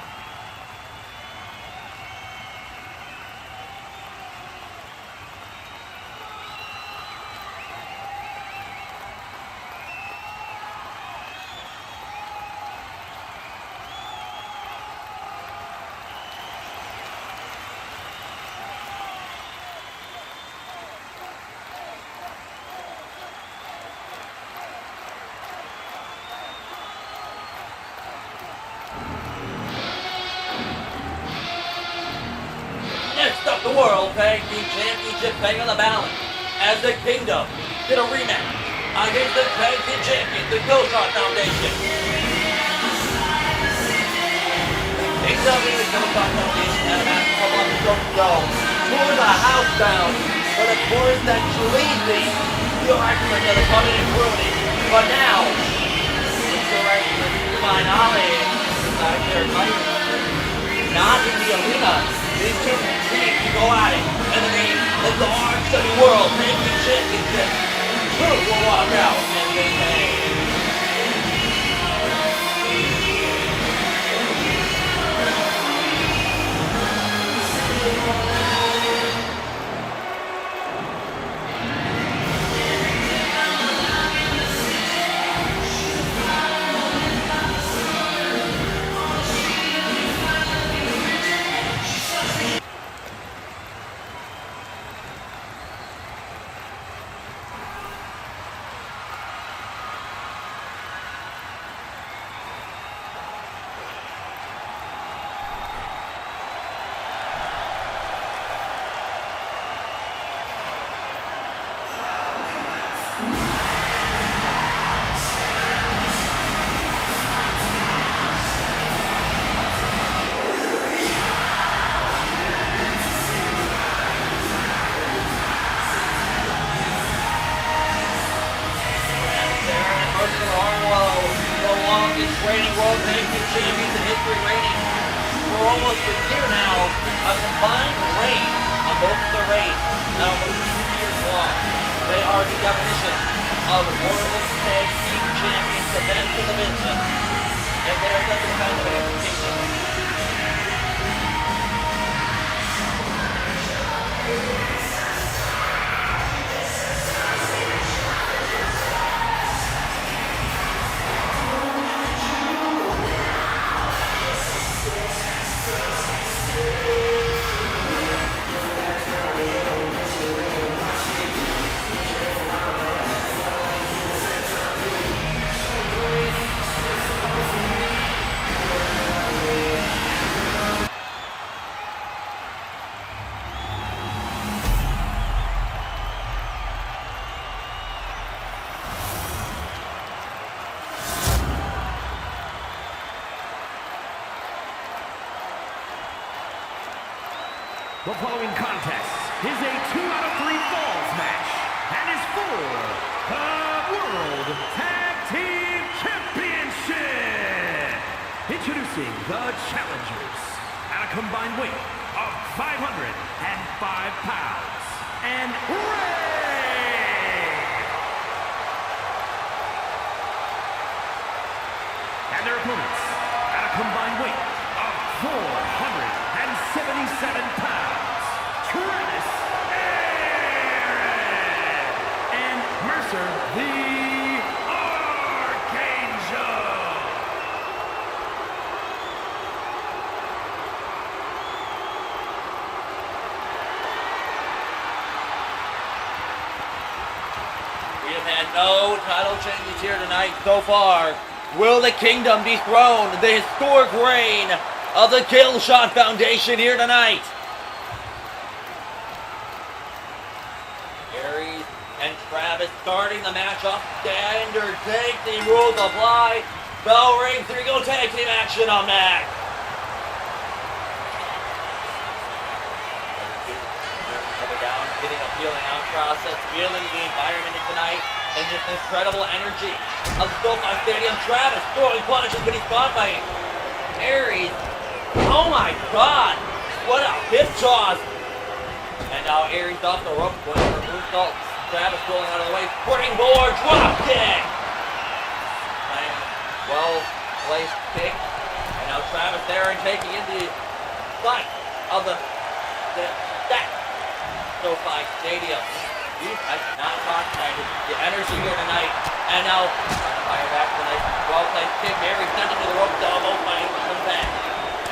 Next up, the World Tag Team Championship hang on the balance as the Kingdom did a rematch against the Tag Team Champions, the Killshot Foundation. The Kingdom and the Killshot Foundation had a match a couple episodes ago for the housebound, but of course that sleazy the argument of the coming and ruining. But now, it's the regular finale inside their country. Not in the arena. These two teams to go at it, and the name is the RHW World Tag Team Championship. Who will walk out and win the name? victory reigning for almost a year now. A combined reign on both of the reigns, now almost 2 years long. They are the definition of World Tag Team Champions, the best in the business. And they are such a kind of education. The following contest is a 2 out of 3 falls match and is for the World Tag Team Championship. Introducing the challengers at a combined weight of 505 pounds and Ray. And their opponents at a combined weight of 477 pounds. Cyrus and Mercer, the Archangel. We have had no title changes here tonight so far. Will the Kingdom dethrone the historic reign of the Killshot Foundation here tonight? Aries and Travis starting the match off standard tag team rules apply. Bell rings, here we go, tag team action on that. Coming down, getting a feeling out process, feeling the environment tonight, and just incredible energy of SoFi Stadium. Travis throwing punches, but he's caught by Aries. Oh my God! What a hip toss! And now Aries off the rope, going for moonsault. Travis rolling out of the way, springboard drop kick. And well-placed kick. And now Travis there and taking in the fight of the SoFi Stadium. I cannot talk tonight. The energy here tonight. And now fire back tonight. Well-placed kick. Aries sent him to the rope, elbow fight, comes back.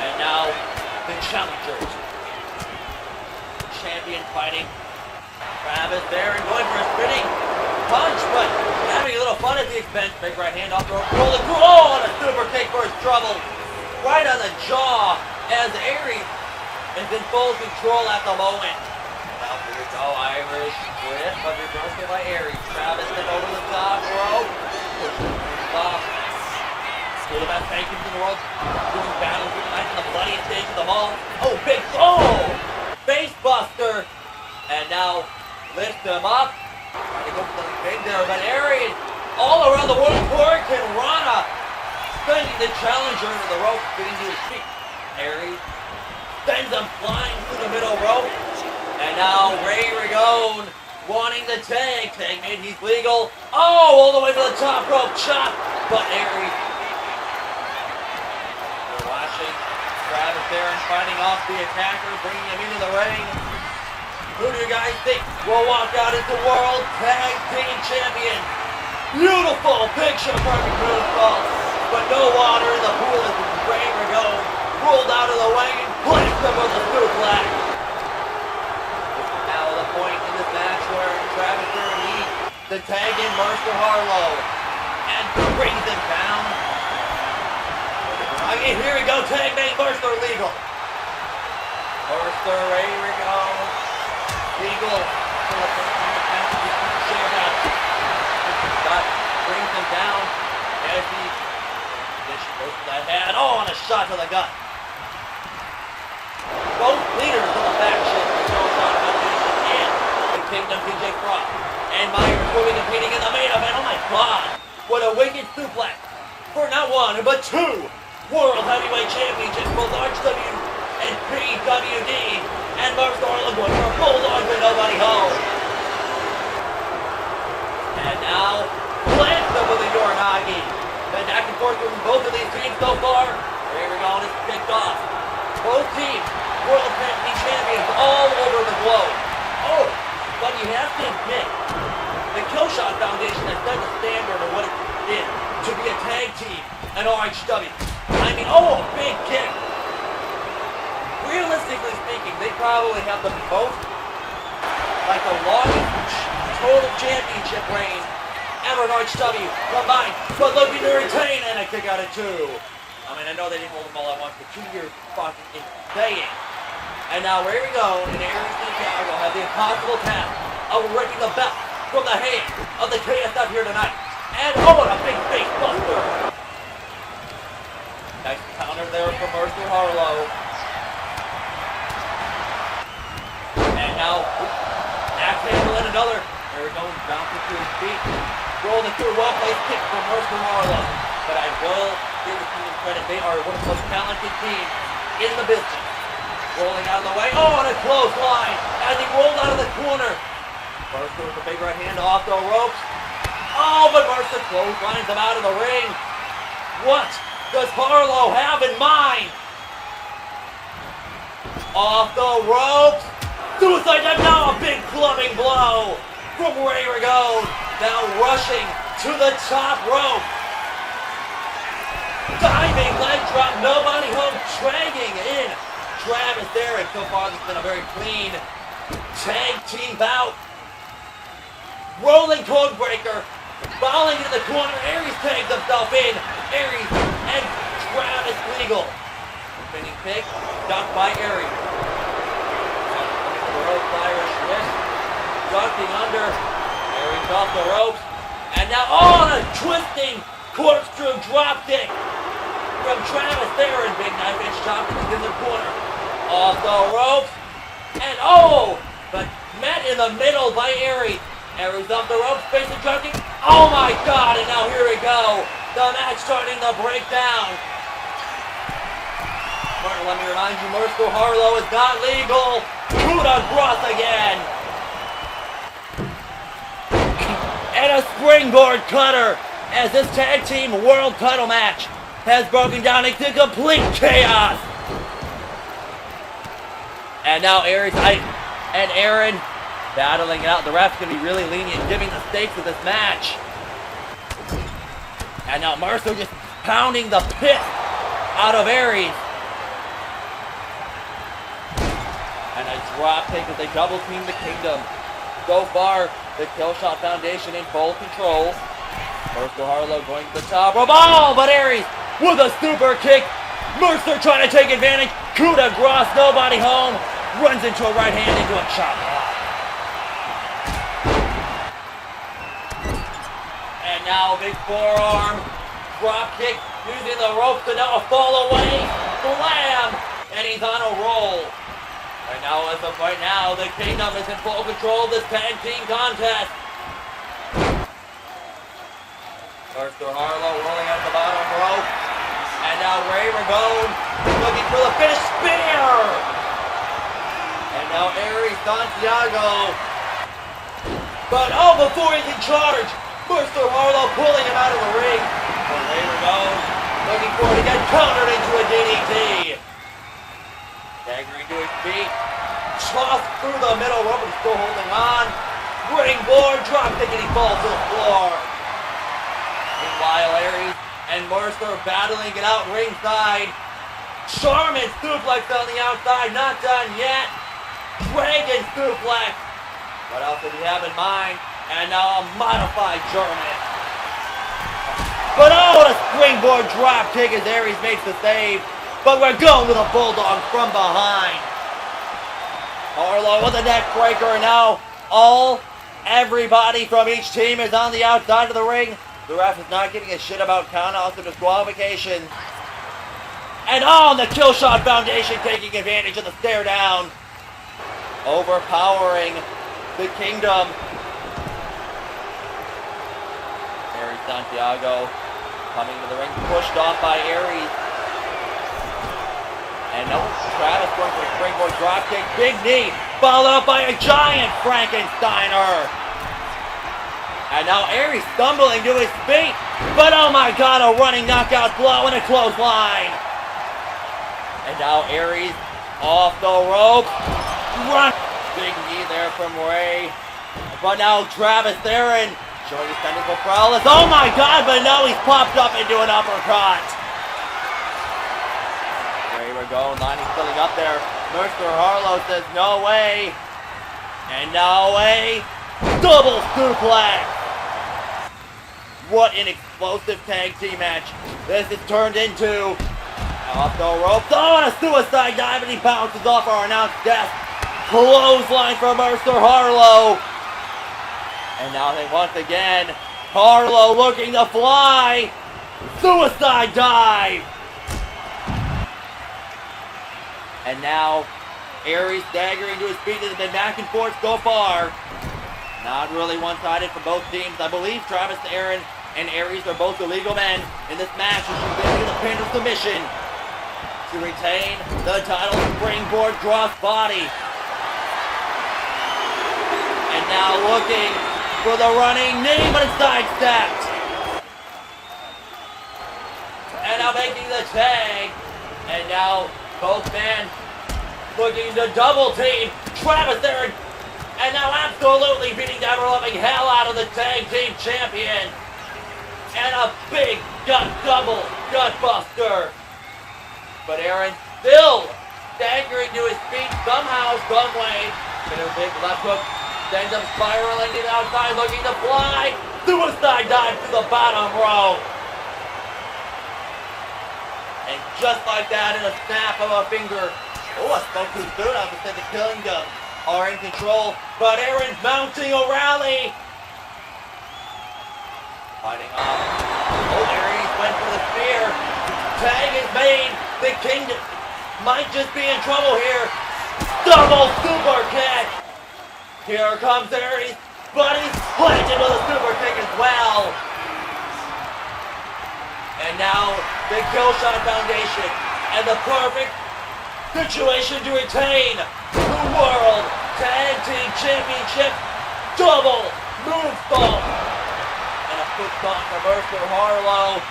And now the challengers. Champion fighting. Travis there and going for a spinning punch, but having a little fun at the expense. Big right hand off the rope. Rolling through. Oh, and a super kick for his trouble. Right on the jaw as Aries is in full control at the moment. Now here we go. Irish whip, but reversal by Aries. Travis then over the top rope. Off. Still the best tag teams in the world. Doing battles with the night in the bloodiest stage of them all. Oh, big. Oh! Face buster. And now lift him up. Trying to go for the big there, but Aries all around the world. Hurricane Rana sending the challenger into the rope, getting to his feet. Aries sends him flying through the middle rope. And now Ray Ragone wanting the tag. Tag made, he's legal. Oh, all the way to the top rope. Chop. But Aries. They're watching Travis there and fighting off the attacker, bringing him into the ring. Who do you guys think will walk out as the World Tag Team Champion? Beautiful picture perfect moonsault, but no water in the pool as Ray Ragone rolled out of the way and placed him with a suplex. This is now the point in this match where Travis will meet the tag in Mercer Harlow and brings him down. Again, here we go, tag made Mercer legal. Mercer, Ray Ragone. Legal for the first time in the past to be showdown. Scott brings him down as he goes to that head. Oh, and a shot to the gut. Both leaders of the faction, the Killshot Foundation and the Kingdom, TJ Cross and Myers will be competing in the main event. Oh my God! What a wicked suplex for not one but two World Heavyweight Championship, both RHW and PWD, and Mark Garland going for a bulldog with nobody home. And now, plants them with a Uranagi. Been back and forth from both of these teams so far. Here we go, and it's kicked off. Both teams, World Tag Team Champions all over the globe. Oh, but you have to admit, the Killshot Foundation has set the standard of what it is to be a tag team at RHW. I mean, oh, a big kick. Realistically speaking, they probably have the most, like the longest total championship reign ever in RHW combined, but looking to retain, and a kick out of 2. I mean, I know they didn't hold them all at once, but 2 years fucking insane. And now here we go, and Aries and Thiago have the impossible task of ripping the belt from the hand of the KSF here tonight. And oh, and a big face buster. Nice counter there from Mercer Harlow. And now, axe handle and another. There we go, bouncing to his feet. Rolling through a well-placed kick from Mercer Harlow. But I will give the team credit. They are one of the most talented teams in the business. Rolling out of the way. Oh, and a clothesline as he rolled out of the corner. Mercer with a big right hand off the ropes. Oh, but Mercer clotheslines him out of the ring. What does Harlow have in mind? Off the ropes. Suicide dive, now a big clubbing blow from Ray Ragone. Now rushing to the top rope. Diving leg drop, nobody home, dragging in Travis there, and so far this has been a very clean tag team bout. Rolling code breaker, falling into the corner, Aries tags himself in, Aries and Travis legal. Spinning kick, ducked by Aries. The rope, Irish wrist, ducking under, Aries off the ropes, and now, oh, a twisting corkscrew drop kick from Travis there, and big knife edge chop in the corner. Off the ropes, and oh, but met in the middle by Aries. Aries off the ropes, facing jockey. Oh my God, and now here we go. The match starting to break down. But let me remind you, Mercer Harlow is not legal. Coup de grace again. And a springboard cutter as this tag team world title match has broken down into complete chaos. And now Aries and Aaron battling it out. The ref's going to be really lenient, giving the stakes of this match. And now Mercer just pounding the piss out of Aries. And a drop kick as they double team the Kingdom. So far, the Killshot Foundation in full control. Mercer Harlow going to the top rope. Oh, but Aries with a super kick. Mercer trying to take advantage. Coup de grace, nobody home. Runs into a right hand into a chop block. And now big forearm. Drop kick using the rope to now a fall away. Slam. And he's on a roll. Right now, as of right now, the Kingdom is in full control of this tag team contest. Mercer Harlow rolling out the bottom rope. And now Ray Ragone looking for the finish spear. And now Aries Santiago. But oh, before he can charge, Mercer Harlow pulling him out of the ring. And Ray Ragone looking for it to get countered into a DDT. Staggering to his feet. Tossed through the middle rope and still holding on. Ringboard drop kick and he falls to the floor. Meanwhile, Aries and Mercer battling it out ringside. Charmin suplex on the outside, not done yet. Dragon suplex. What else did he have in mind? And now a modified German. But oh, a springboard drop kick as Aries makes the save. But we're going with a bulldog from behind. Harlow with a neck breaker, and now everybody from each team is on the outside of the ring. The ref is not giving a shit about countouts or disqualification. And the Killshot Foundation taking advantage of the stare down. Overpowering the Kingdom. Aries Santiago coming to the ring, pushed off by Aries. no, Travis going for a springboard dropkick. Big knee, followed up by a giant Frankensteiner. And now Aries stumbling to his feet. But oh my god, a running knockout blow and a clothesline. And now Aries off the rope. Run. Big knee there from Ray. But now Travis Theron showing his technical prowess. Oh my god, but now he's popped up into an uppercut. Ray Ragone lining filling up there. Mercer Harlow says no way. And now a double suplex. What an explosive tag team match this is turned into. Off the rope. Oh, and a suicide dive, and he bounces off our announced death. Clothesline from Mercer Harlow. And now they once again, Harlow looking to fly. Suicide dive. And now Aries staggering to his feet. Has been back and forth so far. Not really one-sided for both teams. I believe Travis Theron and Aries are both illegal men in this match, which will be the pin of submission to retain the title. Springboard cross body. And now looking for the running knee, but it's sidestepped. And now making the tag. And now both men looking to double team Travis Theron. And now absolutely beating the ever-loving hell out of the tag team champion. And a big double gut buster. But Aaron still staggering to his feet somehow, some way. With a big left hook. Sends him spiraling to the outside, looking to fly. Suicide dive to the bottom row. And just like that, in a snap of a finger. Oh, I spoke too soon. I was said the Kingdom are in control. But Aaron's mounting a rally. Fighting off. Oh, Aries went for the spear. Tag is made. The Kingdom might just be in trouble here. Double super kick. Here comes Aries, but he's planted with a super kick as well. And now the Killshot Foundation and the perfect situation to retain the World Tag Team Championship. Double moonsault. And a foot stomp from Mercer Harlow.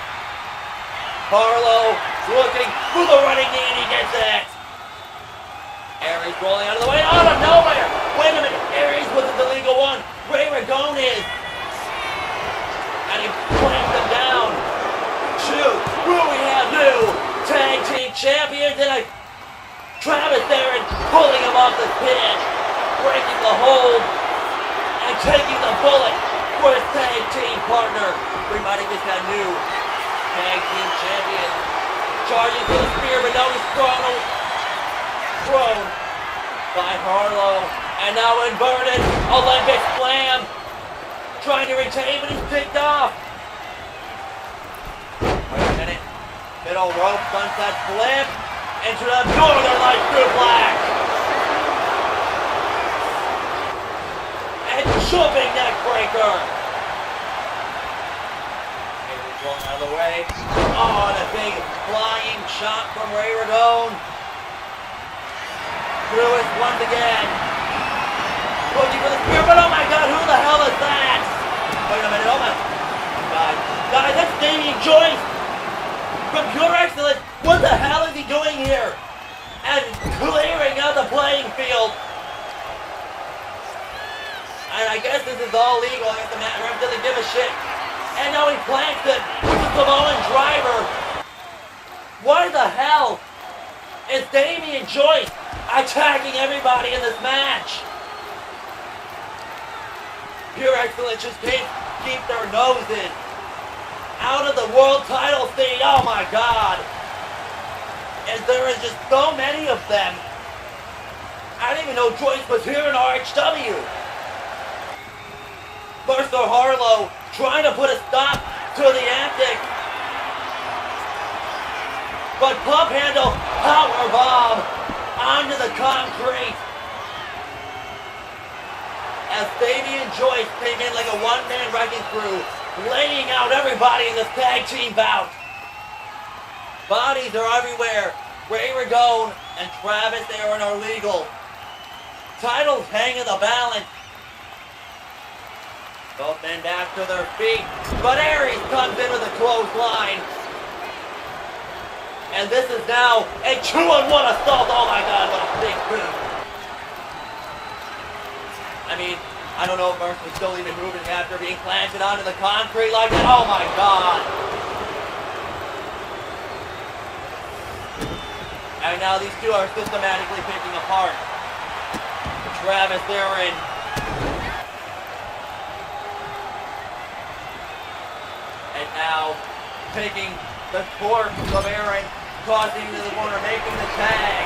Harlow looking for the running knee, and he gets it. Aries rolling out of the way, out of nowhere. Wait a minute, Aries wasn't the legal one. Ray Ragone is. And he brings them down. Two, we have new tag team champions, and Travis Theron pulling him off the pin, breaking the hold, and taking the bullet for his tag team partner. We might have just got new tag team champion. Charging for the spear, but now he's thrown by Harlow. And now inverted Olympic slam. Trying to retain, but he's picked off. Wait a minute. Middle rope, sunset flip. Into the Northern Lights suplex. And jumping neck breaker. Going out of the way. Oh, and a big flying shot from Ray Ragone. Lewis once again. Looking for the spear, but oh my god, who the hell is that? Wait a minute, oh my god. Guys, that's Damian Joyce from Pure Excellence. What the hell is he doing here? And clearing out the playing field. And I guess this is all legal. I guess the Matt ref doesn't give a shit. And now he plants it with the Samoan driver. Why the hell is Damian Joyce attacking everybody in this match? Pure Excellence just can't keep their noses out of the world title scene. Oh my god. And there is just so many of them. I didn't even know Joyce was here in RHW. Mercer Harlow trying to put a stop to the antics. But pump handle, power bomb onto the concrete. As Damian Joyce came in like a one-man wrecking crew, laying out everybody in this tag team bout. Bodies are everywhere. Ray Ragone and Travis Aaron are legal. Titles hang in the balance. Both men back to their feet, but Aries comes into the clothesline. And this is now a 2-on-1 assault. Oh my God, what a big boot. I mean, I don't know if Mercer was still even moving after being planted onto the concrete like that. Oh my God. And now these two are systematically picking apart. Travis Aaron. And now taking the corpse of Aaron, causing the corner, making the tag.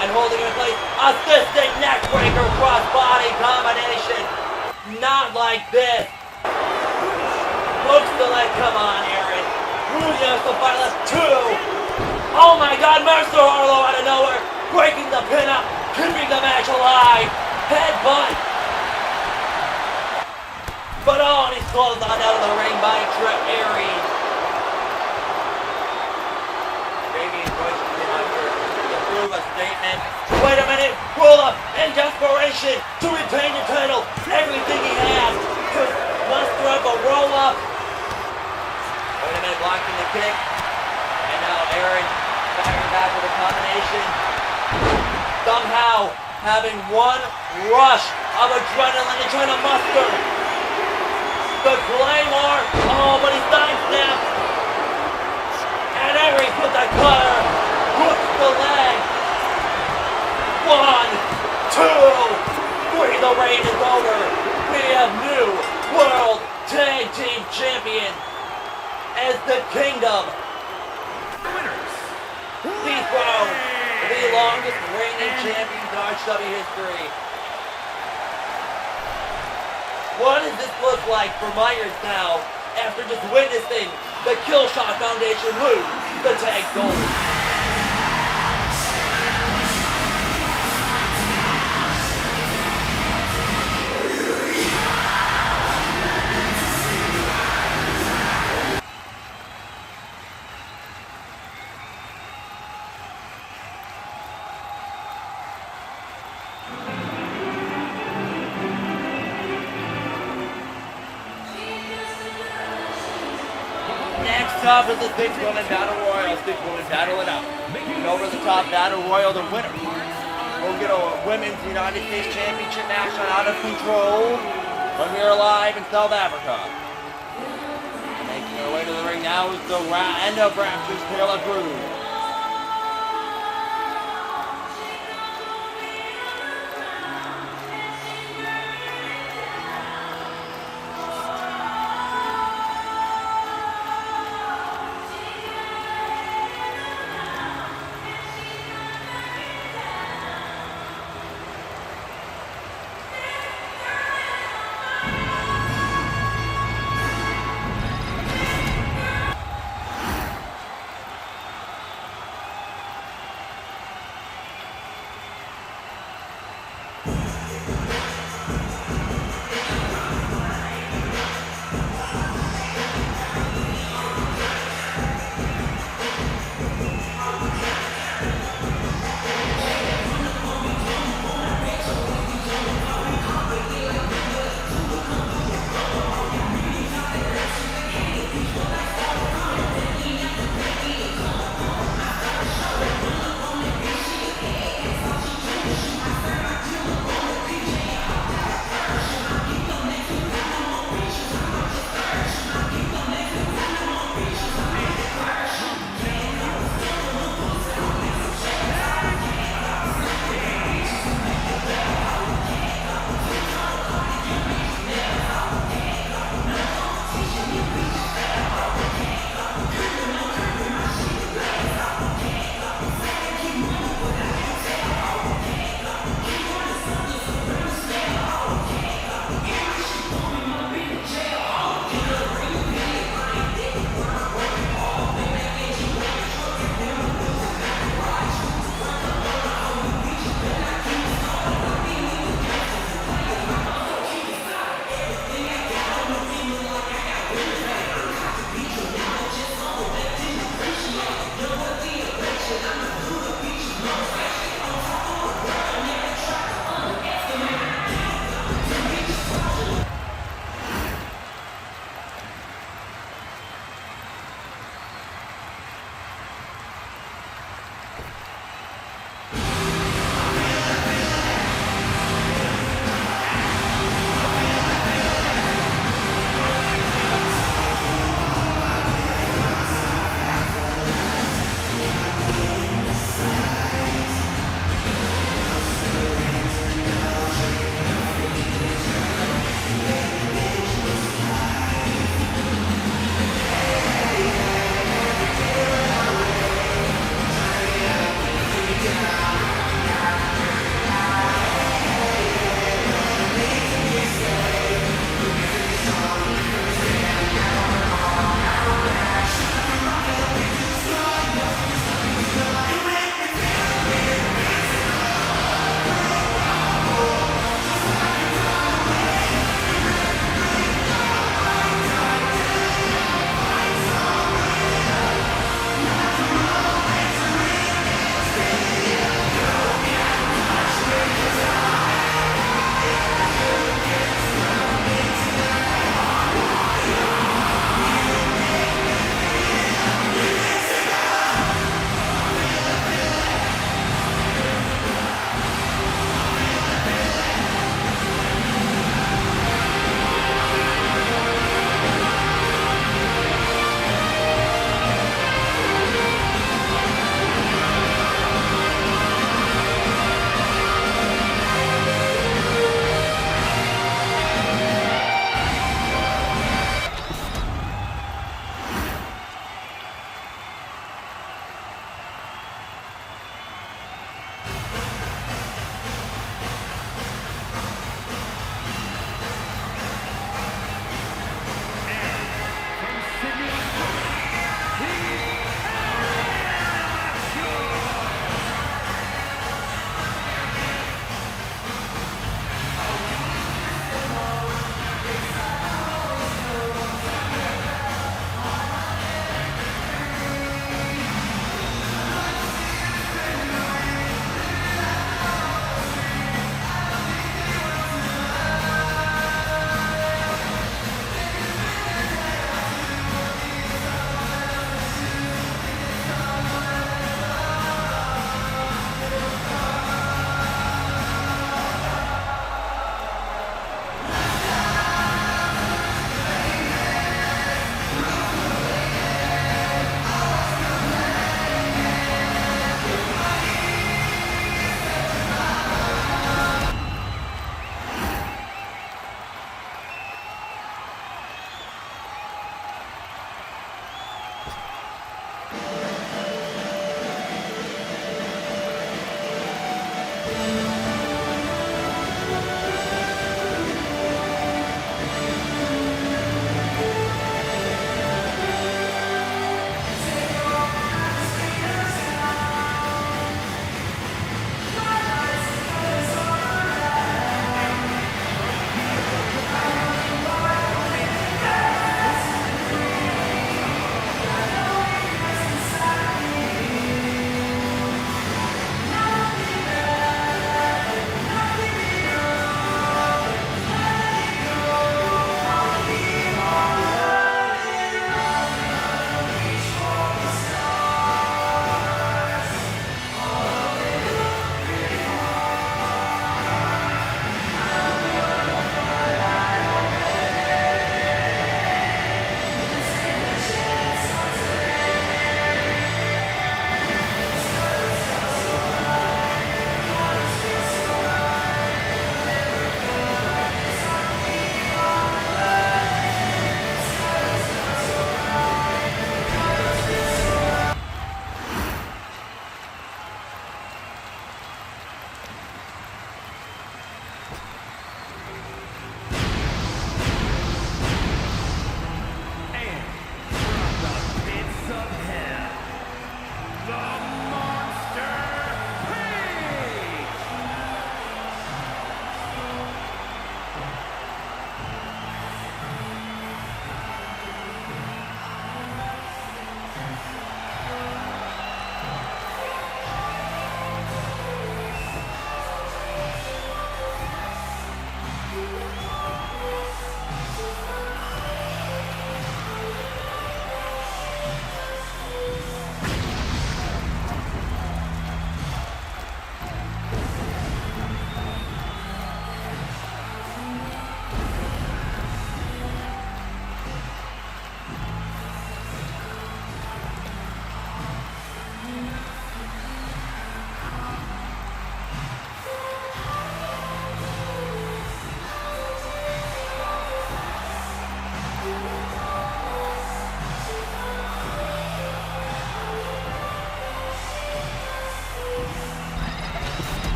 And holding him in place. Assisted neckbreaker cross-body combination. Not like this. Hooks the leg. Come on, Aaron. Rubio's the final two. Oh my God, Mercer Harlow out of nowhere. Breaking the pin up. Keeping the match alive. Headbutt. But oh, and he's closed on out of the ring by Trip Aries. Damian pushes him under to prove a statement. Wait a minute, roll up in desperation to retain the title. Everything he has to muster up a roll up. Wait a minute, blocking the kick. And now Aaron firing back with a combination. Somehow having one rush of adrenaline and trying to muster the Claymore. Oh, but he sidestepped. And Aries with the cutter. Hooks the leg. 1, 2, 3. The reign is over. We have new World Tag Team Champion as the Kingdom. Winners. Dethroned the longest reigning champions in RHW history. What does this look like for Myers now after just witnessing the Killshot Foundation lose the tag gold? Next up is the 6-woman Battle Royal. 6-woman Battle It Out. And over the top Battle Royal, the winner will get a Women's United States Championship match on Out of Control when we are live in South Africa. Making her way to the ring now is the end of Rapture's Taylor Cruz.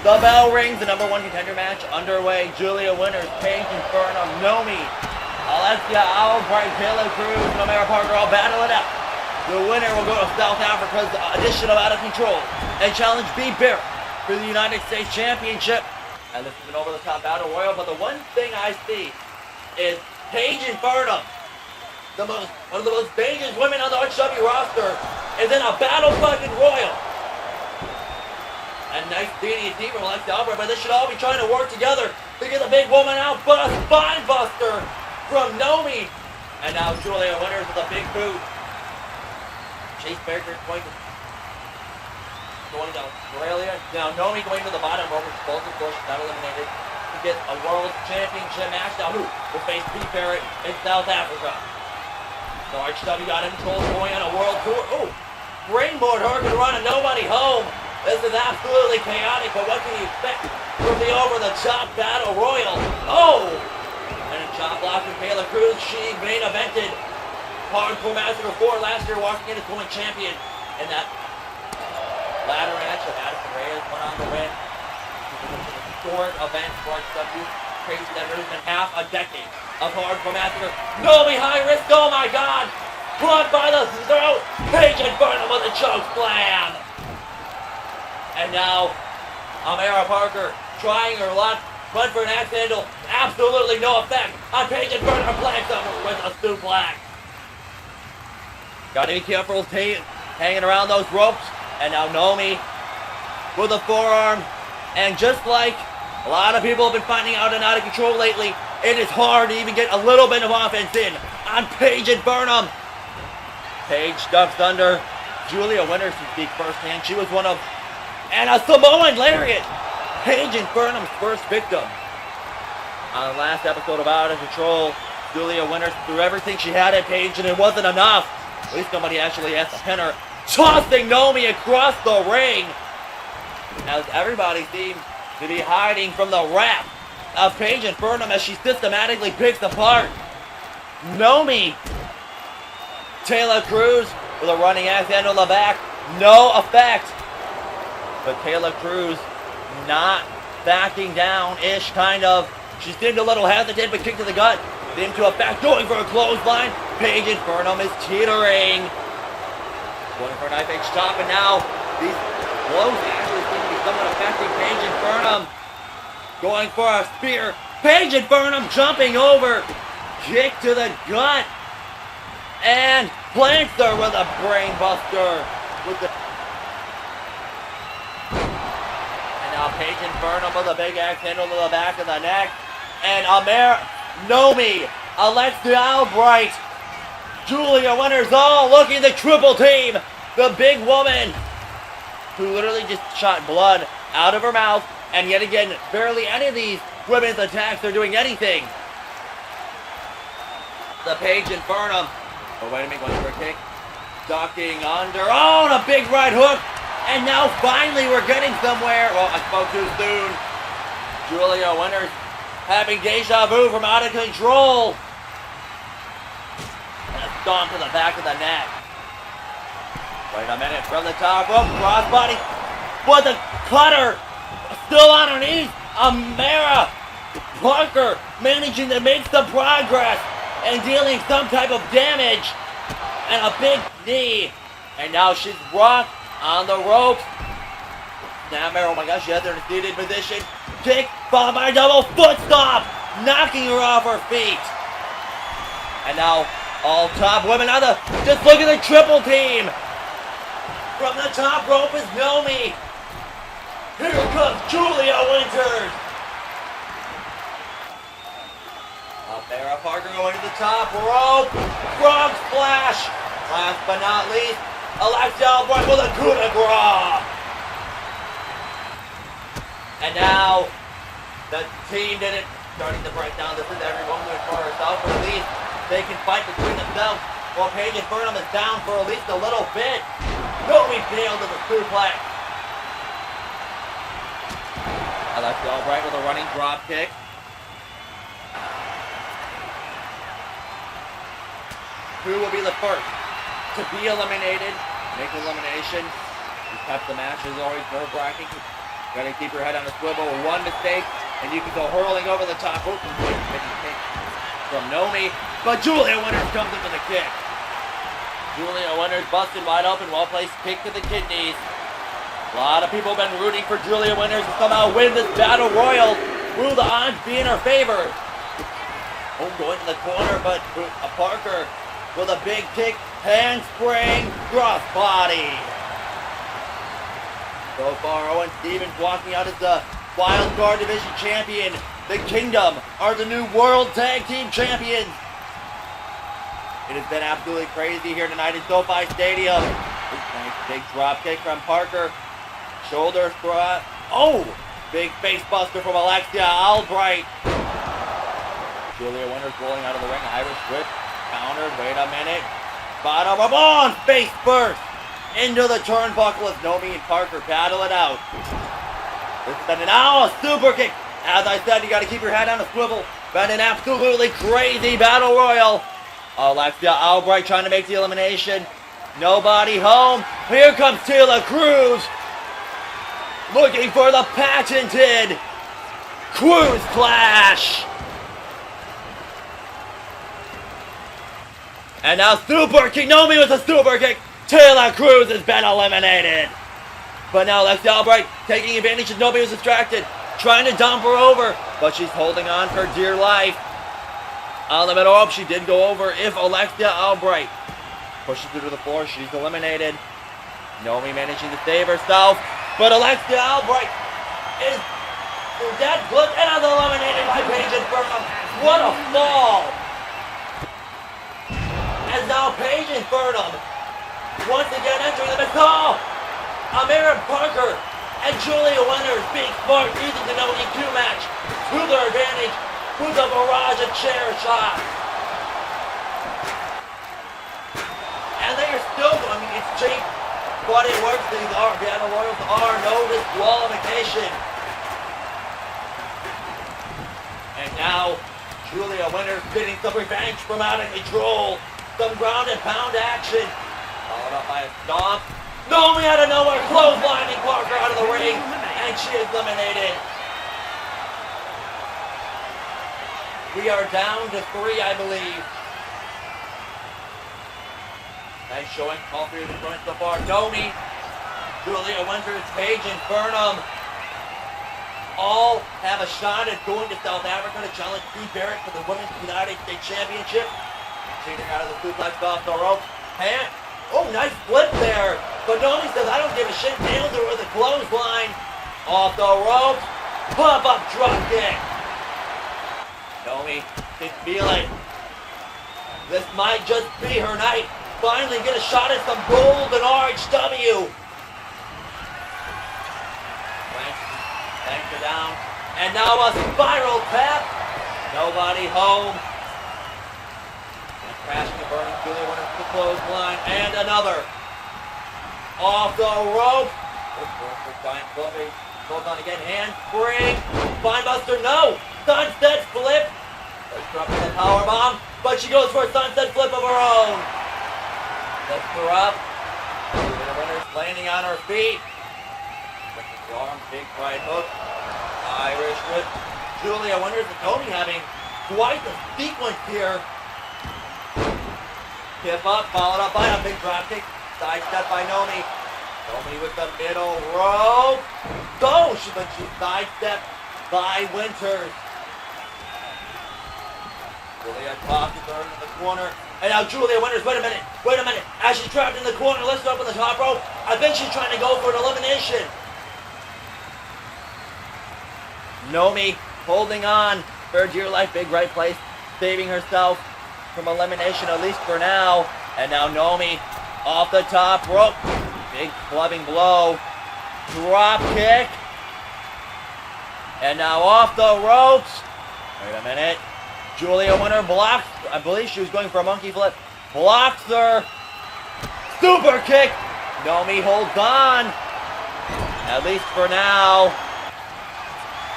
The bell rings, the #1 contender match underway. Julia Winters, Payne, Infernum, Nomi, Alessia Albright, Taylor Cruz, and Amara Parker all battle it out. The winner will go to South Africa's additional Out of Control and challenge B. Barrett for the United States Championship. And this is an over-the-top battle royal, but the one thing I see is Paige Infernum, one of the most dangerous women on the RHW roster, is in a battle fucking royal. And nice DDT from Alexia Albright, but they should all be trying to work together to get the big woman out. But a spine buster from Nomi. And now Julia Winters with a big boot. Chase Baker going to Australia. Now Nomi going to the bottom rope, which is both of course not eliminated, to get a world championship match. Now who will face Pete Barrett in South Africa? So RHW got in control, going on a world tour. Oh, Brainboard Hurricane Run and nobody home. This is absolutely chaotic, but what can you expect from the over-the-top battle royal? Oh! And a chop block from Taylor Cruz. She main evented Hardcore Massacre 4 last year, walking in as women's champion in that ladder match of Addison Reyes went on to win. It was an historic event for RHW. Crazy that there's been half a decade of Hardcore Massacre. Nomi high risk, oh my god! Blood by the throat! Paige Infernum with a choke slam! And now, Amara Parker trying her luck, went for an axe handle, absolutely no effect on Paige Infernum, planks up with a suplex. Gotta be careful hanging around those ropes. And now Nomi with a forearm. And just like a lot of people have been finding out and out of control lately, it is hard to even get a little bit of offense in on Paige Infernum. Paige ducks under. Julia Winters to speak firsthand. She was one of, and a Samoan lariat, Paige Infernum's first victim. On the last episode of Out of Control, Julia Winters threw everything she had at Paige and it wasn't enough. At least somebody actually has to pin her, tossing Nomi across the ring. As everybody seems to be hiding from the wrath of Paige Infernum as she systematically picks apart Nomi. Taylor Cruz with a running axe handle in the back, no effect. But Taylor Cruz not backing down-ish, kind of. She seemed a little hesitant, but kick to the gut seemed to effect, going for a clothesline. Paige Infernum is teetering. Going for a knife edge chop, and now these blows actually seem to be somewhat affecting Paige Infernum. Going for a spear. Paige Infernum jumping over. Kick to the gut. And plants her with a brain buster. And now Paige Infernum with a big axe handle to the back of the neck. And Nomi, Alexia Albright, Julia Winters all looking the triple team. The big woman who literally just shot blood out of her mouth. And yet again, barely any of these women's attacks are doing anything. The Paige Infernum. Oh, wait a minute, going for a kick. Ducking under. Oh, and a big right hook. And now finally we're getting somewhere. Well, I spoke too soon. Julia Winters having deja vu from Out of Control. And a stomp to the back of the neck. Wait a minute, from the top rope, crossbody. With a cutter. Still on her knees. Amara Parker managing to make some progress and dealing some type of damage. And a big knee. And now she's rocked on the ropes. Now Amara, oh my gosh, she has her in a seated position. Kick, followed by a double foot stomp, knocking her off her feet. And now all top women on the, just look at the triple team. From the top rope is Nomi. Here comes Julia Winters. Amara Parker going to the top rope. Frog splash. Last but not least, Alexia Albright with a coup de grace. And now, the team did it. Starting to break down. This is every woman doing for herself. Or at least they can fight between themselves. While Paige Infernum is down for at least a little bit. Nomi failed to the suplex. Alexia Albright with a running drop kick. Who will be the first to be eliminated? Make elimination. These types of matches always nerve-wracking. Gotta keep your head on a swivel. One mistake, and you can go hurling over the top. Oh, from Nomi. But Julia Winters comes in with a kick. Julia Winters busted wide open. Well-placed kick to the kidneys. A lot of people have been rooting for Julia Winters to somehow win this battle royal. Will the odds be in her favor? Oh, going to the corner, but Parker with a big kick. Handspring, crossbody. So far, Owen Stevens walking out as the Wild Card Division champion. The Kingdom are the new World Tag Team champions. It has been absolutely crazy here tonight in SoFi Stadium. Nice big drop kick from Parker. Shoulder thrust. Oh! Big face buster from Alexia Albright. Julia Winters rolling out of the ring. Irish whip. Countered. Wait a minute. Bottom of on. Face first. Into the turnbuckle as Nomi and Parker battle it out. This has been a super kick. As I said, you got to keep your head on a swivel. Been an absolutely crazy battle royal. Alexia Albright trying to make the elimination. Nobody home. Here comes Tila Cruz. Looking for the patented Cruz Clash. And now super kick. Nomi with a super kick. Tila Cruz has been eliminated. But now Alexia Albright taking advantage as Nomi was distracted. Trying to dump her over. But she's holding on for dear life. On the middle rope, she did go over. If Alexia Albright pushes her to the floor, she's eliminated. Nomi managing to save herself. But Alexia Albright is dead flip and is eliminated by Paige and Burnham. What a fall! As now Paige and Burnham once again entering the call. Amara Parker and Julia Winters being smart, using the no DQ match to their advantage with a barrage of chair shots. And they are still, it's cheap, but it works. These battle royals are no disqualification. And now, Julia Winters getting some revenge from out of control. Some ground and pound action. Followed up by a stomp. Nomi out of nowhere, clotheslining Parker out of the ring, and she is eliminated. We are down to 3, I believe. Nice showing, all 3 of the joints so far. Nomi, Julia Winters, Paige, and Burnham all have a shot at going to South Africa to challenge Steve Barrett for the Women's United States Championship. Cheating out of the suplex off the rope. And, oh, nice flip there. But Nomi says, I don't give a shit. Nails her with a clothesline. Off the ropes. Pop-up drop kick. Nomi can feel it. This might just be her night. Finally get a shot at some gold and RHW. Thanks her down. And now a spiral tap. Nobody home. Crashing and burning. Julia Winters to the clothesline. And another. Off the rope. Giant flipping. Goes on again. Handspring. Spinebuster. No. Sunset flip. Disrupting the powerbomb. But she goes for a sunset flip of her own. Lifts her up. Julia Winters landing on her feet. With the arm. Big right hook. Irish whip. Julia Winters and Nomi having quite the sequence here. Tip up, followed up by a big drop kick. Sidestep by Nomi. Nomi with the middle rope. But she's sidestepped by Winters. Julia tosses her into the corner. And now Julia Winters, wait a minute. As she's trapped in the corner, lifts up on the top rope. I think she's trying to go for an elimination. Nomi holding on for dear life. Big right place. Saving herself from elimination, at least for now. And now Nomi off the top rope. Big clubbing blow. Drop kick. And now off the ropes. Wait a minute. Julia Winters blocks. I believe she was going for a monkey flip. Blocks her. Super kick. Nomi holds on. At least for now.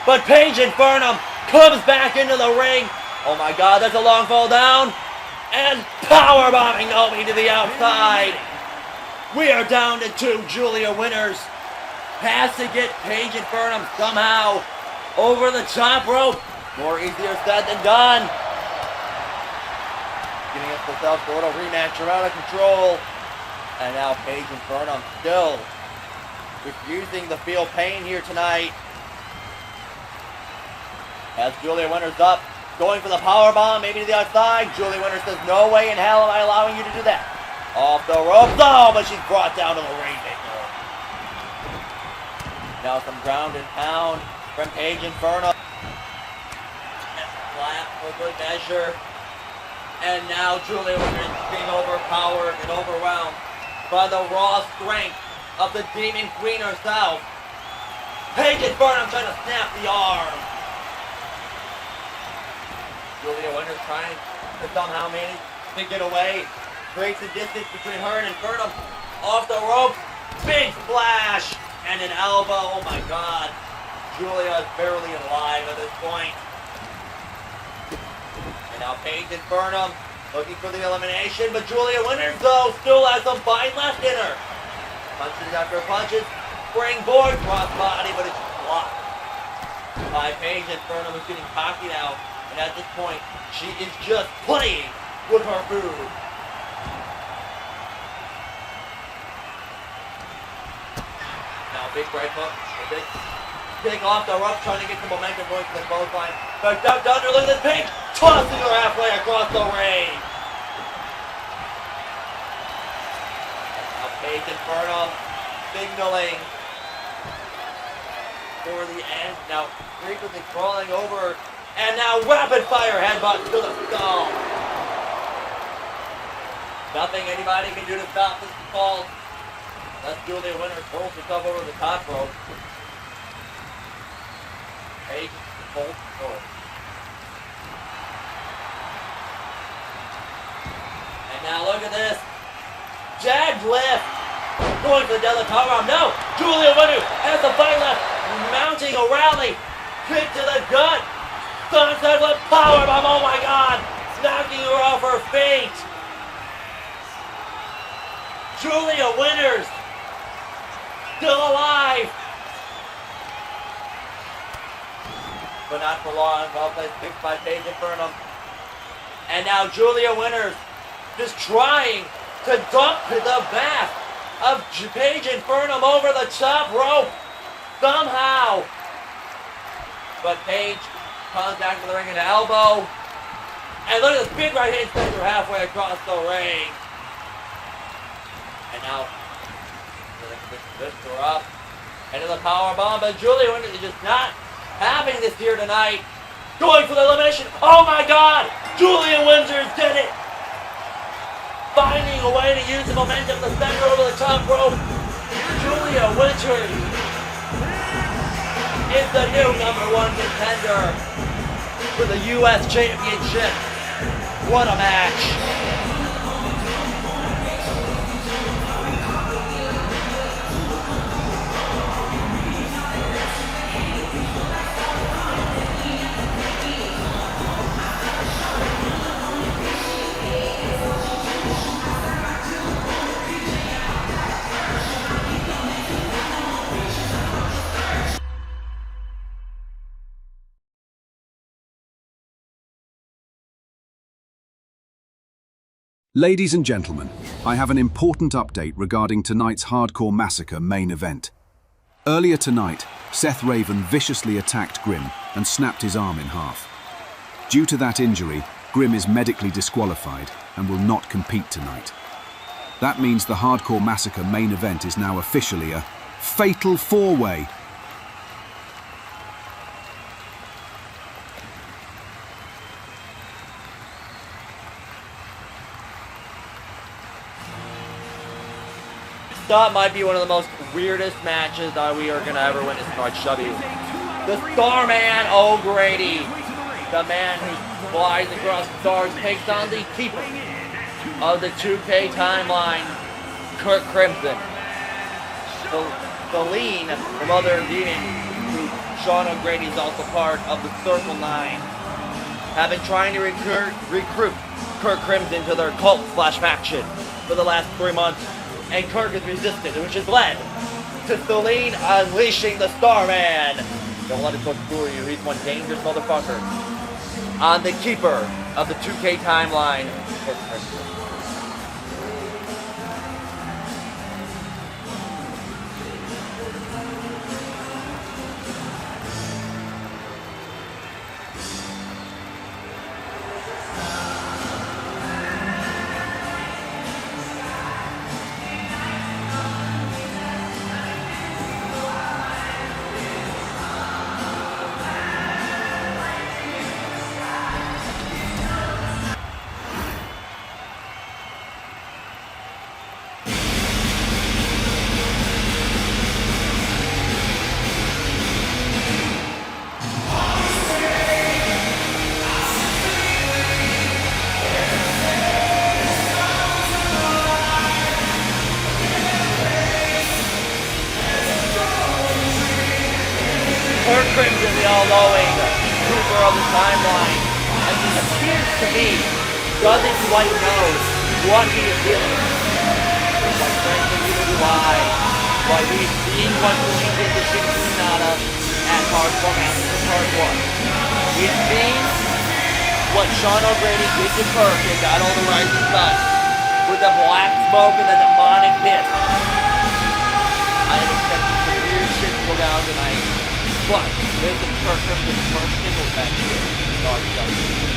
But Paige and Burnham comes back into the ring. Oh my God, that's a long fall down. And powerbombing Nomi to the outside. We are down to 2. Julia Winters has to get Page and Burnham somehow over the top rope. More easier said than done. Getting us themselves a little rematch. Are out of control. And now Page and Burnham still refusing to feel pain here tonight. As Julia Winters up, going for the powerbomb, maybe to the outside. Julia Winters says, no way in hell am I allowing you to do that. Off the rope, no, but she's brought down to the Rainmaker. Now some ground and pound from Page and Burnham. Flat for good measure. And now Julia Winters being overpowered and overwhelmed by the raw strength of the Demon Queen herself. Page and Burnham trying to snap the arm. Julia Winters trying to somehow manage to get away. Creates a distance between her and Burnham. Off the rope. Big splash. And an elbow. Oh my god. Julia is barely alive at this point. And now Page and Burnham looking for the elimination. But Julia Winters, though, still has some bite left in her. Punches after punches. Springboard crossbody, but it's blocked by Page and Burnham, who's getting cocky now. And at this point, she is just playing with her food. Now big right hook, a big kick off the rope, trying to get the momentum going to the clothesline. Back down, under, look at this Page, tossing her halfway across the ring. Now Page and Burnham signaling for the end. Now frequently crawling over. And now rapid fire headbutt to the skull. Nothing anybody can do to stop this fall. Let's Julia Winters pulls herself over the top rope. Page pulls forward. And now look at this. Jag lift. Going for the deadlift powerbomb. No! Julia Winters has the fight left. Mounting a rally. Kick to the gut. Sunset with powerbomb, oh my god! Knocking her off her feet! Julia Winters! Still alive! But not for long. Well placed, picked by Page and Burnham. And now Julia Winters just trying to dump the back of Page and Burnham over the top rope. Somehow. But Page comes back to the ring in the elbow. And look at this big right hand sender halfway across the ring. And now, lifts her up. Into the powerbomb. But Julia Winters is just not having this here tonight. Going for the elimination. Oh my god! Julia Winters did it! Finding a way to use the momentum to send her over the top rope. Julia Winters is the new #1 contender for the U.S. Championship. What a match. Ladies and gentlemen, I have an important update regarding tonight's Hardcore Massacre main event. Earlier tonight, Seth Raven viciously attacked Grimm and snapped his arm in half. Due to that injury, Grimm is medically disqualified and will not compete tonight. That means the Hardcore Massacre main event is now officially a fatal four-way. That might be one of the most weirdest matches that we are going to ever witness in RHW. The Starman O'Grady, the man who flies across the stars, takes on the keeper of the 2K timeline, Kirk Crimson. The lean from other Damian, who Shawn O'Grady is also part of the Circle 9, have been trying to recruit Kirk Crimson to their cult/faction for the last 3 months. And Kirk has resisted, which has led to Celine, unleashing the Starman. Don't let it go through you. He's one dangerous motherfucker. On the keeper of the 2K timeline. Kirk Crimson, the all-knowing trooper of the timeline, and he appears to me doesn't quite know what he is doing. Quite frankly, neither do I. But we've seen what he did to Shin Tsunada at Hardcore Massacre Part 1. We've seen what Shawn O'Grady did to Kirk in Battle of the Rising Sun with the black smoke and the demonic pit. I am expecting some weird shit to go down tonight. But this is Kirk Crimson's first singles match here in RW.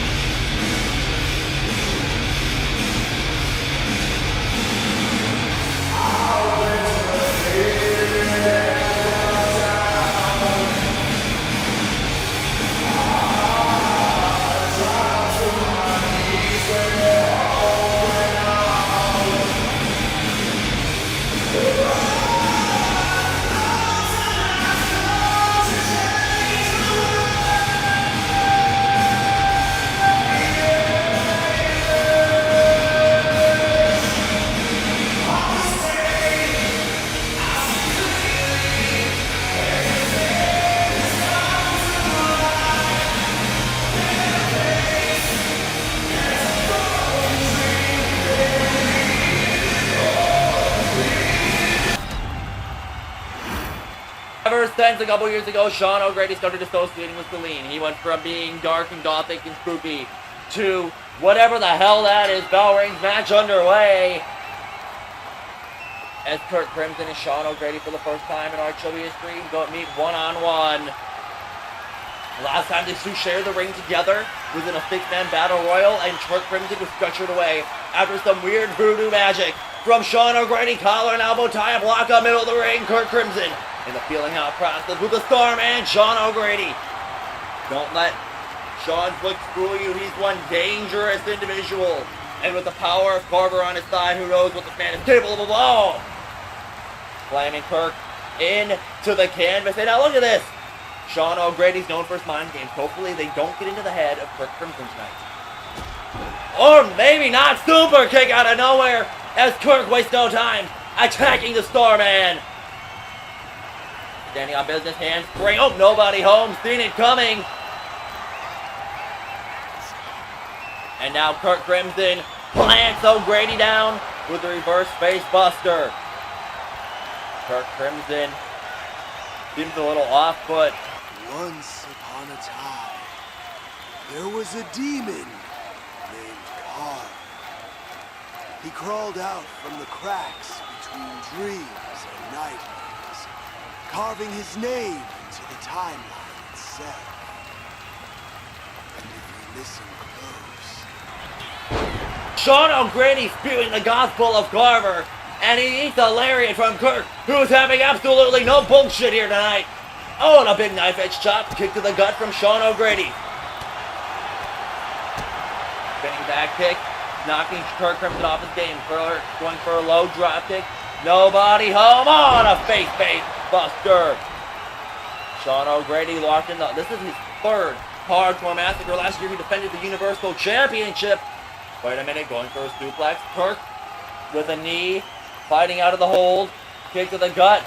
Ever since a couple years ago, Shawn O'Grady started associating with Celine. He went from being dark and gothic and spooky to whatever the hell that is. Bell rings, match underway. As Kirk Crimson and Shawn O'Grady for the first time in RW history go meet one-on-one. Last time these two shared the ring together was in a six-man battle royal, and Kirk Crimson was stretchered away after some weird voodoo magic from Shawn O'Grady. Collar and elbow tie, a block up middle of the ring. Kirk Crimson in the feeling out process with the Starman, Shawn O'Grady. Don't let Shawn's looks fool you. He's one dangerous individual. And with the power of Carver on his side, who knows what this man is capable of all. Slamming Kirk into the canvas. And now look at this. Shawn O'Grady's known for his mind games. Hopefully they don't get into the head of Kirk Crimson tonight. Or maybe not. Super kick out of nowhere as Kirk wastes no time attacking the Starman. Standing on business, hands spring. Oh, nobody home. Seen it coming. And now Kirk Crimson plants O'Grady down with the reverse face buster. Kirk Crimson seems a little off, but once upon a time, there was a demon named Karl. He crawled out from the cracks between dreams and nightmares, carving his name into the timeline itself. And if you listen close, Shawn O'Grady spewing the gospel of Carver, and he eats a lariat from Kirk, who's having absolutely no bullshit here tonight. Oh, and a big knife edge chop, kick to the gut from Shawn O'Grady. Spinning back kick, knocking Kirk Crimson off his game. Going for a low drop kick. Nobody home on a face buster. Shawn O'Grady locked in the. This is his third Hardcore Massacre. Last year he defended the Universal Championship. Wait a minute, going for a suplex. Kirk with a knee, fighting out of the hold. Kick to the gut.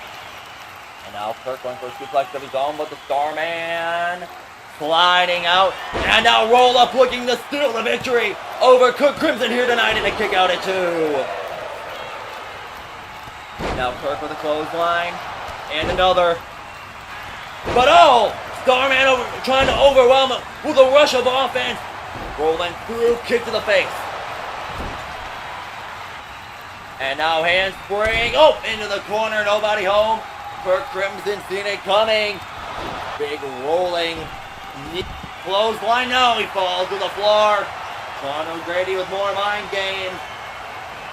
And now Kirk going for a suplex of his own, but the Starman sliding out. And now roll up looking to steal the victory over Kirk Crimson here tonight in a kick out at 2. Now Kirk with a clothesline. And another. But oh! Starman trying to overwhelm him with a rush of offense. Rolling through, kick to the face. And now handspring. Oh, into the corner, nobody home. Kirk Crimson seen it coming. Big rolling clothesline. No, he falls to the floor. Sean O'Grady with more mind games.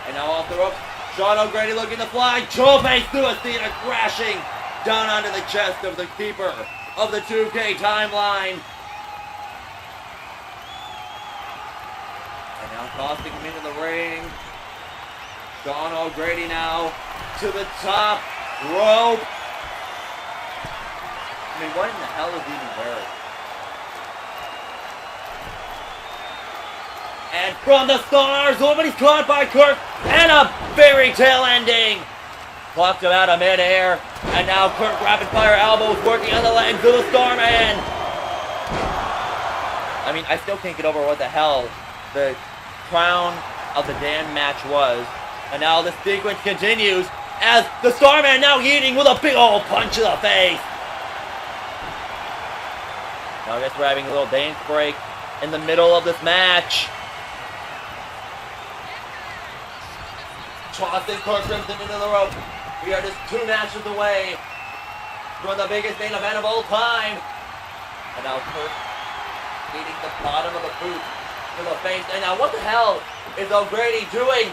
And now off the ropes. Sean O'Grady looking to fly. Chope through a theater, crashing down onto the chest of the keeper of the 2K timeline. And now tossing him into the ring. Sean O'Grady now to the top rope. I mean, what in the hell is he even wearing? And from the stars, nobody's caught by Kirk, and a fairy tale ending. Plucked him out of midair, and now Kirk rapid fire elbows working on the legs of the Starman. I mean, I still can't get over what the hell the crown of the damn match was. And now the sequence continues as the Starman now eating with a big old punch to the face. Now I guess we're having a little dance break in the middle of this match. Tossing Kirk Crimson into the rope. We are just 2 matches away from the biggest main event of all time. And now Kirk eating the bottom of the boot to the face. And now what the hell is O'Grady doing?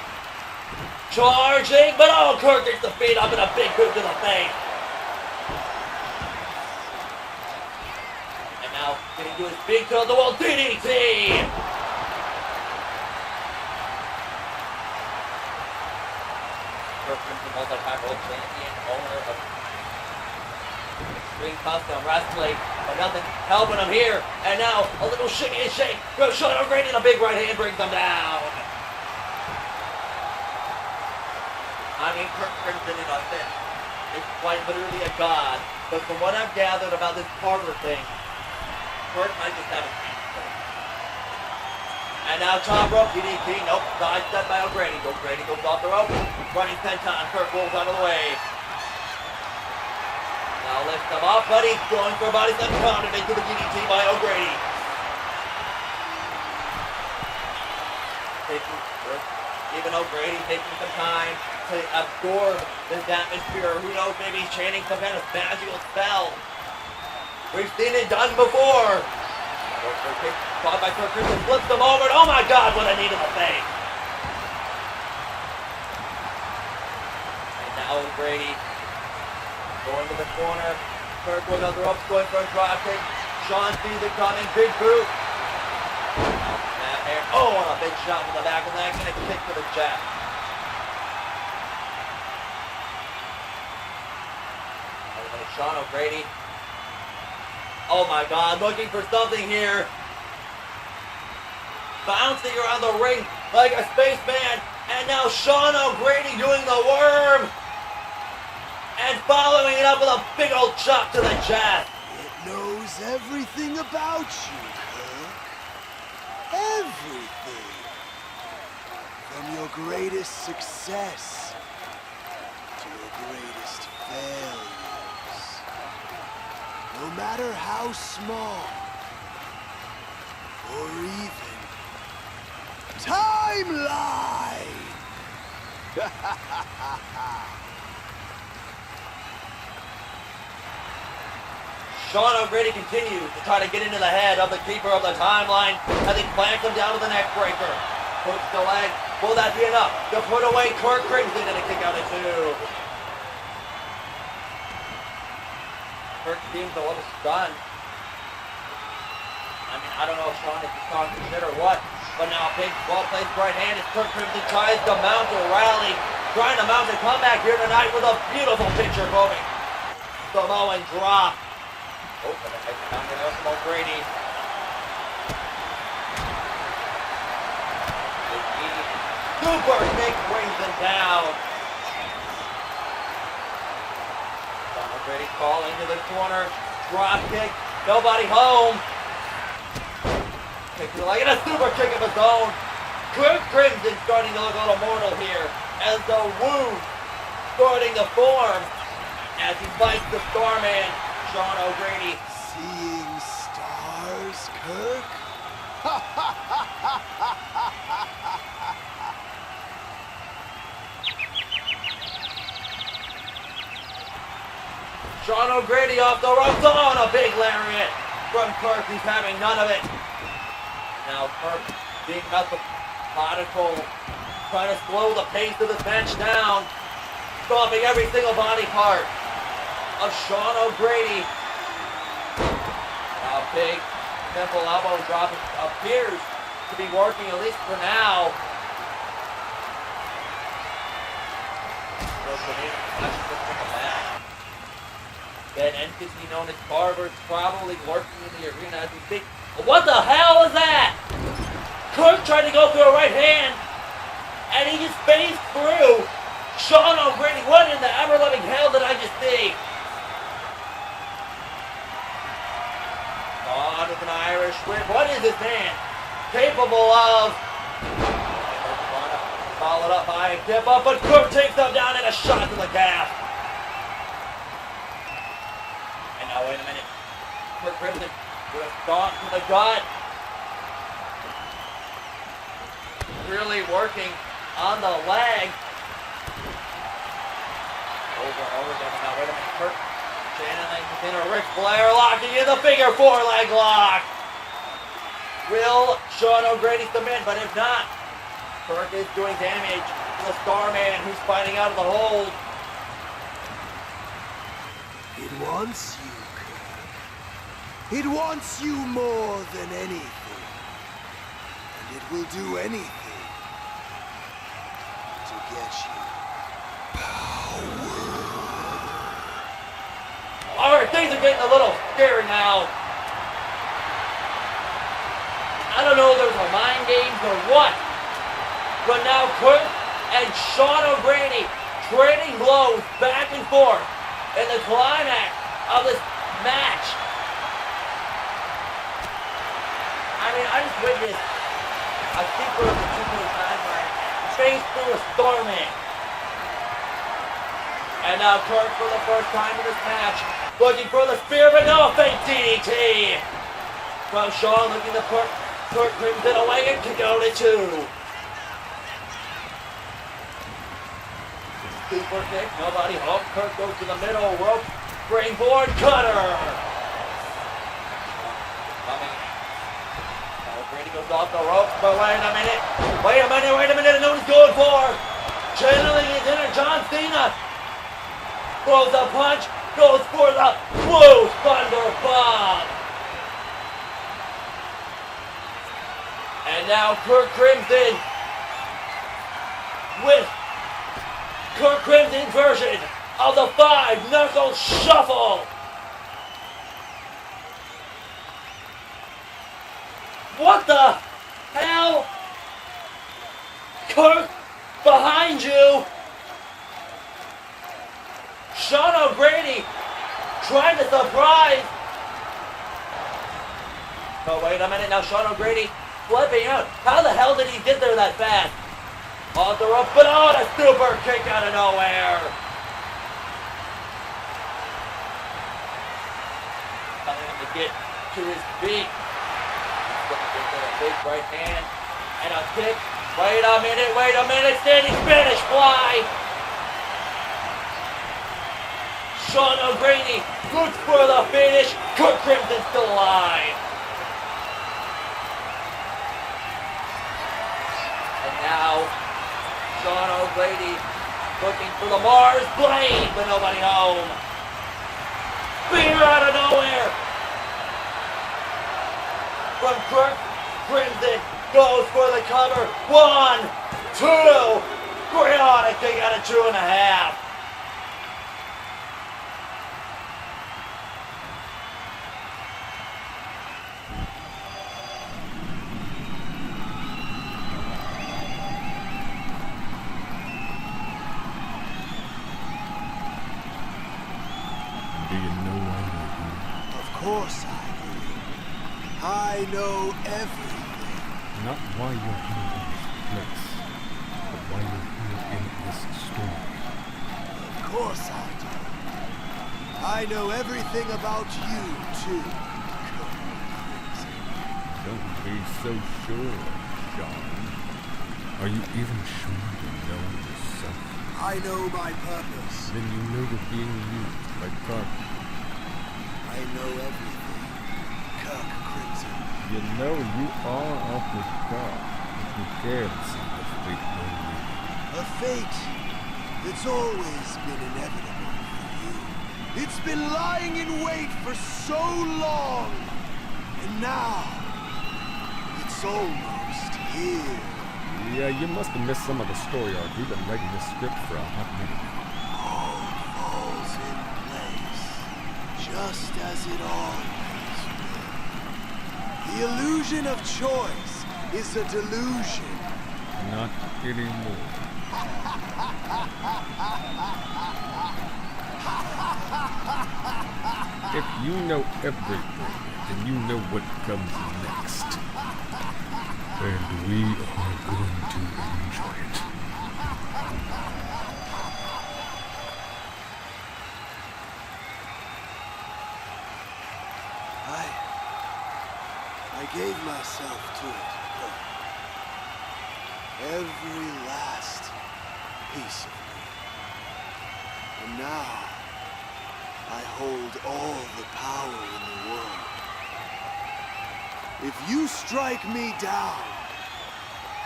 Charging, but oh, Kirk gets the feet up in a big boot to the face. And now getting to his big toe, the wall DDT. Kirk Crimson, multi-time world champion, owner of Extreme Custom Wrestling, but nothing helping him here. And now a little shake and shake. Sean O'Grady, and a big right hand brings him down. I mean, Kirk Crimson in a sense is quite literally a god. But from what I've gathered about this Carter thing, Kirk might just have a chance. And now top rope DDT. Nope, side step by O'Grady. O'Grady goes off the rope. Running senton. Kirk rolls out of the way. Now lifts him up, but he's going for a body slam, countered into the DDT by O'Grady. Even O'Grady taking some time to absorb this atmosphere. Who knows, maybe he's chanting some kind of magical spell. We've seen it done before. Caught by Kirk Crimson, flips him over, and oh my god, what a knee to the face. And now O'Grady going to the corner. Kirk goes out the ropes, going for a drop kick. Shawn sees it coming, big boot. Oh, and a big shot from the back of the neck, and a kick to the chest. Sean O'Grady. Oh my god, looking for something here. Bouncing around the ring like a spaceman. And now Sean O'Grady doing the worm. And following it up with a big old chop to the chest. It knows everything about you, Kirk. Everything. From your greatest success to your greatest failures. No matter how small or even timeline. Sean O'Grady continues to try to get into the head of the keeper of the timeline as he plants him down with a neck breaker. Puts the leg. Will that be enough to put away Kirk Crimson and a kick out of 2? Kirk seems a little stunned. I mean, I don't know if Shawn is strong to shit or what, but now a big, well-placed right hand as Kirk Crimson tries to mount a rally, trying to mount a comeback here tonight with a beautiful picture moving. Samoan drop. Oh, and a nice counter there from O'Grady. Super kick brings him down. O'Grady crawling to the corner. Drop kick. Nobody home. Kick to the leg and a super kick of his own. Kirk Crimson starting to look a little mortal here as the wound starting to form. as he fights the Starman, Shawn O'Grady. Seeing stars, Kirk? Shawn O'Grady off the ropes on a big lariat from Kirk, who's having none of it. Now Kirk being methodical, trying to slow the pace of this match down, stopping every single body part of Shawn O'Grady. Now big temple elbow drop appears to be working, at least for now. That entity known as Carver is probably lurking in the arena as we speak. What the hell is that? Kirk tried to go through a right hand, and he just phased through Shawn O'Grady. What in the ever-loving hell did I just see? On with an Irish whip. What is this man capable of? Followed up by a dip up, but Kirk takes him down and a shot to the calf. And now, wait a minute. Kirk Crimson with a stomp to the gut. Really working on the leg. Over and over again. Now, wait a minute. Kirk channeling within a Ric Flair, locking in the figure 4 leg lock. Will Shawn O'Grady submit? But if not, Kirk is doing damage to the Starman, who's fighting out of the hold. It wants you, Kirk. It wants you more than anything. And it will do anything to get you power. Alright, things are getting a little scary now. I don't know if there's a mind games or what. But now Kirk and Shawn O'Grady trading blows back and forth in the climax of this match. I mean, I just witnessed a keeper of the 2 timeline face through a Starman. And now Kirk, for the first time in this match, looking for the spear, but no, fake DDT. From Shawn, looking to put Kirk Crimson away and to go to 2. Super kick, nobody home. Kirk goes to the middle rope. Springboard cutter. Coming. O'Grady goes off the ropes, but wait a minute. Wait a minute. I know what he's going for. Channeling his inner John Cena. Throws a punch. Goes for the Blue Thunder Bomb. And now Kirk Crimson with Kirk Crimson's version of the 5-knuckle shuffle. What the hell? Kirk, behind you. Shawn O'Grady trying to surprise. Oh, wait a minute. Now Shawn O'Grady flipping out. How the hell did he get there that fast? Off the rope, but oh, a super kick out of nowhere. Telling him to get to his feet. A big right hand and a kick. Wait a minute, standing Spanish fly. Shawn O'Grady looks for the finish. Kirk Crimson still alive. And now Shawn O'Grady looking for the Mars Blade, but nobody home. Spear out of nowhere from Kirk Crimson, goes for the cover. 1, 2, Grionic kick out of 2.5. Do you know why you're here? Of course I do. I know everything. Not why you're here in this place, but why you're here in this story. Of course I do. I know everything about you, too. Don't be so sure, Shawn. Are you even sure you know yourself? I know my purpose. Then you know you're being used by Kirk. I know everything. Kirk Crimson. You know you are awfully Kirk if you care to see the fate no way. A fate that's always been inevitable for you. It's been lying in wait for so long. And now, it's almost here. Yeah, you must have missed some of the story arc. We've been writing this script for a hot minute now. All falls in place, just as it always will. The illusion of choice is a delusion. Not anymore. If you know everything, then you know what comes next. And we are going to enjoy it. I gave myself to it, Kirk. Every last piece of me. And now, I hold all the power in the world. If you strike me down,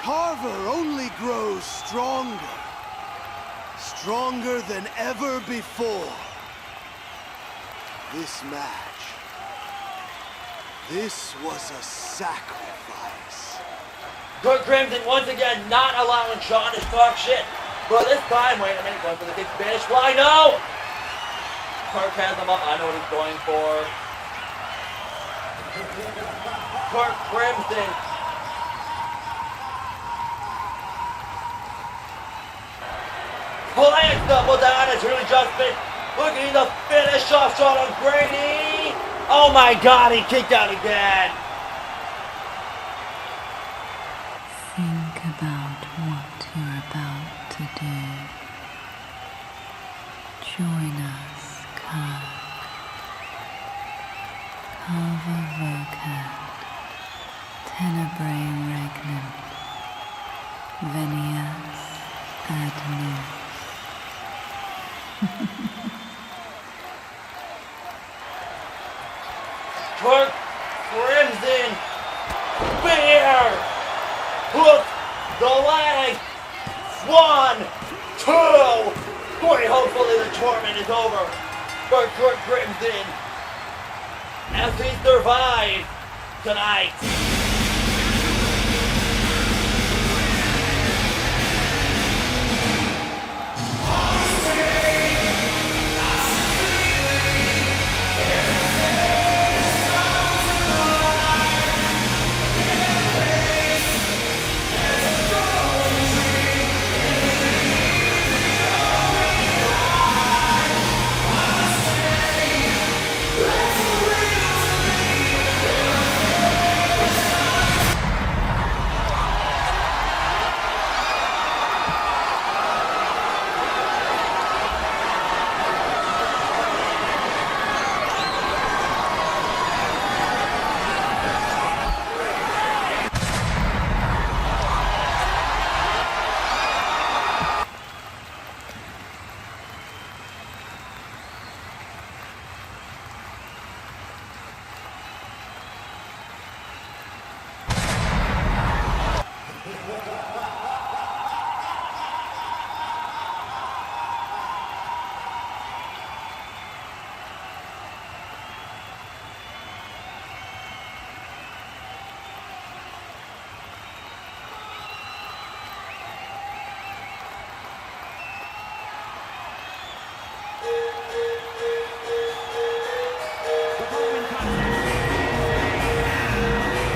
Carver only grows stronger. Stronger than ever before. This match, this was a sacrifice. Kirk Crimson once again not allowing Shawn to talk shit. But this time, wait a minute, going for the big Spanish fly, no! Kirk has him up, I know what he's going for. Kirk Crimson. Plants double down, it's really just been looking to finish off Shawn on Grady. Oh my god, he kicked out again. Think about what you're about to do. Join us, Kirk. Carver Vocat, Tenebrae Regnant, Venias Adnus. Kirk Crimson Spear! Hook the leg! 1, 2, 3. Hopefully the tournament is over for Kirk Crimson as he survives tonight.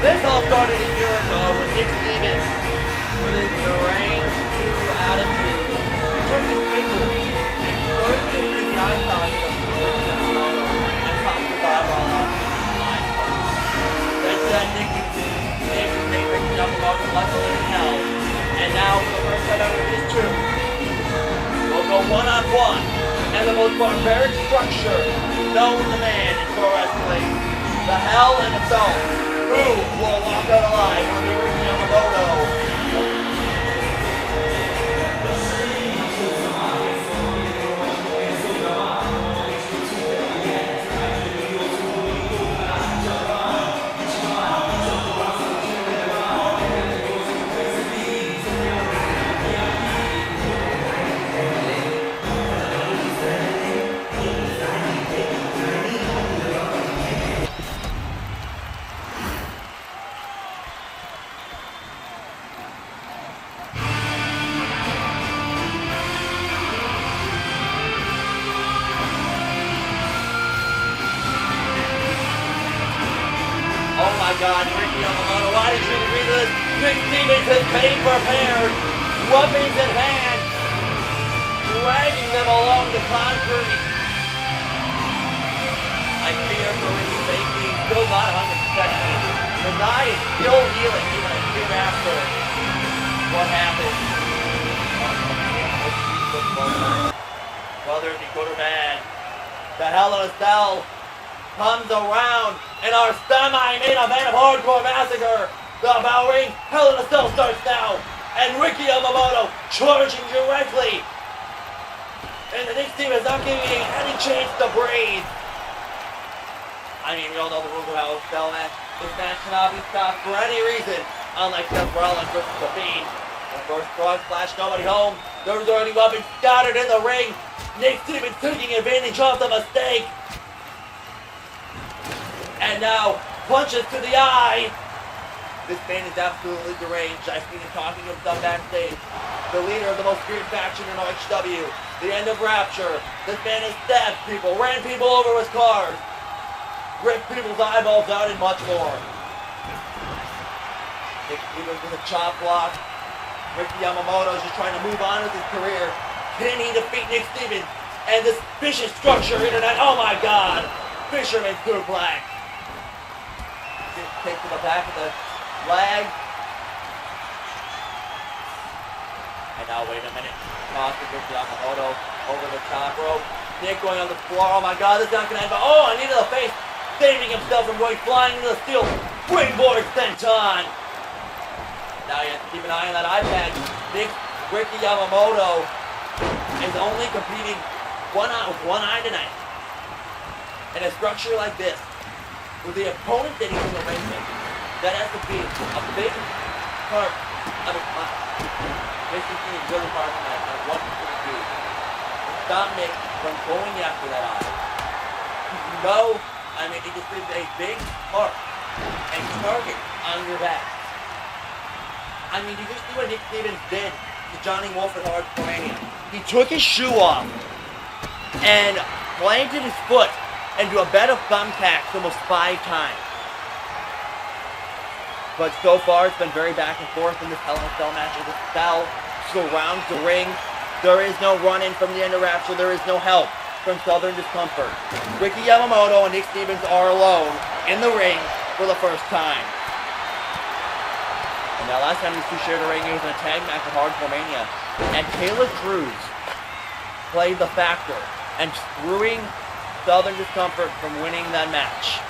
This all started a year ago with Nick Stevens with his deranged new attitude. He took his victory and first to the icon of Yamamoto and topped the eyeball off the line. That said, Nick Stevens Yamamoto luckily in hell. And now for the first time ever in his truth, we'll go one-on-one and the most barbaric structure known the man in pro wrestling. The Hell in Itself. Who will walk out alive on the Ricky Yamamoto? Oh my God, Ricky Yamamoto, why did you agree to this? Big Stevens has came prepared, weapons in hand, dragging them along the concrete. I fear for Ricky's safety, still not 100%. The guy is still healing even a year after what happened. Brother Dakota Man, the Hell in a Cell comes around in our semi-main event of Hardcore Massacre. The bell ring, Hell in a Cell starts now, and Ricky Yamamoto charging directly. And the Nick team is not giving any chance to breathe. I mean, we all know the rules of how it's Cell match. This match cannot be stopped for any reason, unlike Seth Rollins versus The Fiend. The first frog splash, nobody home. There's already weapons scattered in the ring. Nick Stevens taking advantage of the mistake. And now, punches to the eye. This man is absolutely deranged. I've seen him talking to himself backstage. The leader of the most feared faction in RHW. The end of Rapture. This man has stabbed people, ran people over with cars, ripped people's eyeballs out, and much more. Nick Stevens with a chop block. Ricky Yamamoto is just trying to move on with his career. Can he defeat Nick Stevens and this vicious structure here tonight? Oh my God! Fisherman suplex. Kick to the back of the leg. And now wait a minute. Toss to Ricky Yamamoto over the top rope. Nick going on the floor. Oh my God, this is not gonna end. Oh, I need to the face, saving himself from going flying into the steel springboard senton. Now you have to keep an eye on that iPad. Ricky Yamamoto is only competing one eye tonight. In a structure like this, with the opponent that he's in the ring with, that has to be a big part of his mind. Basically, he's really hard tonight on what he's going to do to stop Nick from going after that eye. You know, I mean, it just leaves a big mark and target on your back. I mean, did you see what Nick Stevens did to Johnny Wolf at Hardcore Mania? He took his shoe off and planted his foot into a bed of thumbtacks almost 5 times. But so far, it's been very back and forth in this Hell in a Cell match. The cell surrounds the ring. There is no run-in from the end of Rapture. There is no help from Southern Discomfort. Ricky Yamamoto and Nick Stevens are alone in the ring for the first time. And now last time these two shared a ring, it was in a tag match at Hardcore Mania. And Taylor Cruz played the factor and screwing Southern Discomfort from winning that match.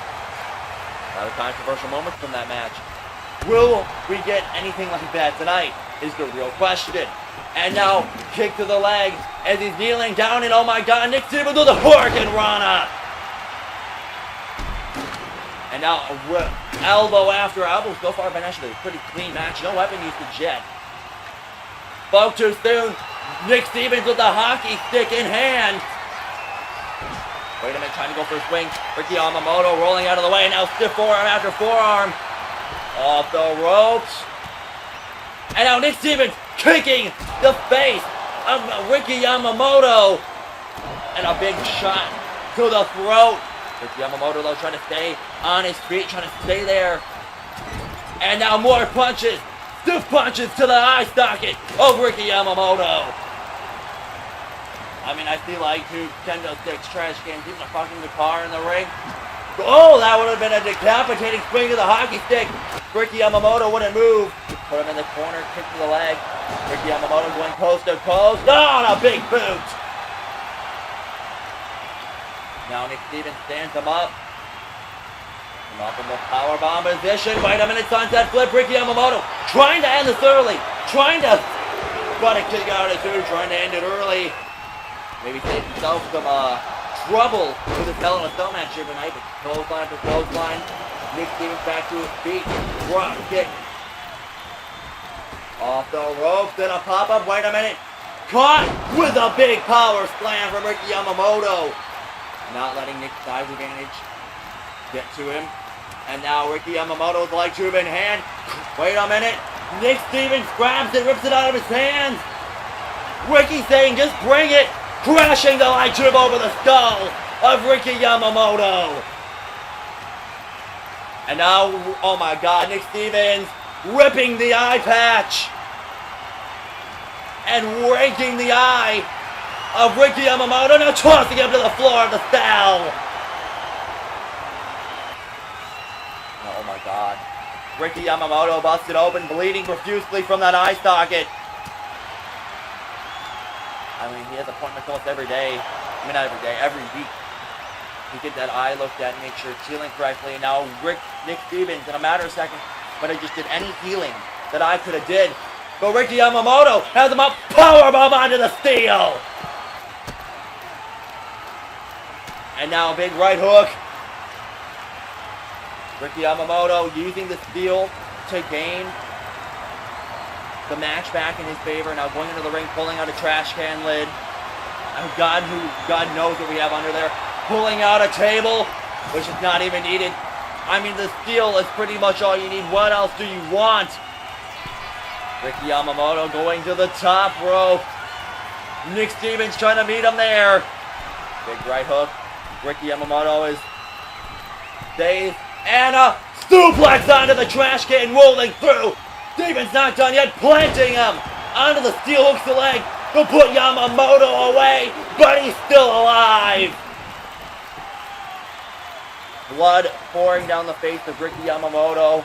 A lot of controversial moments from that match. Will we get anything like that tonight is the real question. And now, kick to the leg as he's kneeling down, and oh my God, Nick Stevens with a Hurricane Rana. And now, elbow after elbow. So far, been actually a pretty clean match. No weapon usage yet. Spoke too soon. Nick Stevens with the hockey stick in hand. Wait a minute, trying to go for a swing. Ricky Yamamoto rolling out of the way, and now stiff forearm after forearm. Off the ropes. And now Nick Stevens kicking the face of Ricky Yamamoto. And a big shot to the throat. Ricky Yamamoto, though, trying to stay on his feet, trying to stay there. And now more punches. Stiff punches to the eye socket of Ricky Yamamoto. I mean, I feel like 2 kendo sticks, trash cans, even a fucking guitar in the ring. Oh, that would have been a decapitating swing to the hockey stick. Ricky Yamamoto wouldn't move. Put him in the corner, kick to the leg. Ricky Yamamoto going coast to coast. Oh, and a big boot. Now Nick Stevens stands him up. And up in the powerbomb position. Wait a minute, sunset flip. Ricky Yamamoto trying to end this early. Trying to got a kick out of two. Trying to end it early. Maybe save himself some trouble with his Hell in a Cell match here tonight. But clothesline for clothesline. Nick Stevens back to his feet. Drop kick. Off the ropes. Then a pop-up. Wait a minute. Caught with a big power slam from Ricky Yamamoto. Not letting Nick's size advantage get to him. And now Ricky Yamamoto's light tube in hand. Wait a minute. Nick Stevens grabs it, rips it out of his hands. Ricky saying, just bring it. Crashing the light tube over the skull of Ricky Yamamoto. And now, oh my God, Nick Stevens ripping the eye patch. And raking the eye of Ricky Yamamoto. Now tossing him to the floor of the cell. Oh my God. Ricky Yamamoto busted open, bleeding profusely from that eye socket. I mean, he has appointments almost every day. I mean, not every day, every week. To get that eye looked at and make sure it's healing correctly. And now Nick Stevens, in a matter of seconds, but I just did any healing that I could have did. But Ricky Yamamoto has him up, powerbomb onto the steel. And now a big right hook. Ricky Yamamoto using the steel to gain the match back in his favor. Now going into the ring, pulling out a trash can lid. Oh, God knows what we have under there. Pulling out a table, which is not even needed. I mean, the steel is pretty much all you need. What else do you want? Ricky Yamamoto going to the top rope. Nick Stevens trying to meet him there. Big right hook. Ricky Yamamoto is dazed. And a suplex onto the trash can, rolling through. Stevens not done yet, planting him onto the steel hooks the leg to put Yamamoto away, but he's still alive. Blood pouring down the face of Ricky Yamamoto.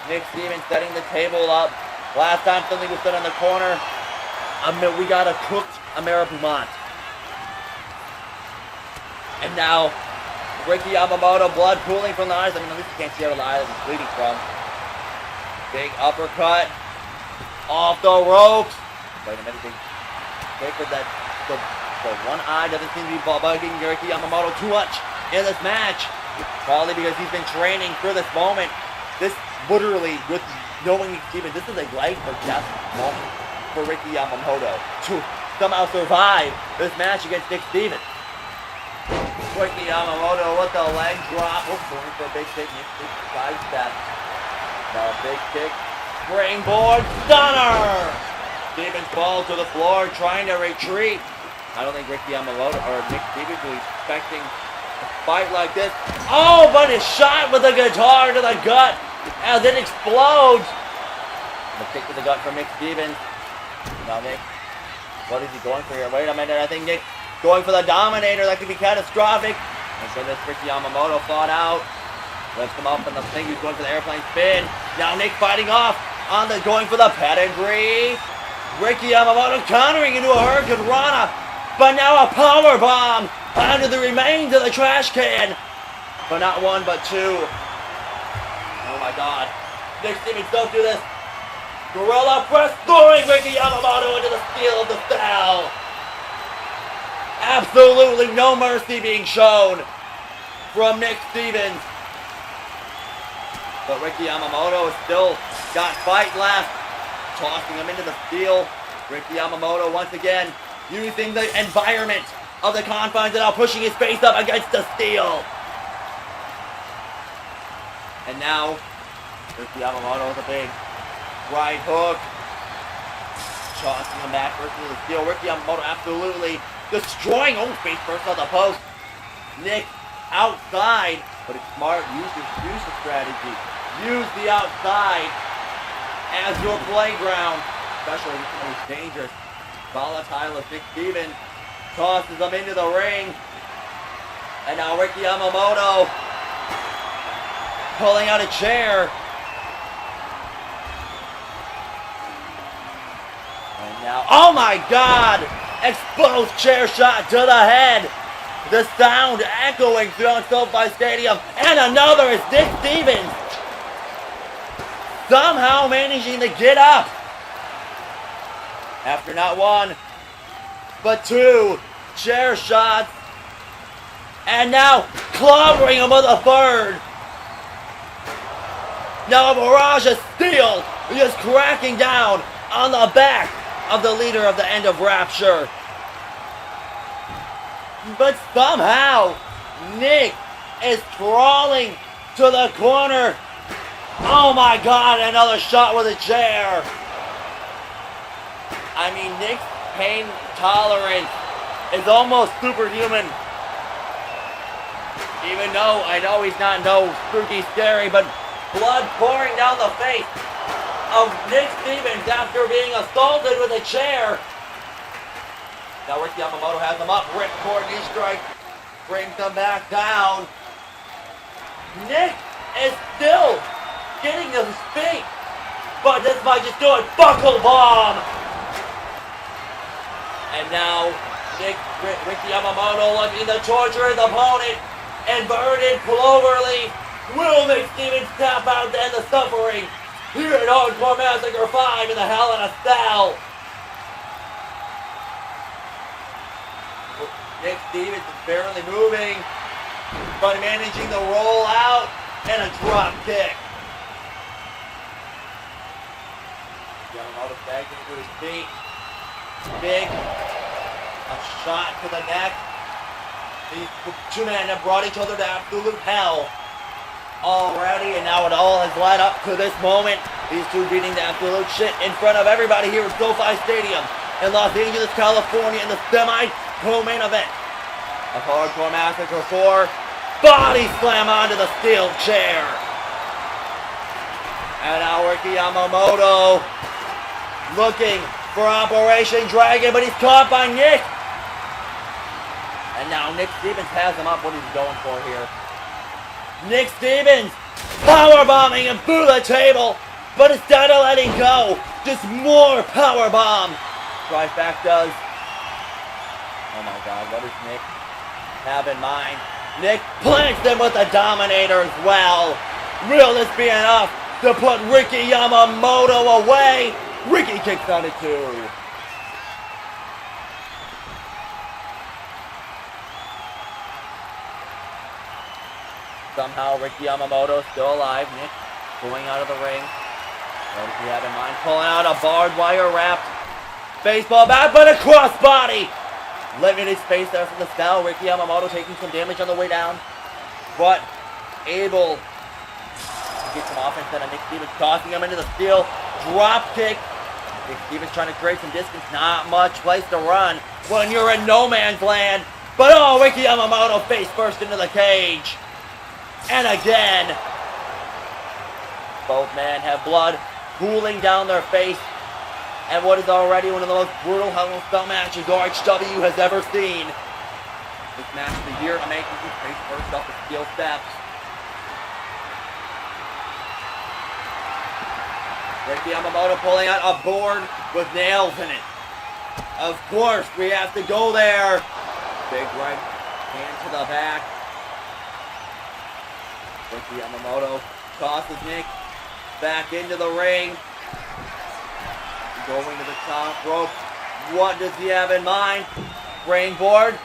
Nick Stevens setting the table up. Last time something was done in the corner, we got a cooked Amara Beaumont. And now, Ricky Yamamoto, blood pooling from the eyes. I mean, at least you can't see out of the eye that he's bleeding from. Big uppercut. Off the ropes. Wait a minute, wait for that. The one eye doesn't seem to be bugging Ricky Yamamoto too much in this match. Probably because he's been training for this moment. This literally, with knowing Stevens, this is a life or death moment for Ricky Yamamoto to somehow survive this match against Nick Stevens. Ricky Yamamoto with the leg drop. Oh, going for a big kick. Nick Stevens sidestep. Now a big kick. Springboard stunner. Stevens falls to the floor, trying to retreat. I don't think Ricky Yamamoto or Nick Stevens was expecting a fight like this. Oh, but it's shot with a guitar to the gut as it explodes. The kick to the gut from Nick Stevens. Now Nick, what is he going for here? Wait a minute, I think Nick going for the Dominator. That could be catastrophic. And so this Ricky Yamamoto fought out. Lifts him up in the thing. He's going for the airplane spin. Now Nick fighting off on the going for the pedigree. Ricky Yamamoto countering into a Hurricane Rana. But now a power bomb onto the remains of the trash can. But not one, but two. Oh my God. Nick Stevens, don't do this. Gorilla press, throwing Ricky Yamamoto into the steel of the cell. Absolutely no mercy being shown from Nick Stevens. But Ricky Yamamoto has still got fight left. Tossing him into the steel. Ricky Yamamoto once again using the environment of the confines and now pushing his face up against the steel. And now Ricky Yamamoto with a big right hook. Tossing him back versus the steel. Ricky Yamamoto absolutely destroying face first on the post. Nick outside, but it's smart. Use the strategy. Use the outside as your playground. Especially when it's most dangerous. Volatile as Nick Stevens tosses him into the ring. And now Ricky Yamamoto pulling out a chair. And now, oh my God! Exposed chair shot to the head The sound echoing throughout SoFi Stadium. And another is Nick Stevens. Somehow managing to get up. After not one, but two chair shots. And now clobbering him with a third. Now a barrage of steel just cracking down on the back of the leader of the End of Rapture. But somehow, Nick is crawling to the corner. Oh my God, another shot with a chair. I mean, Nick's pain tolerance is almost superhuman. Even though I know he's not no spooky scary, but blood pouring down the face of Nick Stevens after being assaulted with a chair. Now Rick Yamamoto has him up. Rip toward knee strike. Brings him back down. Nick is still getting to his feet. But this might just do it. Buckle bomb. And now Rick Yamamoto looking to torture his opponent. Inverted cloverleaf. Will Nick Stevens tap out to end the suffering? Here at Hardcore Massacre 5 in the Hell in a Cell. Nick Stevens is barely moving, but managing to roll out and a drop kick. Yamamoto bagging to his feet. Big. A shot to the neck. These two men have brought each other to absolute hell already, and now it all has led up to this moment. These two beating the absolute shit in front of everybody here at SoFi Stadium in Los Angeles, California in the co-main event of Hardcore Massacre 4. Body slam onto the steel chair. And now Ricky Yamamoto looking for Operation Dragon, but he's caught by Nick. And now Nick Stevens has him up. What is he going for here? Nick Stevens powerbombing him through the table, but instead of letting go, just more powerbomb. Trifectas. Oh my God, what does Nick have in mind? Nick plants him with the Dominator as well. Will this be enough to put Ricky Yamamoto away? Ricky kicks out at 2. Somehow Ricky Yamamoto still alive. Nick going out of the ring. What does he have in mind? Pulling out a barbed wire wrapped baseball bat, but a crossbody. Limited space there from the cell. Ricky Yamamoto taking some damage on the way down, but able to get some offense out of Nick Stevens, tossing him into the steel. Drop kick. Nick Stevens trying to create some distance. Not much place to run when you're in no man's land. But oh, Ricky Yamamoto face first into the cage. And again, both men have blood pooling down their face. And what is already one of the most brutal Hell in a Cell matches RHW has ever seen. This match of the year, making his face first off the steel steps. Ricky Yamamoto pulling out a board with nails in it. Of course, we have to go there. Big right hand to the back. Ricky Yamamoto tosses Nick back into the ring. Going to the top rope. What does he have in mind? Springboard.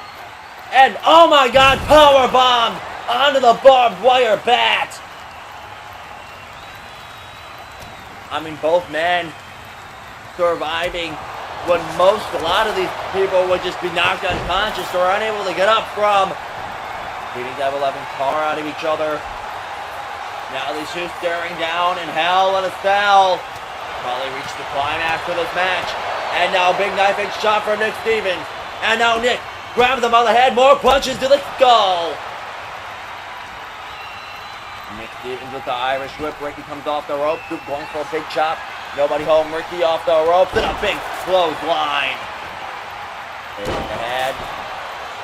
And oh my God, powerbomb onto the barbed wire bat. I mean, both men surviving when a lot of these people would just be knocked unconscious or unable to get up from. Beating Devil 11 car out of each other. Now these two staring down in Hell in a Cell. Probably reached the climax of this match. And now big knife edge shot for Nick Stevens. And now Nick grabs him by the head. More punches to the skull. Nick Stevens with the Irish whip. Ricky comes off the rope. Going for a big chop. Nobody home. Ricky off the ropes. And a big clothesline. There's the head.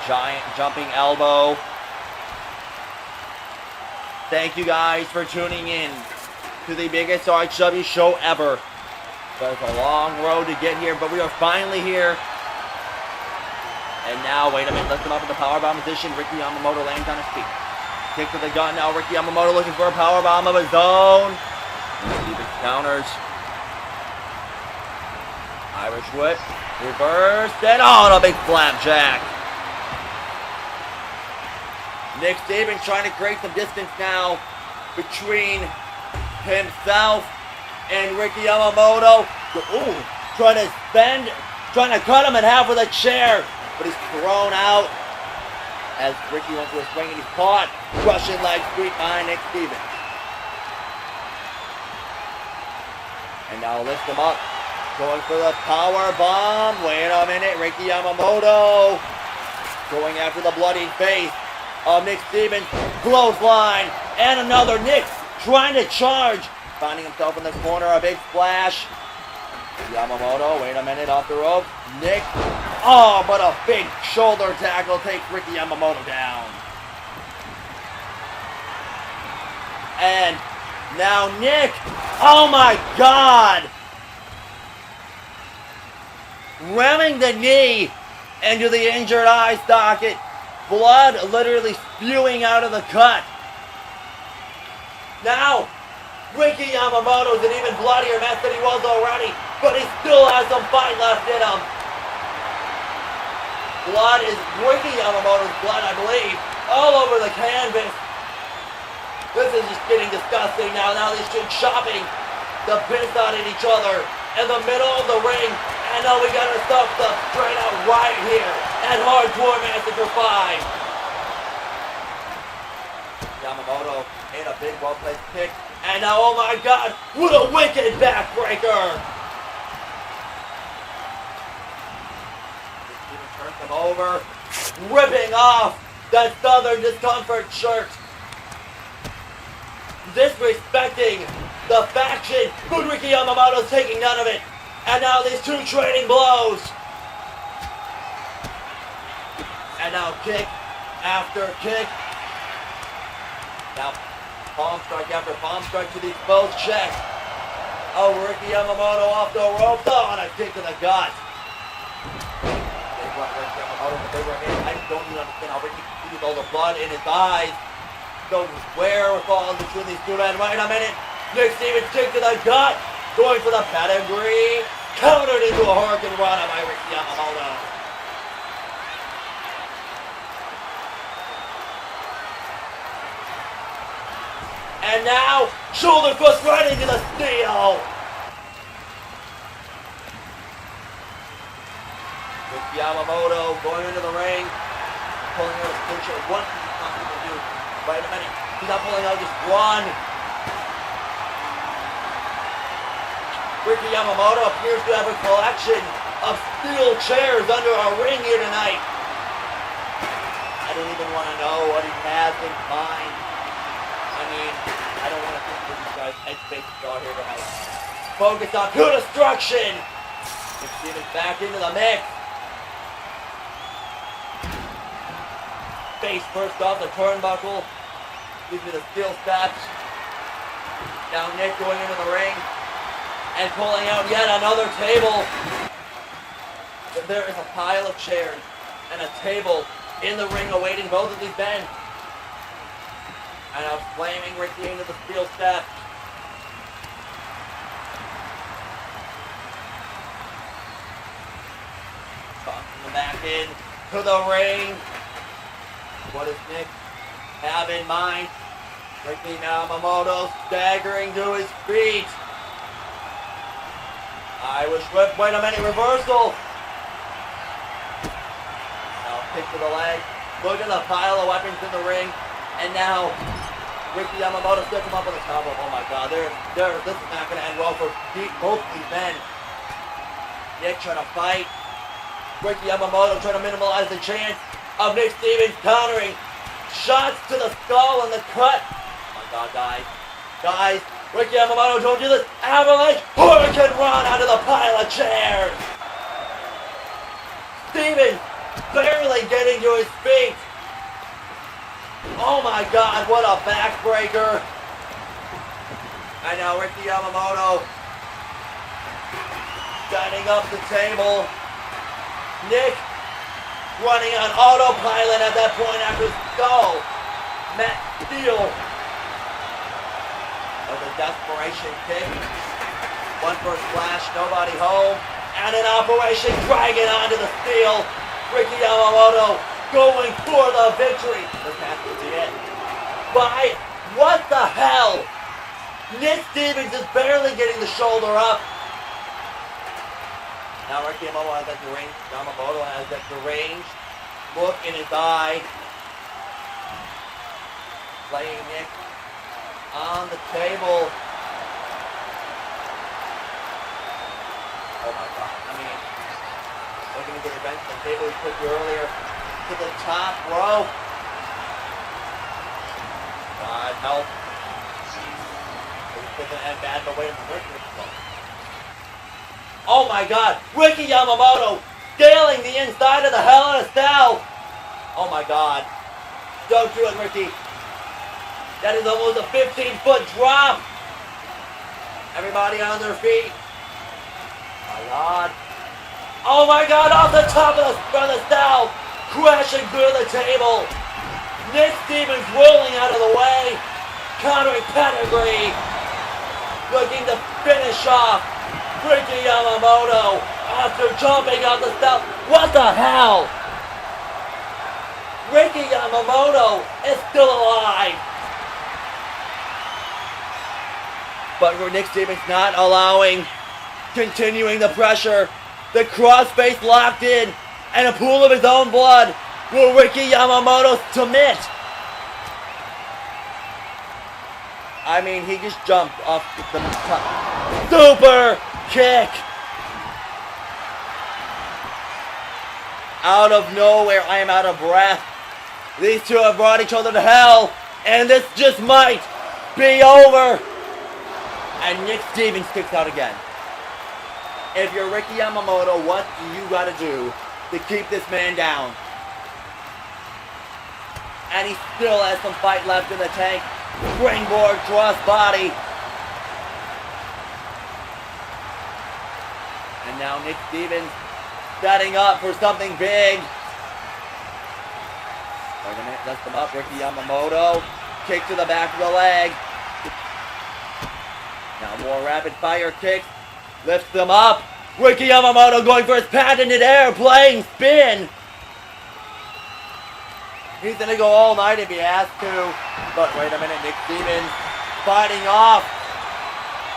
Giant jumping elbow. Thank you guys for tuning in to the biggest RHW show ever. But it's a long road to get here, but we are finally here. And now, wait a minute, lifts him up in the powerbomb position. Ricky Yamamoto lands on his feet. Kick to the gut now. Ricky Yamamoto looking for a powerbomb of his own. Stevens counters. Irish whip. Reverse. And oh, a big flapjack. Nick Stevens trying to create some distance now between himself and Ricky Yamamoto. Ooh, trying to cut him in half with a chair, but he's thrown out as Ricky went for a swing and he's caught. Russian leg sweep behind Nick Stevens. And now lifts him up, going for the power bomb. Wait a minute, Ricky Yamamoto going after the bloody face of Nick Stevens. Clothesline, and another. Nick trying to charge, finding himself in the corner. A big splash. Yamamoto, wait a minute, off the rope. Nick, oh, but a big shoulder tackle takes Ricky Yamamoto down. And now Nick, oh my God, ramming the knee into the injured eye socket. Blood literally spewing out of the cut. Now, Ricky Yamamoto's an even bloodier mess than he was already, but he still has some fight left in him. Blood is Ricky Yamamoto's blood, I believe, all over the canvas. This is just getting disgusting now. Now they're just chopping the piss out at each other in the middle of the ring. And now we got ourselves stuff straight out right here at Hardcore Massacre 5. Yamamoto hit a big well-placed kick. And now, oh my God, what a wicked backbreaker! Steven turns him over, ripping off that Southern Discomfort shirt. Disrespecting the faction, but Ricky Yamamoto's taking none of it. And now these two trading blows. And now kick after kick. Now palm strike after palm strike to these both checks. Oh, Ricky Yamamoto off the ropes. Oh, and a kick to the gut. They brought Ricky Yamamoto, but they were in. I don't even understand how Ricky sees all the blood in his eyes. So where we're falling between these two men. Wait a minute. Nick Stevens kick to the gut. Going for the pedigree. Countered into a Hurricane Rana by Ricky Yamamoto. And now, shoulder thrust right into the steel. Ricky Yamamoto going into the ring. Pulling out a clincher. What is he possible to do? Wait a minute. He's not pulling out just one. Ricky Yamamoto appears to have a collection of steel chairs under our ring here tonight. I don't even want to know what he has in mind. I mean, I don't want to think that these guys' headspaces are here tonight. Focus on pure destruction. Nick Stevens back into the mix. Face first off the turnbuckle. Gives me the steel steps. Now Nick going into the ring and pulling out yet another table. There is a pile of chairs and a table in the ring awaiting both of these men. And I'm slamming Ricky into the steel steps. Tossing him back in to the ring. What does Nick have in mind? Ricky Yamamoto staggering to his feet. Irish whip, wait a minute, reversal. Now kick to the leg. Look at the pile of weapons in the ring. And now Ricky Yamamoto sets him up on the top of. Oh my God, this is not going to end well for both these men. Nick trying to fight. Ricky Yamamoto trying to minimize the chance of Nick Stevens countering. Shots to the skull and the cut. Oh my God, guys. Guys, Ricky Yamamoto, don't do this. Avalanche Hurricane Run out of the pile of chairs. Stevens barely getting to his feet. Oh my God, what a backbreaker. And now Ricky Yamamoto setting up the table. Nick running on autopilot at that point after skull. Matt Steele with a desperation kick. One for a splash, nobody home. And an Operation Dragon onto the steel. Ricky Yamamoto going for the victory. This has to be it. By what the hell? Nick Stevens is barely getting the shoulder up. Now Ricky Yamamoto has that deranged look in his eye. Playing Nick on the table. Oh my God. I mean, looking to get revenge on the table he put you earlier to the top rope. God help. He's picking that bad, but wait a minute. Oh my God. Ricky Yamamoto scaling the inside of the Hell in a Cell. Oh my God. Don't do it, Ricky. That is almost a 15-foot drop. Everybody on their feet. My God. Oh my God, off the top of the cell. Crashing through the table. Nick Stevens rolling out of the way. Countering pedigree. Looking to finish off Ricky Yamamoto after jumping off the cell. What the hell? Ricky Yamamoto is still alive. But Nick Stevens not allowing, continuing the pressure. The crossface locked in, and a pool of his own blood. Will Ricky Yamamoto submit? I mean, he just jumped off the top. Super kick. Out of nowhere, I am out of breath. These two have brought each other to hell, and this just might be over. And Nick Stevens kicks out again. If you're Ricky Yamamoto, what do you gotta do to keep this man down? And he still has some fight left in the tank. Springboard cross body. And now Nick Stevens setting up for something big. Wait a minute, lets them up. Ricky Yamamoto. Kick to the back of the leg. Now more rapid fire kicks. Lifts them up. Ricky Yamamoto going for his patented airplane spin. He's going to go all night if he has to. But wait a minute, Nick Stevens fighting off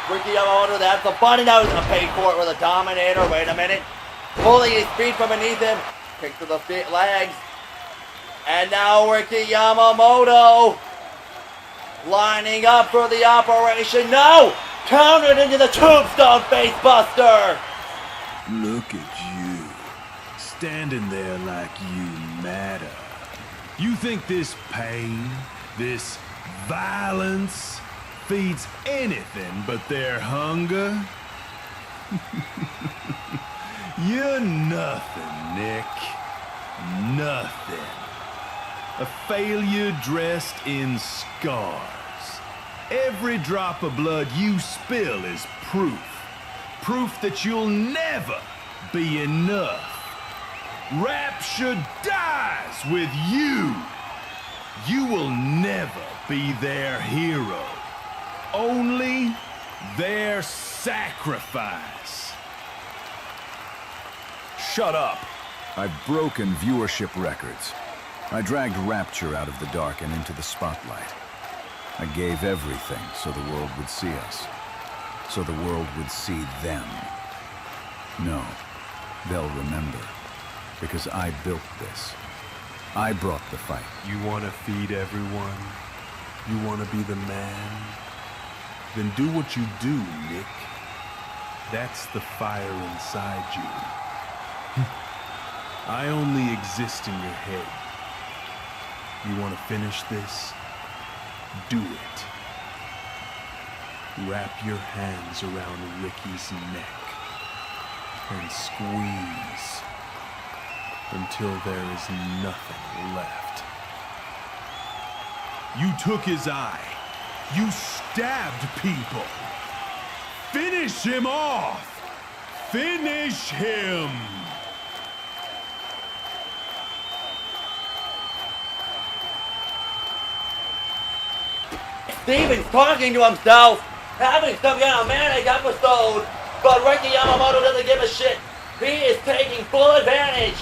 Ricky Yamamoto. That's the bunny. Now he's going to pay for it with a Dominator. Wait a minute. Pulling his feet from beneath him. Kick to the legs. And now Ricky Yamamoto lining up for the operation. No! Countered into the tombstone facebuster. Look at you, standing there like you matter. You think this pain, this violence, feeds anything but their hunger? You're nothing, Nick. Nothing. A failure dressed in scars. Every drop of blood you spill is proof. Proof that you'll never be enough. Rapture dies with you. You will never be their hero. Only their sacrifice. Shut up! I've broken viewership records. I dragged Rapture out of the dark and into the spotlight. I gave everything so the world would see us. So the world would see them. No, they'll remember. Because I built this. I brought the fight. You want to feed everyone? You want to be the man? Then do what you do, Nick. That's the fire inside you. I only exist in your head. You want to finish this? Do it. Wrap your hands around Ricky's neck and squeeze until there is nothing left. You took his eye. You stabbed people. Finish him off. Finish him. Stevens talking to himself, having some kind of manic episode, but Ricky Yamamoto doesn't give a shit. He is taking full advantage.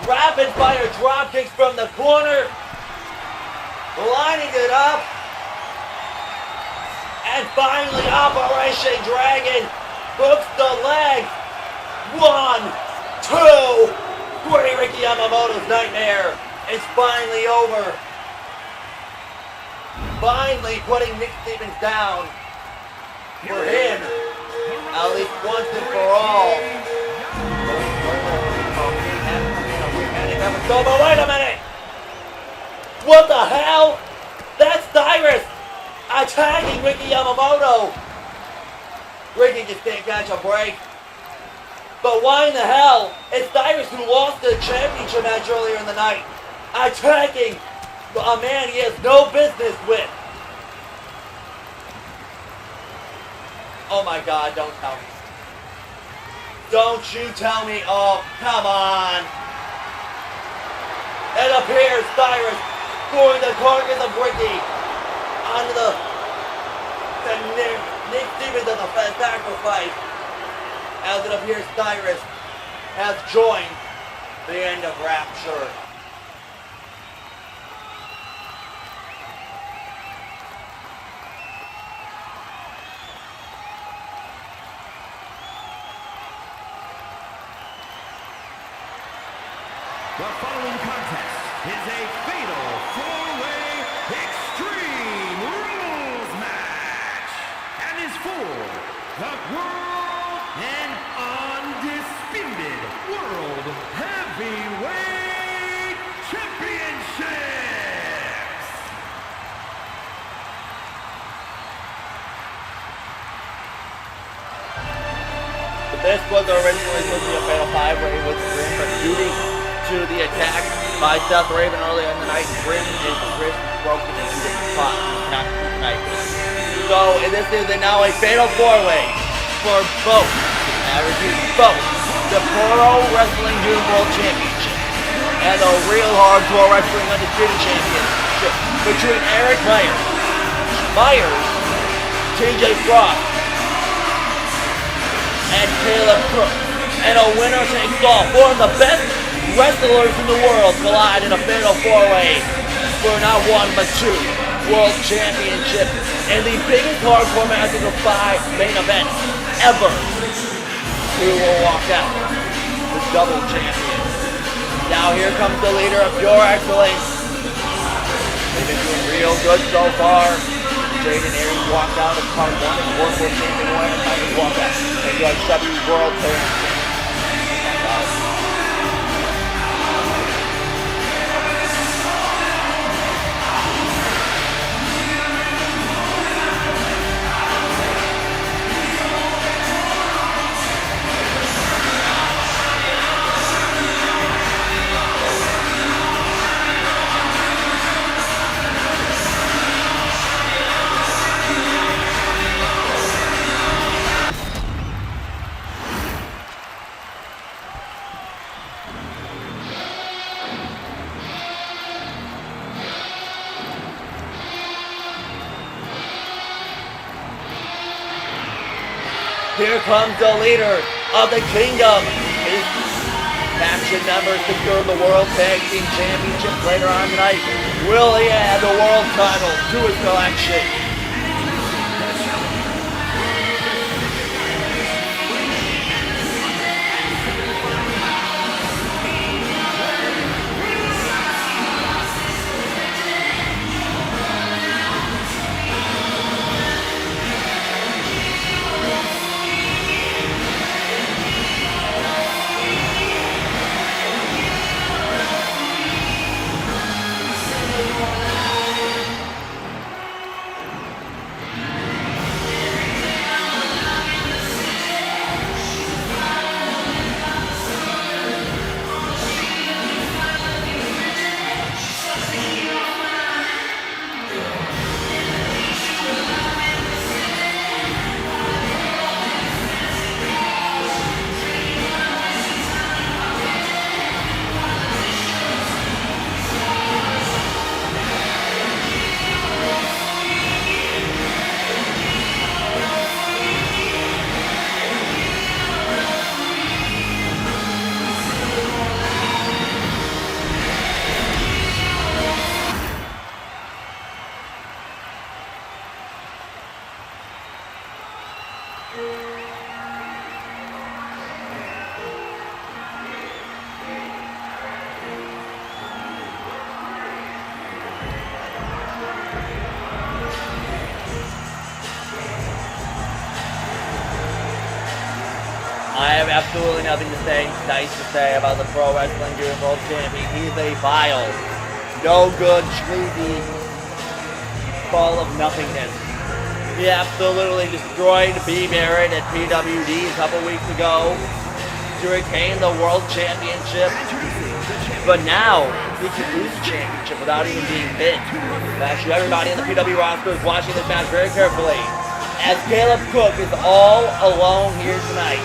Rapid fire drop kicks from the corner, lining it up, and finally Operation Dragon hooks the leg. 1, 2, 3. Ricky Yamamoto's nightmare is finally over. Finally putting Nick Stevens down for him, at least once and for all. But wait a minute! What the hell? That's Cyrus attacking Ricky Yamamoto. Ricky just can't catch a break. But why in the hell is Cyrus, who lost the championship match earlier in the night, attacking a man he has no business with? Oh my God, don't tell me. Don't you tell me. Oh, come on. It appears Cyrus throwing the carcass of Ricky onto the Nick Stevens of the sacrifice. As it appears Cyrus has joined the end of Rapture. The following contest is a fatal four-way Extreme Rules match and is for the World and Undisputed World Heavyweight Championships. This was originally supposed to be a fatal 5-way with Grim, but due to the attack by Seth Raven earlier in the night, Grim is wrist broken into different spots. Not tonight. So this is now a fatal 4-way for both. I repeat, both the Pro Wrestling Dream World Championship and the Real Hardcore Wrestling Undisputed Championship between Eric Myers, TJ Frost, and Caleb Crook. And a winner takes all. Four of the best wrestlers in the world collide in a fatal 4-way for not one but two world championships and the biggest hardcore Massacre 5 main event ever. Who will walk out the double champion? Now here comes the leader of Pure Excellence. They've been doing real good so far. Jade and Aries walked out of part 1 and World War Champion winner Titans walk out. And W World Champion. Here comes the leader of the kingdom. His faction members secure the World Tag Team Championship later on tonight. Will he add the world title to his collection? absolutely nothing nice to say about the Pro Wrestling Junior World Champion. He's a vile, no good, sleazy ball of nothingness. He absolutely destroyed B. Barrett at PWD a couple weeks ago to retain the World Championship. But now, he can lose the championship without even being pinned. Actually, everybody in the PW roster is watching this match very carefully, as Caleb Cook is all alone here tonight.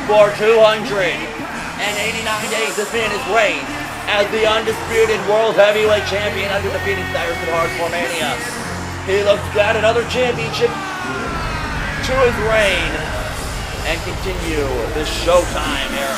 For 289 days, this man has reigned as the undisputed World Heavyweight Champion after defeating Cyrus at Hardcore Mania. He looks to add another championship to his reign and continue the Showtime era.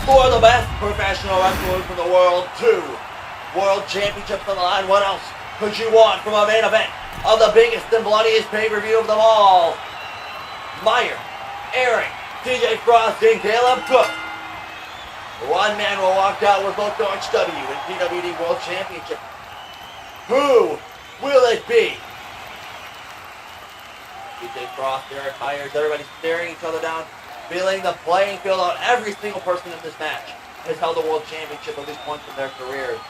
For the best professional wrestlers in the world, 2 world championships on the line. What else could you want from a main event of the biggest and bloodiest pay-per-view of them all? Meyer, Eric, TJ Frost, and Caleb Cook. One man will walk out with both the HW and PWD World Championship. Who will it be? TJ Frost, Eric Myers, everybody staring each other down, feeling the playing field out. Every single person in this match has held the World Championship at least once in their careers.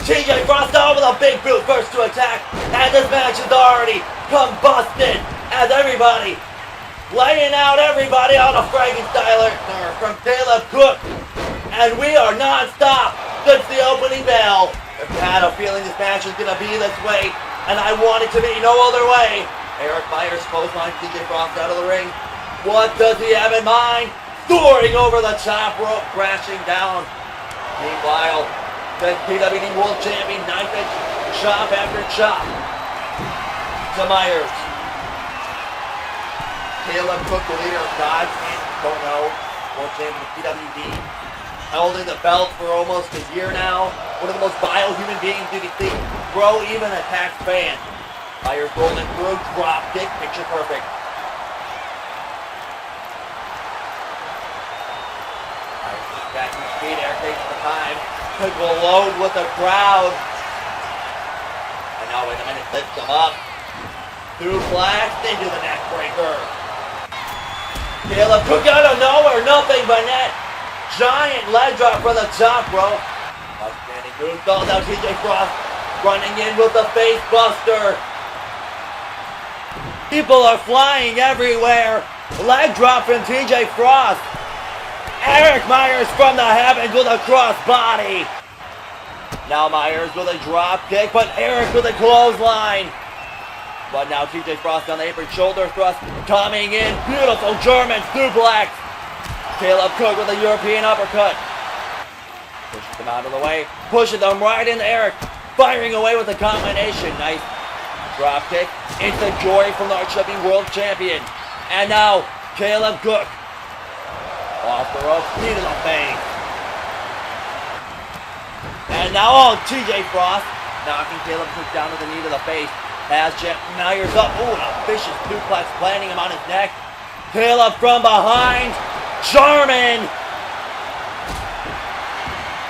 TJ Frost down with a big boot first to attack, and this match is already combusted as everybody laying out everybody on a Frankenstein from Caleb Cook. And we are non-stop since the opening bell. I've had a feeling this match is going to be this way, and I want it to be no other way. Eric Myers clotheslines TJ Frost out of the ring. What does he have in mind? Soaring over the top rope, crashing down. Meanwhile, the PWD World Champion knife-edge chop after chop to Myers. Caleb Cook, the leader of God's don't know, World Champion of PWD, holding the belt for almost a year now. One of the most vile human beings you can see. Bro even attacks fans. Myers rolling through, drop kick, picture perfect. Back in speed, Eric takes the time to gloat with the crowd. And now, wait a minute, lifts him up. Suplex into the neck breaker. Caleb Cook out of nowhere, nothing but net. Giant leg drop from the top rope. Outstanding move, calls out TJ Frost. Running in with the face buster. People are flying everywhere. Leg drop from TJ Frost. Eric Myers from the heavens with a crossbody. Now Myers with a drop kick, but Eric with a clothesline. But now TJ Frost on the apron, shoulder thrust coming in. Beautiful German suplex. Caleb Cook with a European uppercut. Pushes them out of the way. Pushes them right into Eric. Firing away with a combination. Nice drop kick. It's the Joy from the Arch-Champion World Champion. And now Caleb Cook. Off the rope. Knee to the face. And now TJ Frost knocking Caleb Cook down to the knee to the face. Has Jet Myers up. Ooh, a vicious suplex planting him on his neck. Caleb from behind. German.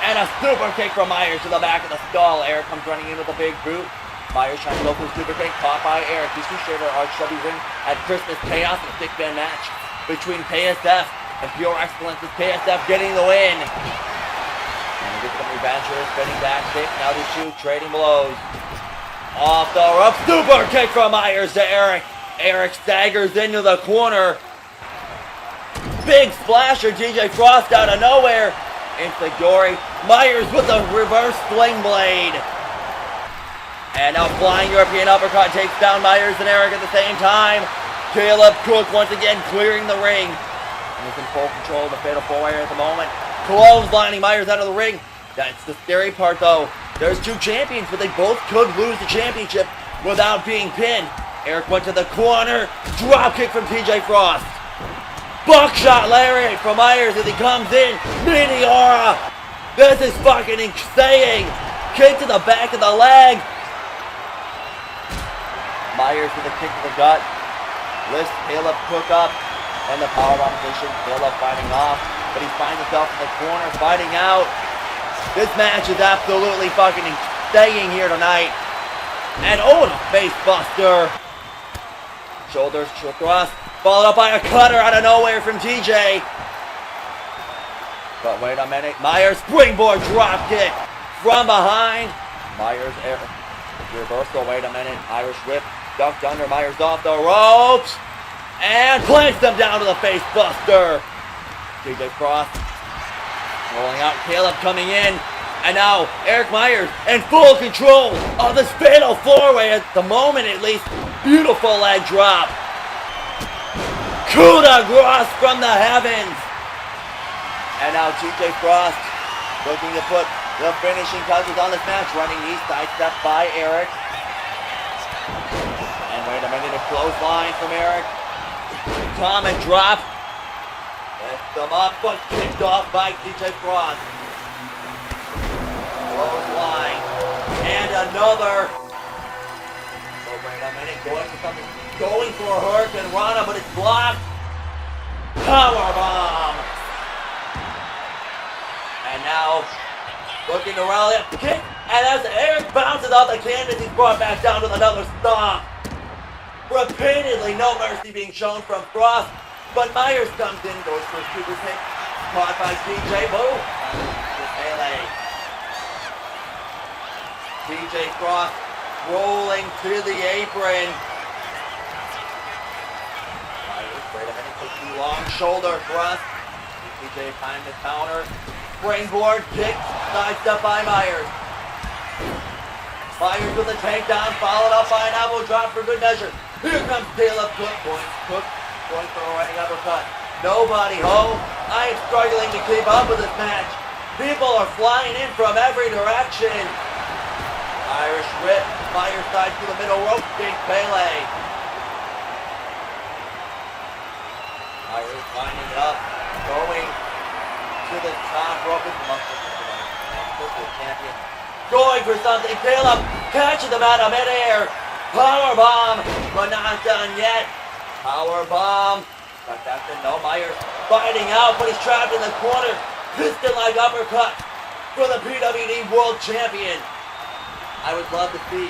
And a super kick from Myers to the back of the skull. Eric comes running in with a big boot. Myers trying to go for a super kick. Caught by Eric. These two shared our Arch-W ring at Christmas Chaos, a six-man match between KSF and Pure Excellence, with KSF getting the win. And we get some revengers, spinning back kick. Now they shoot, trading blows. Off the rope, super kick from Myers to Eric. Eric staggers into the corner. Big splasher, TJ Frost out of nowhere. Insecurity. Myers with a reverse sling blade. And now flying European uppercut takes down Myers and Eric at the same time. Caleb Cook once again clearing the ring. And he's in full control of the fatal four-way at the moment. Clotheslining Myers out of the ring. That's the scary part though. There's two champions, but they both could lose the championship without being pinned. Eric went to the corner. Drop kick from TJ Frost. Buckshot lariat from Myers as he comes in. Meteora. This is fucking insane. Kick to the back of the leg. Myers with a kick to the gut. Lifts Caleb Cook up. And the powerbomb position. Caleb fighting off. But he finds himself in the corner fighting out. This match is absolutely fucking staying here tonight. And oh, a face buster. Shoulders thrust. Followed up by a cutter out of nowhere from TJ. But wait a minute. Myers springboard drop kick from behind. Myers reversal. Wait a minute. Irish whip. Ducked under. Myers off the ropes. And plants them down to the face buster. TJ Frost rolling out. Caleb coming in. And now Eric Myers in full control of this fatal four-way at the moment at least. Beautiful leg drop. Coup de grace from the heavens. And now TJ Frost looking to put the finishing touches on this match. Running knee sidestep by Eric. And wait a minute, a clothesline from Eric. Common drop. Lift them up, but kicked off by TJ Frost. Clothesline. And another. Oh, wait a minute, going for a Hurricane Rana, but it's blocked. Powerbomb. And now looking to rally up, kick. And as Eric bounces off the canvas, he's brought back down with another stomp. Repeatedly, no mercy being shown from Frost. But Myers comes in, goes for a super kick. Caught by TJ. Boom. Melee. TJ Frost rolling to the apron. Myers, wait a minute, took too long. Shoulder thrust. TJ time to counter. Springboard kick. Sidestep by Myers. Myers with a takedown, followed up by an elbow drop for good measure. Here comes Caleb Cook. Cook going for a running uppercut. Nobody home. I am struggling to keep up with this match. People are flying in from every direction. Irish whip. Myers side to the middle rope. Big Pele. Myers lining it up. Going to the top rope. The champion. Going for something. Caleb catching them out of midair. Powerbomb, but not done yet. Powerbomb. But that's it. No, Myers fighting out, but he's trapped in the corner. Piston-like uppercut for the PWD World Champion. I would love to see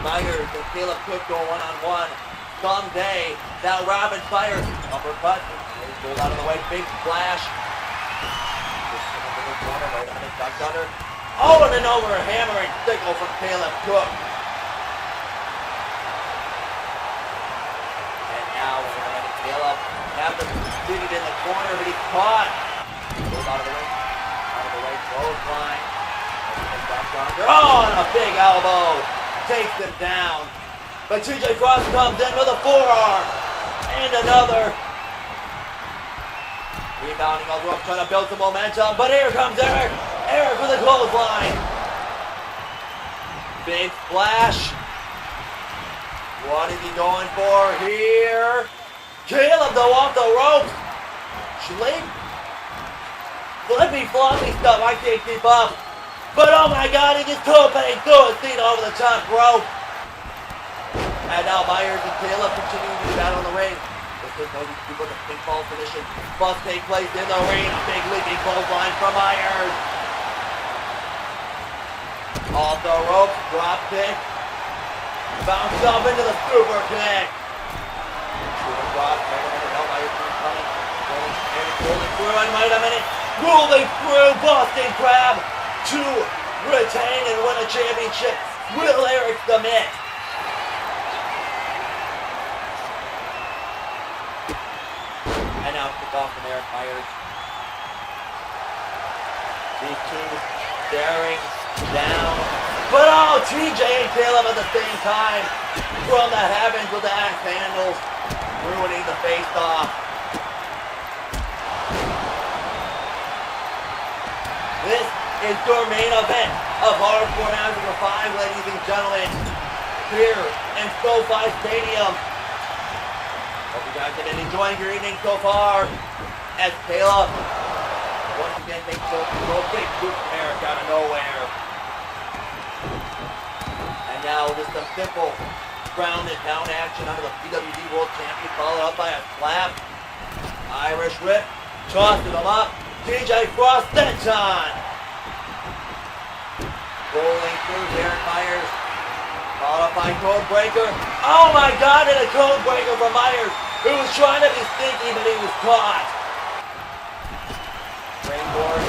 Myers and Caleb Cook go one-on-one. someday. Now rapid fire. Uppercut. Goes out of the way. Big splash. Right on it. Ducked under. Oh, and an over hammer and sickle from Caleb Cook. And now we're going to let Caleb have them seated in the corner, but he's caught. Goes out of the way. Out of the way. Clothesline. Oh, and a big elbow. Takes him down. But TJ Cross comes in with a forearm. And another. Rebounding all the way up, trying to build some momentum. But here comes Eric. Eric with a clothesline. Big splash. What is he going for here? Caleb though off the ropes. Flippy floppy stuff. I can't keep up. But oh my god, he just tope through his feet over the top rope. And now Myers and Caleb continue to do that on the ring. This is no people in the pinfall position. Bust take place in the ring. Big leaping clothesline from Myers. Off the rope, drop kick. Bounced up into the super kick. Super cross, wait a minute, no, Myers is coming. Rolling through, and wait a minute. Rolling through, Boston Crab to retain and win a championship. Will Eric submit? And now kick off from Eric Myers. These two staring down. But oh, TJ and Caleb at the same time. From the heavens with the axe handles. Ruining the face-off. This is your main event of Hardcore Massacre 5, ladies and gentlemen. Here in SoFi Stadium. Hope you guys have been enjoying your evening so far. As Caleb once again takes a big boot from Eric out of nowhere. And now just some simple ground and pound action under the PWD World Champion, followed up by a slap. Irish whip, tossing him up. TJ Frost senton. Rolling through Eric Myers. Followed up by Code Breaker. Oh my god, and a Code Breaker from Myers, who was trying to be sneaky, but he was caught. Springboard.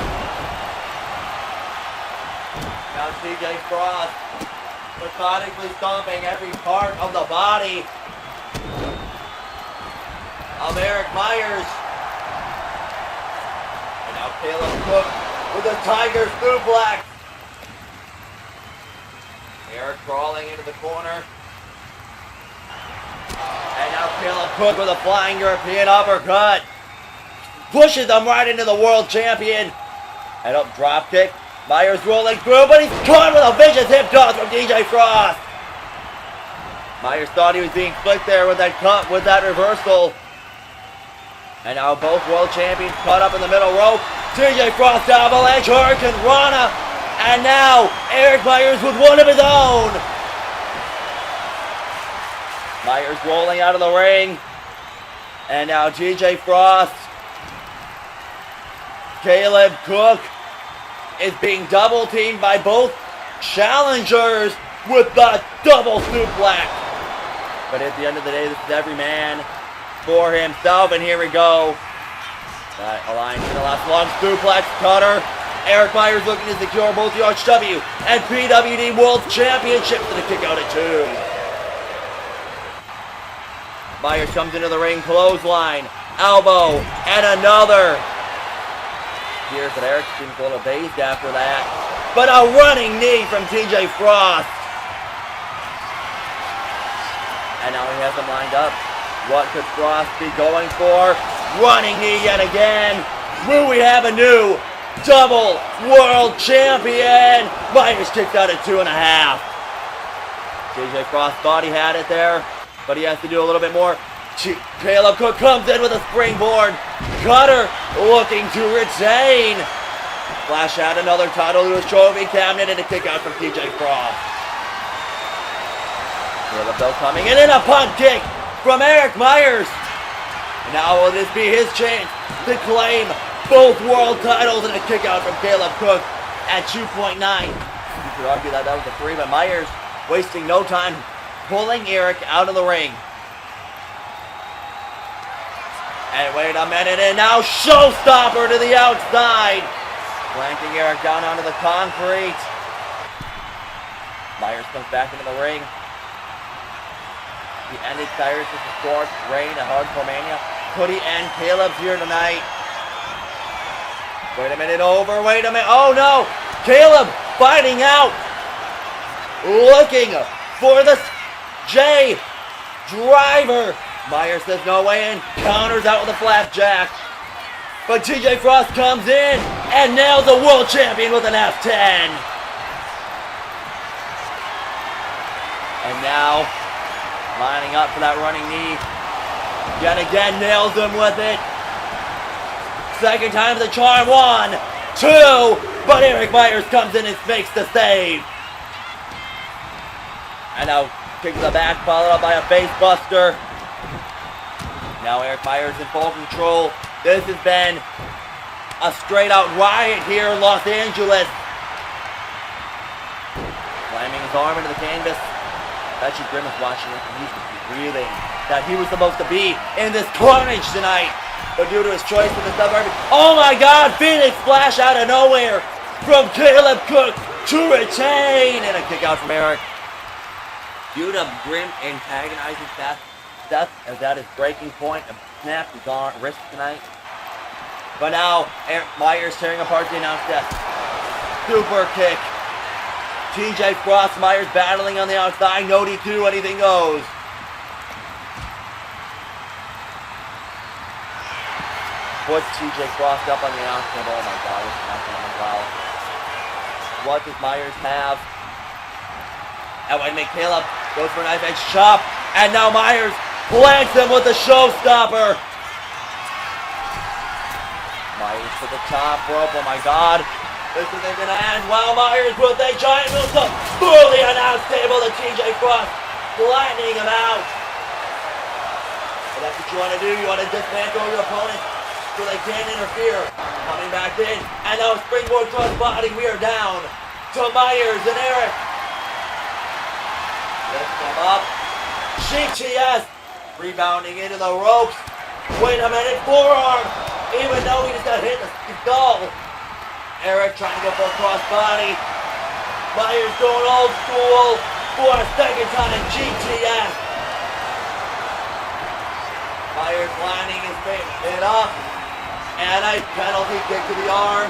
Now TJ Frost methodically stomping every part of the body of Eric Myers. And now Caleb Cook with a Tiger suplex. Eric crawling into the corner. And now Caleb Cook with a flying European uppercut. Pushes him right into the world champion. And up drop kick. Myers rolling through, but he's caught with a vicious hip toss from TJ Frost. Myers thought he was being flicked there with that cut, with that reversal. And now both world champions caught up in the middle rope. TJ Frost avalanche, Hurricane Rana. And now Eric Myers with one of his own. Myers rolling out of the ring. And now TJ Frost. Caleb Cook is being double teamed by both challengers with the double suplex. But at the end of the day, this is every man for himself. And here we go. That alliance in the last long suplex cutter. Eric Myers looking to secure both the RHW and PWD World Championships with a kick out at 2. Myers comes into the ring, clothesline, elbow, and another. Here's that Eric seems a little dazed after that. But a running knee from TJ Frost. And now he has him lined up. What could Frost be going for? Running knee yet again. Will we have a new double world champion? Myers kicked out at 2.5. TJ Frost thought he had it there, but he has to do a little bit more. Caleb Cook comes in with a springboard cutter, looking to retain. Flash out another title to his trophy cabinet and a kick out from TJ Frost. Caleb though coming in and a punt kick from Eric Myers. And now will this be his chance to claim both world titles and a kick out from Caleb Cook at 2.9. You could argue that was a 3, but Myers wasting no time pulling Eric out of the ring. And wait a minute, and now showstopper to the outside. Flanking Eric down onto the concrete. Myers comes back into the ring. He ended Cyrus' historic reign at Hardcore Mania. Could he end Caleb's here tonight? Wait a minute, wait a minute. Oh no! Caleb fighting out. Looking for the J driver. Myers says no way in. Counters out with a flapjack. But TJ Frost comes in and nails the world champion with an F10. And now, lining up for that running knee. Yet again, nails him with it. Second time the charm. 1, 2. But Eric Myers comes in and makes the save. And now, kick to the back, followed up by a face buster. Now Eric Myers in full control. This has been a straight out riot here in Los Angeles. Slamming his arm into the canvas. Actually, Grim is watching it and he's reeling that he was supposed to be in this carnage tonight. But due to his choice of the suburb, oh my God, Phoenix Splash out of nowhere from Caleb Cook to retain. And a kick out from Eric. Due to Grim antagonizing Seth as that is breaking point and snap his wrist tonight. But now Eric Myers tearing apart the announce desk. Super kick. TJ Frost, Myers battling on the outside. No DQ, anything goes. Puts TJ Frost up on the announce table. Oh my God, this is not going to well. What does Myers have? And when Caleb goes for a knife edge chop. And now Myers plants him with the showstopper. Myers to the top rope. Oh my God. This isn't going to end well. Myers with a giant moonsault through the announce table to TJ Frost, flattening him out. And that's what you want to do. You want to dismantle your opponent so they can't interfere. Coming back in. And now springboard cross body. We are down to Myers and Eric. Lift him up. GTS rebounding into the ropes. Wait a minute, forearm. Even though he just got hit in the skull. Eric trying to go for a crossbody. Myers going old school for a second time. GTS. Myers lining his it up. And a penalty kick to the arm.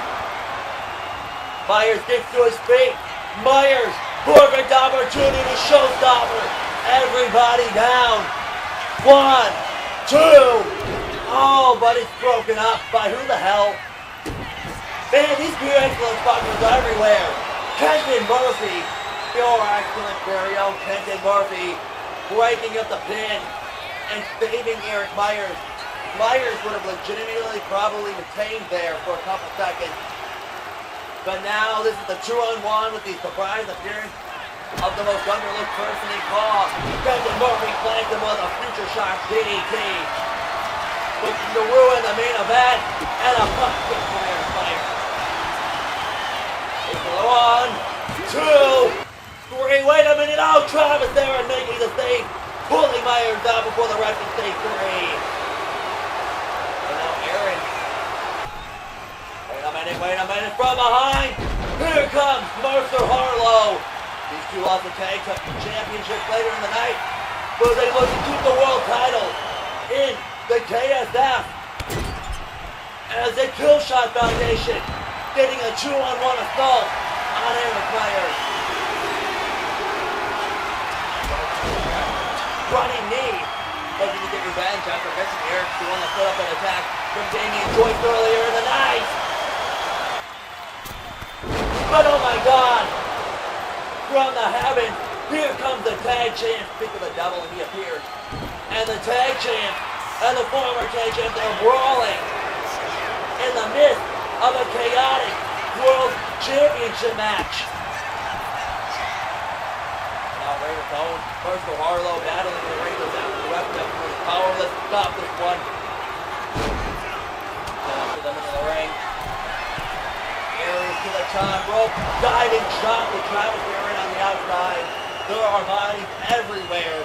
Myers gets to his feet. Myers, perfect opportunity to showstopper. Everybody down. 1, 2. Oh, but it's broken up by who the hell? Man, these pure excellence fuckers are everywhere. Kenton Murphy, pure excellent Barrio. Kenton Murphy breaking up the pin and saving Eric Myers. Myers would have legitimately probably retained there for a couple seconds. But now this is the 2-on-1 with the surprise appearance of the most underlooked person in Paw. Kenton Murphy plants him with a future shock DDT. Looking to ruin the main event. And a punch kick from Eric Myers. It's 1, 2, 3. Wait a minute. Oh, Travis there and making the save. Pulling Myers down before the ref can say 3. And now Aaron. Wait a minute. From behind. Here comes Mercer Harlow. These two lost the tag championship later in the night, but they look to keep the world title in the KSF. As the Killshot Foundation getting a 2-on-1 assault on Eric Myers. Running knee, looking to get revenge after missing Eric, the one that put up an attack from Damian Joyce earlier in the night. But oh my God! From the heavens, here comes the tag champ. Speak of the devil, and he appeared. And the tag champ and the former tag champ, they're brawling in the midst of a chaotic World Championship match. Now Raven's own Mercer Harlow battling the ring goes down to the ref was powerless to stop this one. Down to them into the ring. Aries to the top rope, diving shot with Travis Aaron on the outside. There are bodies everywhere.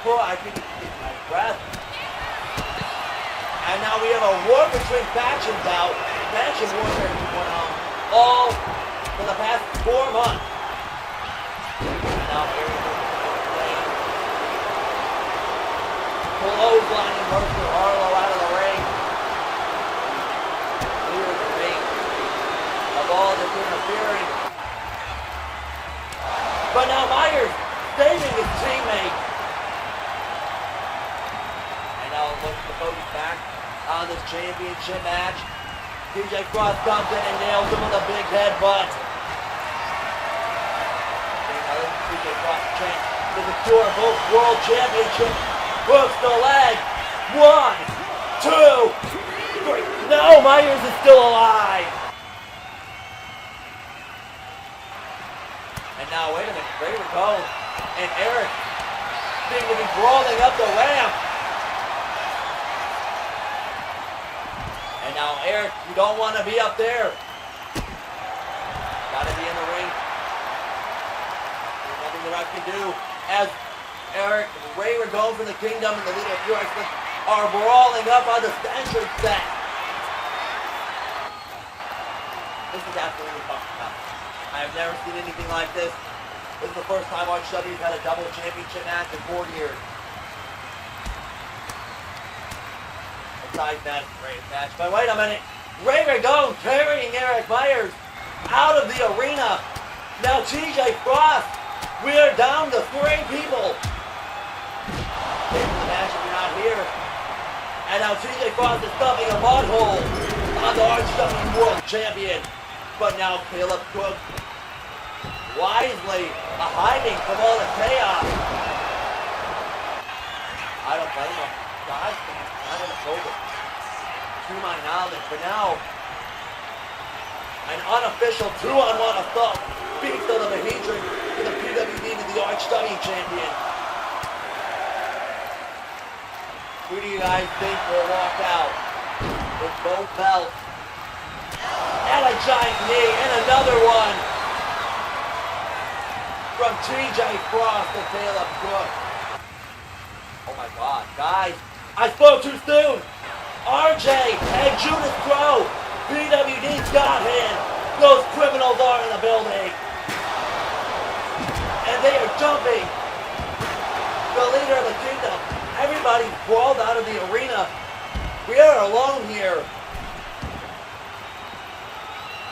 Before I can get my breath, And now we have a war between factions out. Faction warfare going on all for the past 4 months. And now here we go. Clotheslining Mercer Harlow out of the ring. Clear the ring of all this interference. But now Myers saving his teammate. And now it looks to focus back on this championship match. DJ Cross comes in and nails him with a big headbutt. DJ Cross chance to secure both world championships. Hooks the leg. 1, 2, 3. No, Myers is still alive. And now, wait a minute. Raven Cole and Eric seem to be brawling up the ramp. And now, Eric, you don't want to be up there. Got to be in the ring. There's nothing the ref can do. As Eric, Ray Ragone from the Kingdom and the leader of Pure Excellence are brawling up on the entrance set. This is absolutely fucking nuts. I have never seen anything like this. This is the first time RHW's had a double championship match in 4 years. Besides that great match. But wait a minute. Ray Ragone carrying Eric Myers out of the arena. Now TJ Frost, we are down to 3 people. Take the match if you're not here. And now TJ Frost is stuffing a butthole on the RHW World Champion. But now Caleb Cook wisely hiding from all the chaos. I don't blame him. God, not in a shoulder. To my knowledge. But now, an unofficial 2-on-1 assault beats of the Mahedron to the PWD to the RHW Champion. Who do you guys think will walk out with both belts? And a giant knee, and another one from TJ Frost to Caleb Cook. Oh my God, guys, I spoke too soon. RJ and Judas Crow, PWD's Godhand. Those criminals are in the building. And they are jumping the leader of the Kingdom. Everybody crawled out of the arena. We are alone here.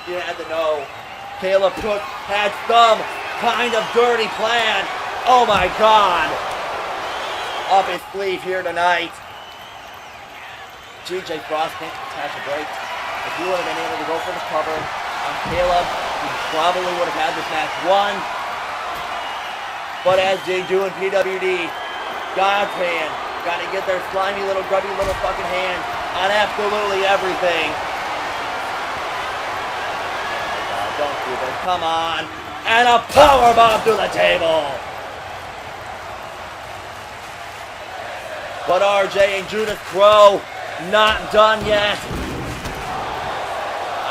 You had to know. Caleb Cook had some kind of dirty plan. Oh my God. Up his sleeve here tonight. TJ Frost can't catch a break. If he would have been able to go for the cover on Caleb, he probably would have had this match won. But as they do in PWD, God's hand, gotta get their slimy little grubby little fucking hand on absolutely everything. Oh God, don't do this, come on. And a powerbomb through the table. But RJ and Judas Crow, not done yet.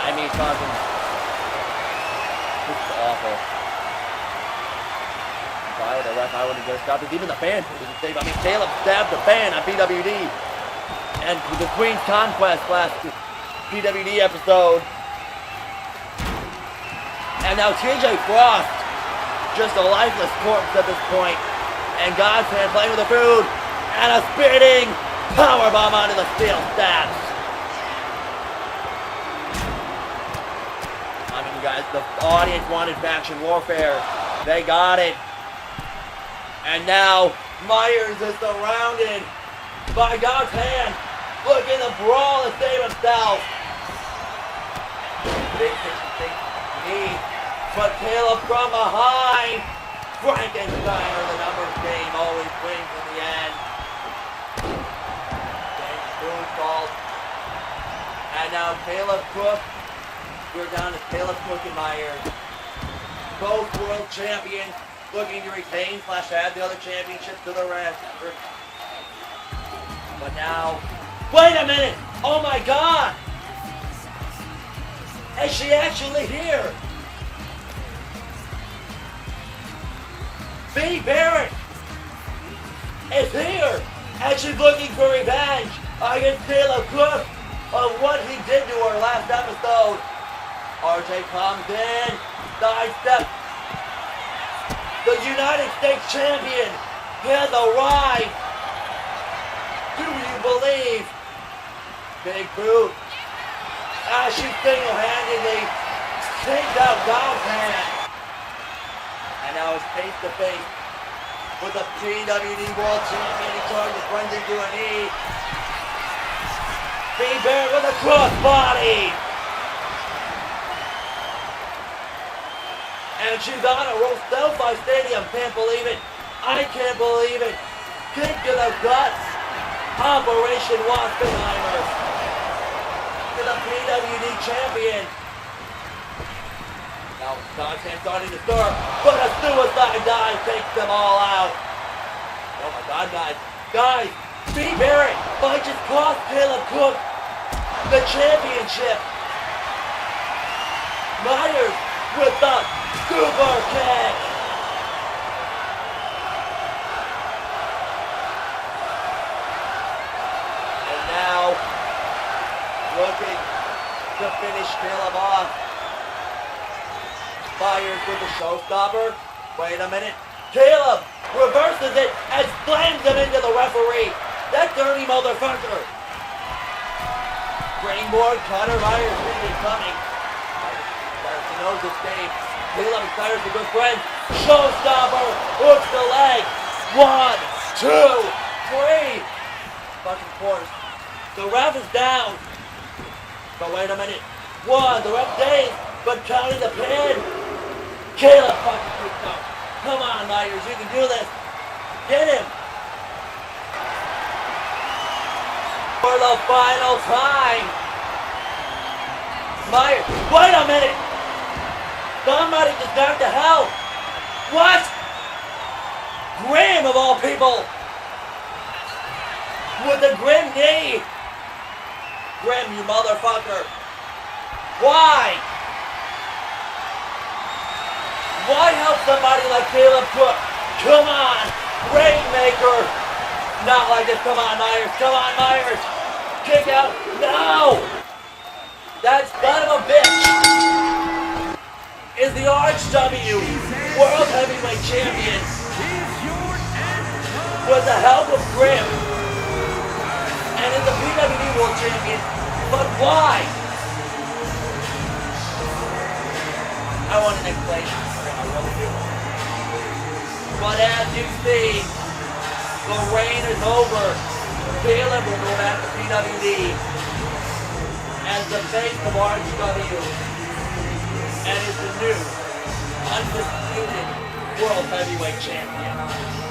I mean, fucking, this is awful. If I were the ref, I wouldn't just stop it. Even the fan didn't save. I mean, Caleb stabbed the fan on PWD. And the Queen's Conquest last PWD episode. And now TJ Frost, just a lifeless corpse at this point. And God's hand playing with the food. And a spinning powerbomb onto the steel steps. I mean, guys, the audience wanted faction warfare. They got it. And now, Myers is surrounded by God's hand, looking to brawl and save himself. Big knee, but Caleb from behind. Frankenstein, or the numbers game, always wins in the end. Moonsault. And now Caleb Cook. We're down to Caleb Cook and Myers. Both world champions looking to retain / add the other championship to the rest. But now, wait a minute! Oh my God! Is she actually here? B. Barrett is here, and she's looking for revenge. against Caleb Cook of what he did to our last episode. RJ comes in, sidestep. The United States champion has arrived. Do you believe? Big boot. As she single-handedly takes out Dom's hand. And now it's face to face with the PWD World Champion. He charges, runs into a knee. B-Bear with a crossbody. And she's on a roll. SoFi Stadium. Can't believe it. I can't believe it. Kick to the guts. Operation Waspenheimer. To the PWD champion. Now Constant's starting to stir, but a suicide dive takes them all out. Oh my God, guys. Guys, Steve Barrett might just cost Caleb Cook the championship. Myers with the super kick. And now, looking to finish Caleb off. Fires with the showstopper. Wait a minute. Caleb reverses it and slams him into the referee. That dirty motherfucker. Springboard cutter. Myers sees it coming. Cyrus knows this game. Caleb and Cyrus are good friends. Showstopper. Hooks the leg. 1, 2, 3. Fucking course. The ref is down. But wait a minute. 1. The ref dazed, but counting the pin. Caleb fucking picked up. Come on, Myers, you can do this. Get him. For the final time. Myers, wait a minute. Somebody just got to hell. What? Graham of all people. With the grim knee. Grim, you motherfucker. Why? Why help somebody like Caleb Cook? Come on, Rainmaker. Not like this. Come on, Myers. Come on, Myers. Kick out. No. That son of a bitch is the RHW World Heavyweight Champion with the help of Grim and is the PWD World Champion. But why? I want an explanation. But as you see, the reign is over. Caleb will go back to PWD as the face of RHW and is the new Undisputed World Heavyweight Champion.